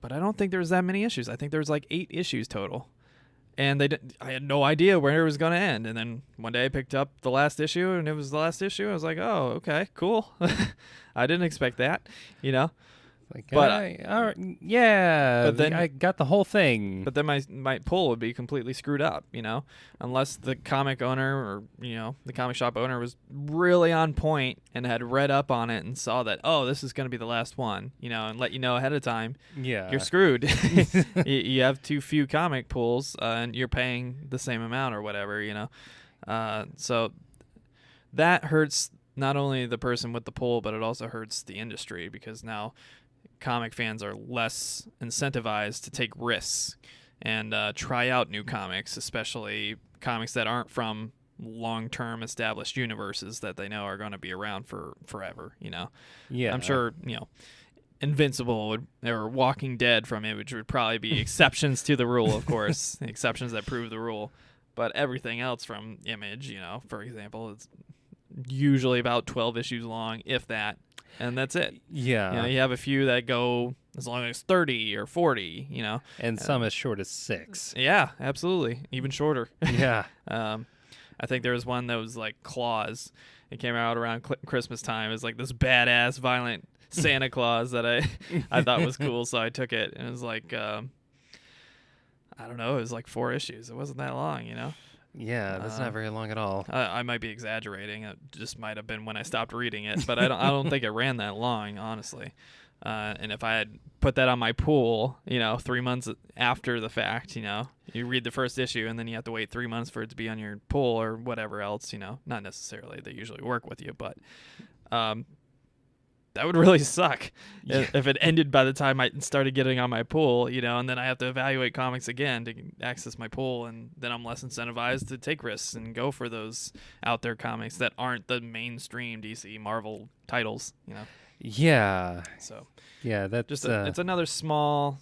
but I don't think there was that many issues. I think there was like 8 issues total. And I had no idea where it was going to end. And then one day I picked up the last issue, and it was the last issue. I was like, oh, okay, cool. I didn't expect that, you know. Like, But all right, yeah, but then- I got the whole thing. But then my pull would be completely screwed up, you know, unless the comic owner or, you know, the comic shop owner was really on point and had read up on it and saw that, oh, this is going to be the last one, you know, and let you know ahead of time. Yeah. You're screwed. You have too few comic pulls, and you're paying the same amount or whatever, you know. So that hurts not only the person with the pull, but it also hurts the industry, because now comic fans are less incentivized to take risks and try out new comics, especially comics that aren't from long-term established universes that they know are going to be around for forever, you know. Yeah. I'm sure, you know, Invincible or Walking Dead from Image would probably be exceptions to the rule, of course, exceptions that prove the rule. But everything else from Image, you know, for example, it's usually about 12 issues long, if that, and that's it. Yeah. You know, you have a few that go as long as 30 or 40, you know. And some as short as 6. Yeah, absolutely. Even shorter. Yeah. I think there was one that was like Claus. It came out around Christmas time. It was like this badass, violent Santa Claus that I thought was cool, so I took it. And it was like, I don't know, it was like 4 issues. It wasn't that long, you know. Yeah, that's not very long at all. I might be exaggerating. It just might have been when I stopped reading it, but I don't think it ran that long, honestly. And if I had put that on my pool, you know, 3 months after the fact, you know, you read the first issue and then you have to wait 3 months for it to be on your pool or whatever else, you know, not necessarily. They usually work with you, but that would really suck if it ended by the time I started getting on my pool, you know, and then I have to evaluate comics again to access my pool, and then I'm less incentivized to take risks and go for those out there comics that aren't the mainstream DC Marvel titles, you know. Yeah. So Yeah, that's just it's another small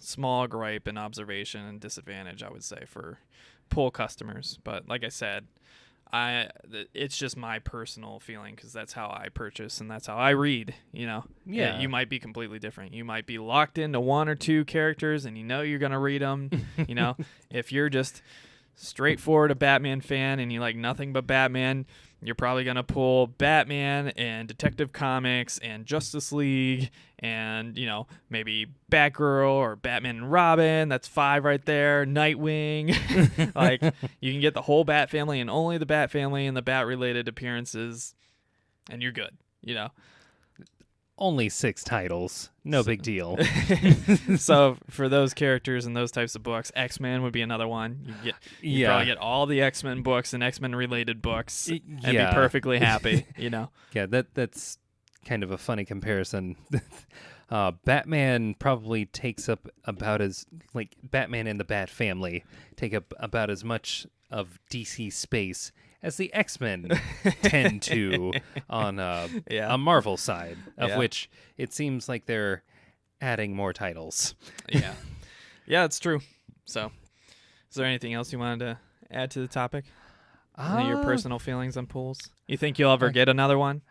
gripe and observation and disadvantage, I would say, for pool customers. But like I said, it's just my personal feeling, because that's how I purchase and that's how I read, you know. Yeah. You might be completely different. You might be locked into 1 or 2 characters and you know you're going to read them, you know. If you're just straightforward a Batman fan and you like nothing but Batman, you're probably going to pull Batman and Detective Comics and Justice League and, you know, maybe Batgirl or Batman and Robin. That's 5 right there. Nightwing. Like, you can get the whole Bat family and only the Bat family and the Bat-related appearances, and you're good, you know. only 6 titles. No big deal. So for those characters and those types of books, X-Men would be another one. You probably get all the X-Men books and X-Men related books and be perfectly happy, you know. Yeah, that's kind of a funny comparison. Batman probably takes up about as, like, Batman and the Bat family take up about as much of DC space as the X-Men tend to on a Marvel side, of which it seems like they're adding more titles. Yeah, it's true. So, is there anything else you wanted to add to the topic? Any of your personal feelings on pools? You think you'll ever get another one?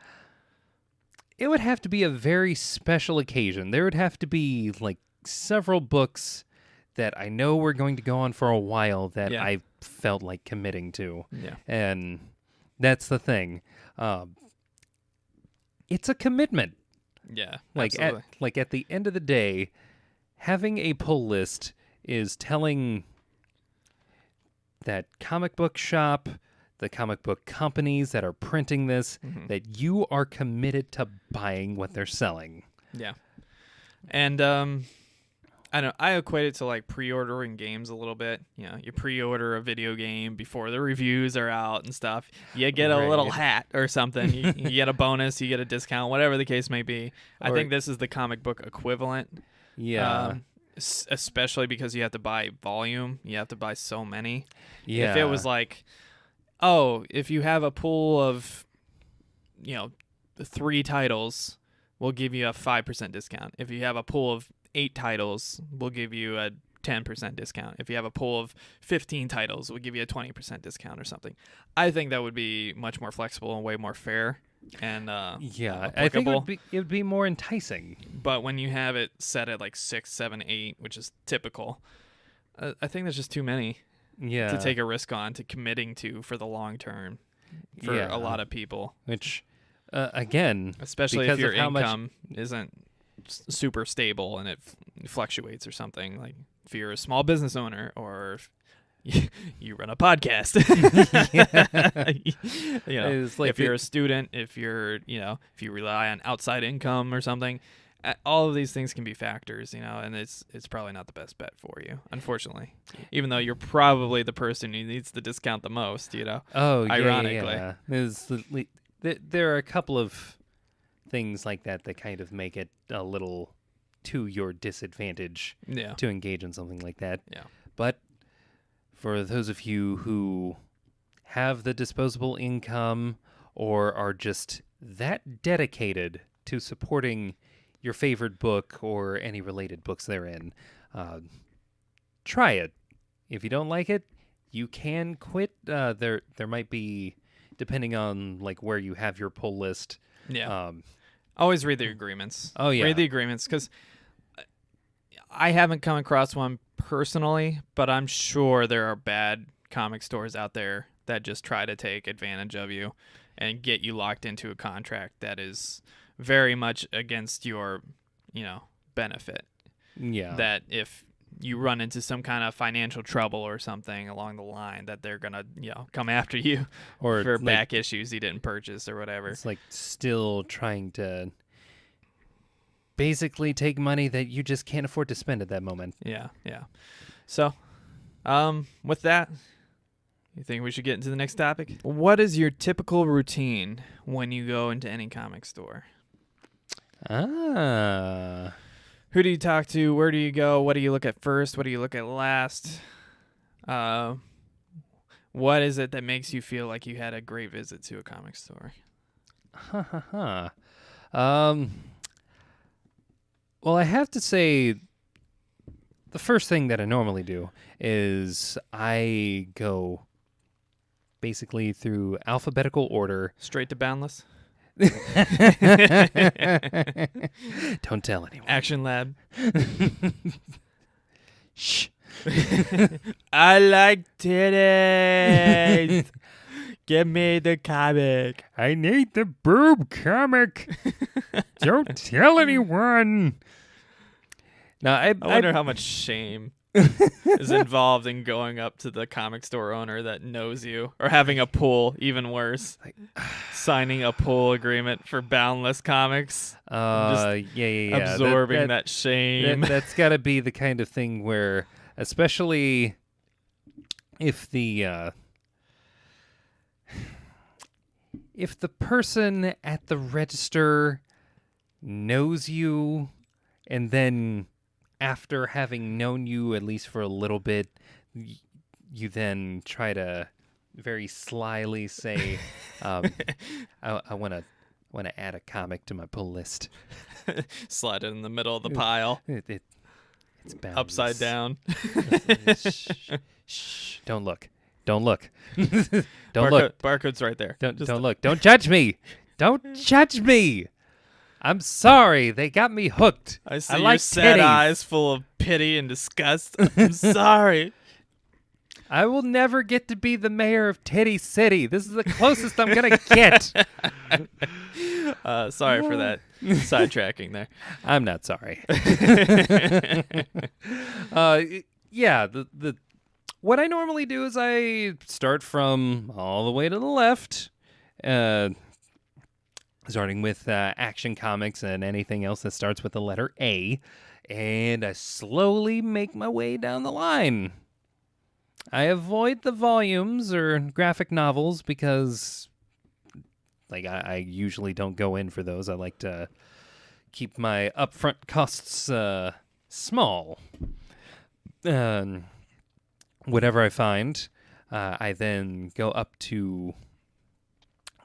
It would have to be a very special occasion. There would have to be, like, several books that I know we're going to go on for a while that I felt like committing to. Yeah. And that's the thing. It's a commitment. Yeah, like at the end of the day, having a pull list is telling that comic book shop, the comic book companies that are printing this, that you are committed to buying what they're selling. Yeah. And I don't know, I equate it to like pre-ordering games a little bit. You know, you pre-order a video game before the reviews are out and stuff. You get a little hat or something. You get a bonus, you get a discount, whatever the case may be. I think this is the comic book equivalent. Yeah. Especially because you have to buy volume. You have to buy so many. Yeah. If it was like, oh, if you have a pool of, 3 titles, we'll give you a 5% discount. If you have a pool of 8 titles, we'll give you a 10% discount. If you have a pool of 15 titles, we'll give you a 20% discount or something. I think that would be much more flexible and way more fair and Yeah, I think applicable. it would be more enticing. But when you have it set at like 6, 7, 8, which is typical, I think there's just too many Yeah. to take a risk on, to committing to for the long term for Yeah. a lot of people, Which, again, especially because if your of how much- income isn't super stable and it fluctuates or something. Like if you're a small business owner or if you run a podcast, you know, It's like if you're a student, if you're, if you rely on outside income or something, all of these things can be factors, and it's probably not the best bet for you, unfortunately, even though you're probably the person who needs the discount the most, Oh, yeah, ironically. yeah. There are a couple of things like that kind of make it a little to your disadvantage Yeah. to engage in something like that. Yeah. But for those of you who have the disposable income or are just that dedicated to supporting your favorite book or any related books therein, try it. If you don't like it, you can quit. There might be, depending on like where you have your pull list. Yeah. Always read the agreements. Oh, yeah. Read the agreements, because I haven't come across one personally, but I'm sure there are bad comic stores out there that just try to take advantage of you and get you locked into a contract that is very much against your, benefit. Yeah. That if you run into some kind of financial trouble or something along the line, that they're gonna, come after you Or for like, back issues you didn't purchase or whatever. it's like still trying to basically take money that you just can't afford to spend at that moment. Yeah, yeah. So, with that, you think we should get into the next topic? What is your typical routine when you go into any comic store? Ah. Who do you talk to? Where do you go? What do you look at first? What do you look at last? What is it that makes you feel like you had a great visit to a comic store? Ha ha ha. Well, I have to say, the first thing that I normally do is I go basically through alphabetical order. Straight to Boundless? Don't tell anyone. Action Lab? Shh. I like titties. Give me the comic. I need the boob comic. Don't tell anyone. Now, I wonder how much shame is involved in going up to the comic store owner that knows you, or having a pull, even worse, signing a pull agreement for Boundless Comics, yeah. absorbing that shame. That's got to be the kind of thing where, especially if the person at the register knows you, and then after having known you at least for a little bit, you then try to very slyly say, I want to add a comic to my pull list. Slide it in the middle of the pile, It's boundless. upside down. Shh. Don't look. Don't look. Don't look. Barcode's right there. Don't look. Don't judge me. Don't judge me. I'm sorry. They got me hooked. I see I your like sad titties. eyes full of pity and disgust. I'm sorry. I will never get to be the mayor of Titty City. This is the closest I'm going to get. Sorry for that sidetracking there. I'm not sorry. Yeah, the what I normally do is I start from all the way to the left, starting with Action Comics and anything else that starts with the letter A, and I slowly make my way down the line. I avoid the volumes or graphic novels because, like, I usually don't go in for those. I like to keep my upfront costs small. Whatever I find, I then go up to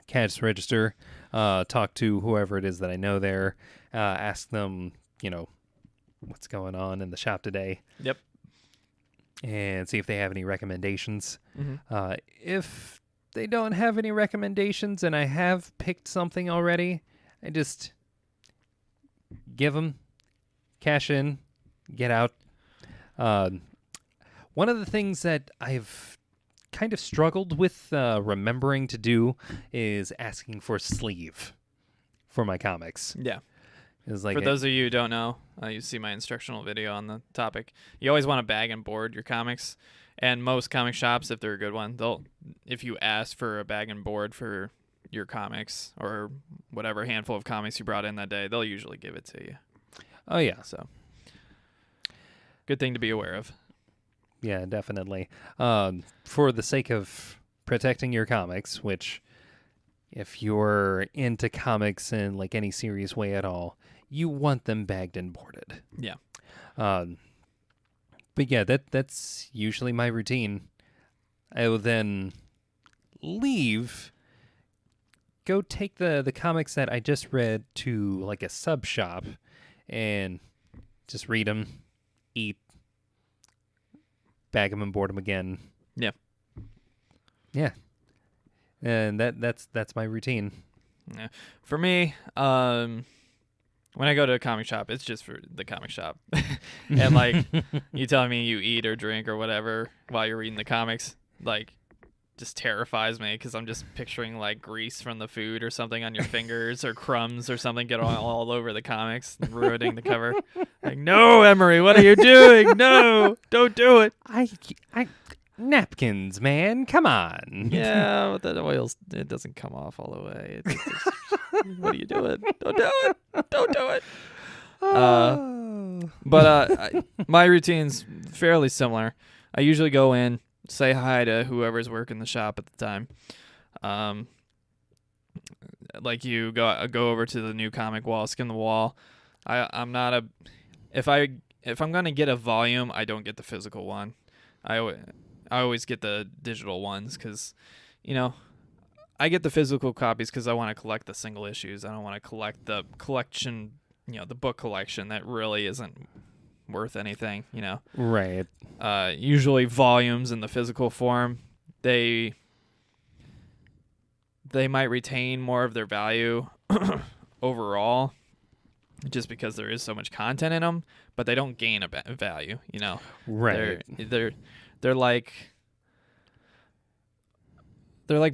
cash register, talk to whoever it is that I know there, ask them, what's going on in the shop today. Yep. And see if they have any recommendations. Mm-hmm. If they don't have any recommendations and I have picked something already, I just give them, cash in, get out. One of the things that I've kind of struggled with remembering to do is asking for sleeve for my comics. Yeah. It's like For those of you who don't know, you see my instructional video on the topic. You always want to bag and board your comics, and most comic shops, if they're a good one, if you ask for a bag and board for your comics or whatever handful of comics you brought in that day, they'll usually give it to you. Oh yeah, So good thing to be aware of. yeah, definitely. For the sake of protecting your comics, which if you're into comics in like any serious way at all, you want them bagged and boarded. Yeah. But yeah, that's usually my routine. I will then leave, go take the comics that I just read to like a sub shop and just read them, eat, bag them and board them again. Yeah. Yeah. And that's my routine. Yeah. For me, when I go to a comic shop, it's just for the comic shop. And like you telling me you eat or drink or whatever while you're reading the comics, like just terrifies me because I'm just picturing like grease from the food or something on your fingers or crumbs or something get all over the comics, ruining the cover. Like, no, Emery, what are you doing? No, don't do it. I napkins, man. Come on. Yeah, but that oil, it doesn't come off all the way. What are you doing? Don't do it. Don't do it. But my routine's fairly similar. I usually go in, say hi to whoever's working the shop at the time. Like you go over to the new comic wall, skim the wall. I'm not a if I'm gonna get a volume, I don't get the physical one. I always get the digital ones because, I get the physical copies because I want to collect the single issues. I don't want to collect the collection, the book collection that really isn't worth anything, Right. Usually volumes in the physical form, they might retain more of their value overall just because there is so much content in them, but they don't gain a value, Right. They're like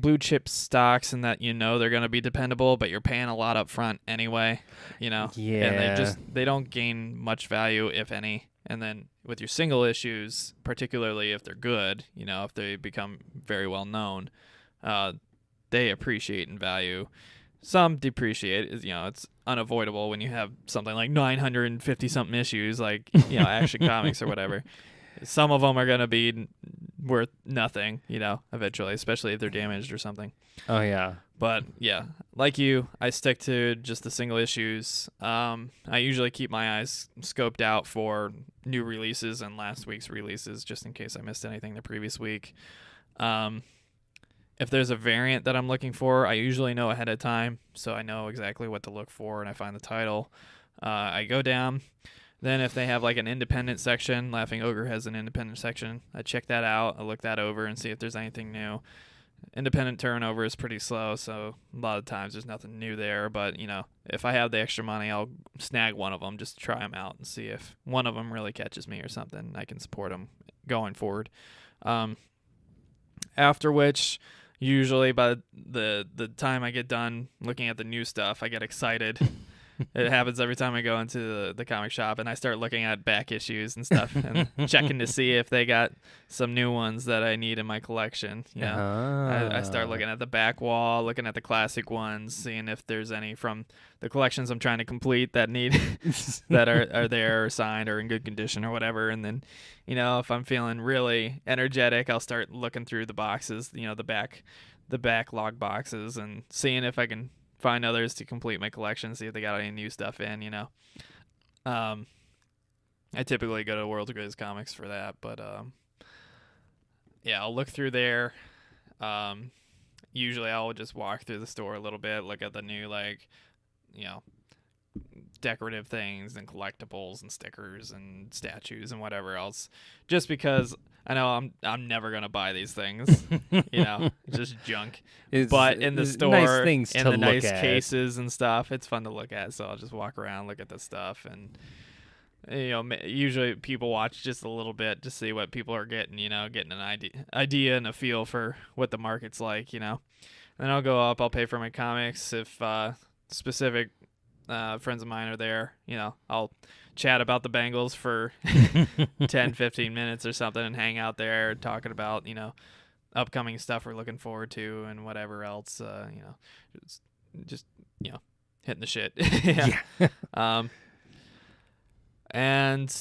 blue chip stocks in that they're going to be dependable, but you're paying a lot up front anyway, Yeah. and they don't gain much value, if any. And then with your single issues, particularly if they're good, if they become very well known, they appreciate in value. Some depreciate, it's unavoidable when you have something like 950 something issues, like, Action Comics or whatever. Some of them are going to be worth nothing, eventually, especially if they're damaged or something. Oh, yeah. But, yeah, like you, I stick to just the single issues. I usually keep my eyes scoped out for new releases and last week's releases, just in case I missed anything the previous week. If there's a variant that I'm looking for, I usually know ahead of time, so I know exactly what to look for, and I find the title. I go down. Then if they have like an independent section, Laughing Ogre has an independent section, I check that out. I look that over and see if there's anything new. Independent turnover is pretty slow, so a lot of times there's nothing new there. But, if I have the extra money, I'll snag one of them, just try them out and see if one of them really catches me or something. I can support them going forward. After which, usually by the time I get done looking at the new stuff, I get excited. It happens every time I go into the comic shop, and I start looking at back issues and stuff and checking to see if they got some new ones that I need in my collection. I start looking at the back wall, looking at the classic ones, seeing if there's any from the collections I'm trying to complete that need that are there or signed or in good condition or whatever. And then, if I'm feeling really energetic, I'll start looking through the boxes, the backlog boxes, and seeing if I can find others to complete my collection, see if they got any new stuff in, I typically go to World of Greatest Comics for that, but I'll look through there. Usually I'll just walk through the store a little bit, look at the new, decorative things and collectibles and stickers and statues and whatever else, just because I know I'm never gonna buy these things, just junk. But in the store, nice things in to the look nice at. cases and stuff, it's fun to look at. So I'll just walk around, look at the stuff, and usually people watch just a little bit to see what people are getting, getting an idea and a feel for what the market's like, And then I'll go up, I'll pay for my comics if specific friends of mine are there, I'll chat about the Bengals for 10, 15 minutes or something and hang out there talking about, upcoming stuff we're looking forward to and whatever else, just hitting the shit. Yeah. And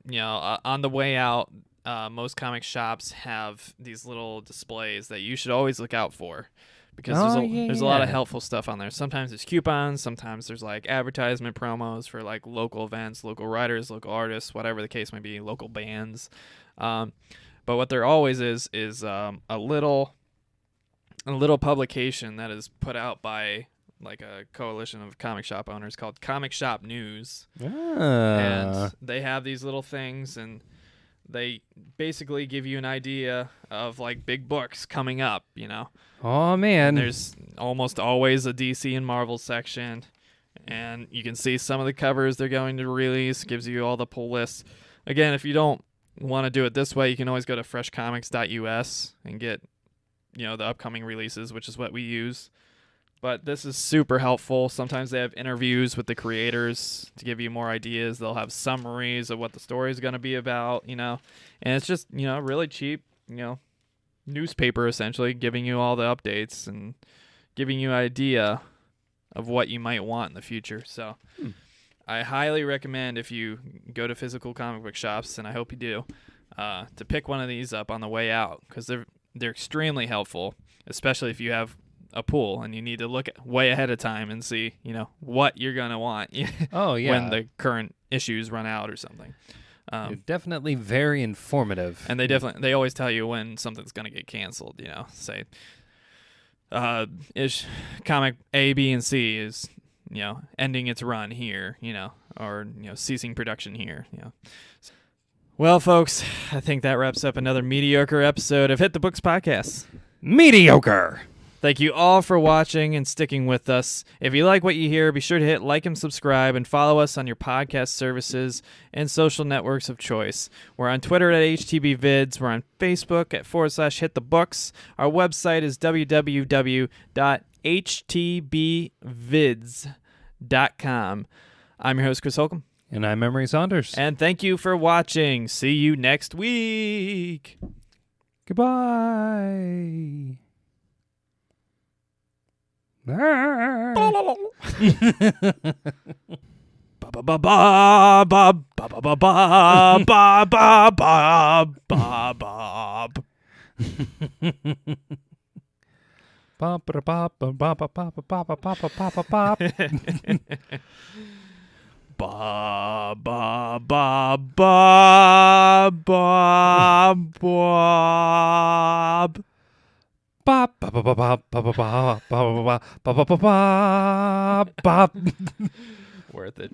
on the way out, most comic shops have these little displays that you should always look out for, because there's a lot of helpful stuff on there. Sometimes there's coupons, sometimes there's like advertisement promos for like local events, local writers, local artists, whatever the case may be, local bands. But what there always is a little publication that is put out by like a coalition of comic shop owners called Comic Shop News. And they have these little things, and they basically give you an idea of like big books coming up, Oh man. And there's almost always a DC and Marvel section, and you can see some of the covers they're going to release, gives you all the pull lists. Again, if you don't want to do it this way, you can always go to freshcomics.us and get the upcoming releases, which is what we use. But this is super helpful. Sometimes they have interviews with the creators to give you more ideas. They'll have summaries of what the story is going to be about, and it's just, really cheap, newspaper essentially, giving you all the updates and giving you an idea of what you might want in the future. So I highly recommend, if you go to physical comic book shops, and I hope you do, to pick one of these up on the way out, because they're extremely helpful, especially if you have a pool and you need to look way ahead of time and see, what you're going to want when the current issues run out or something. You're definitely very informative. And they always tell you when something's going to get canceled, say ish comic A, B, and C is, ending its run here, or, ceasing production here, Well, folks, I think that wraps up another mediocre episode of Hit the Books Podcast. Mediocre. Thank you all for watching and sticking with us. If you like what you hear, be sure to hit like and subscribe, and follow us on your podcast services and social networks of choice. We're on Twitter at HTBvids. We're on Facebook at /HitTheBooks. Our website is www.htbvids.com. I'm your host, Chris Holcomb. And I'm Emery Saunders. And thank you for watching. See you next week. Goodbye. Worth it.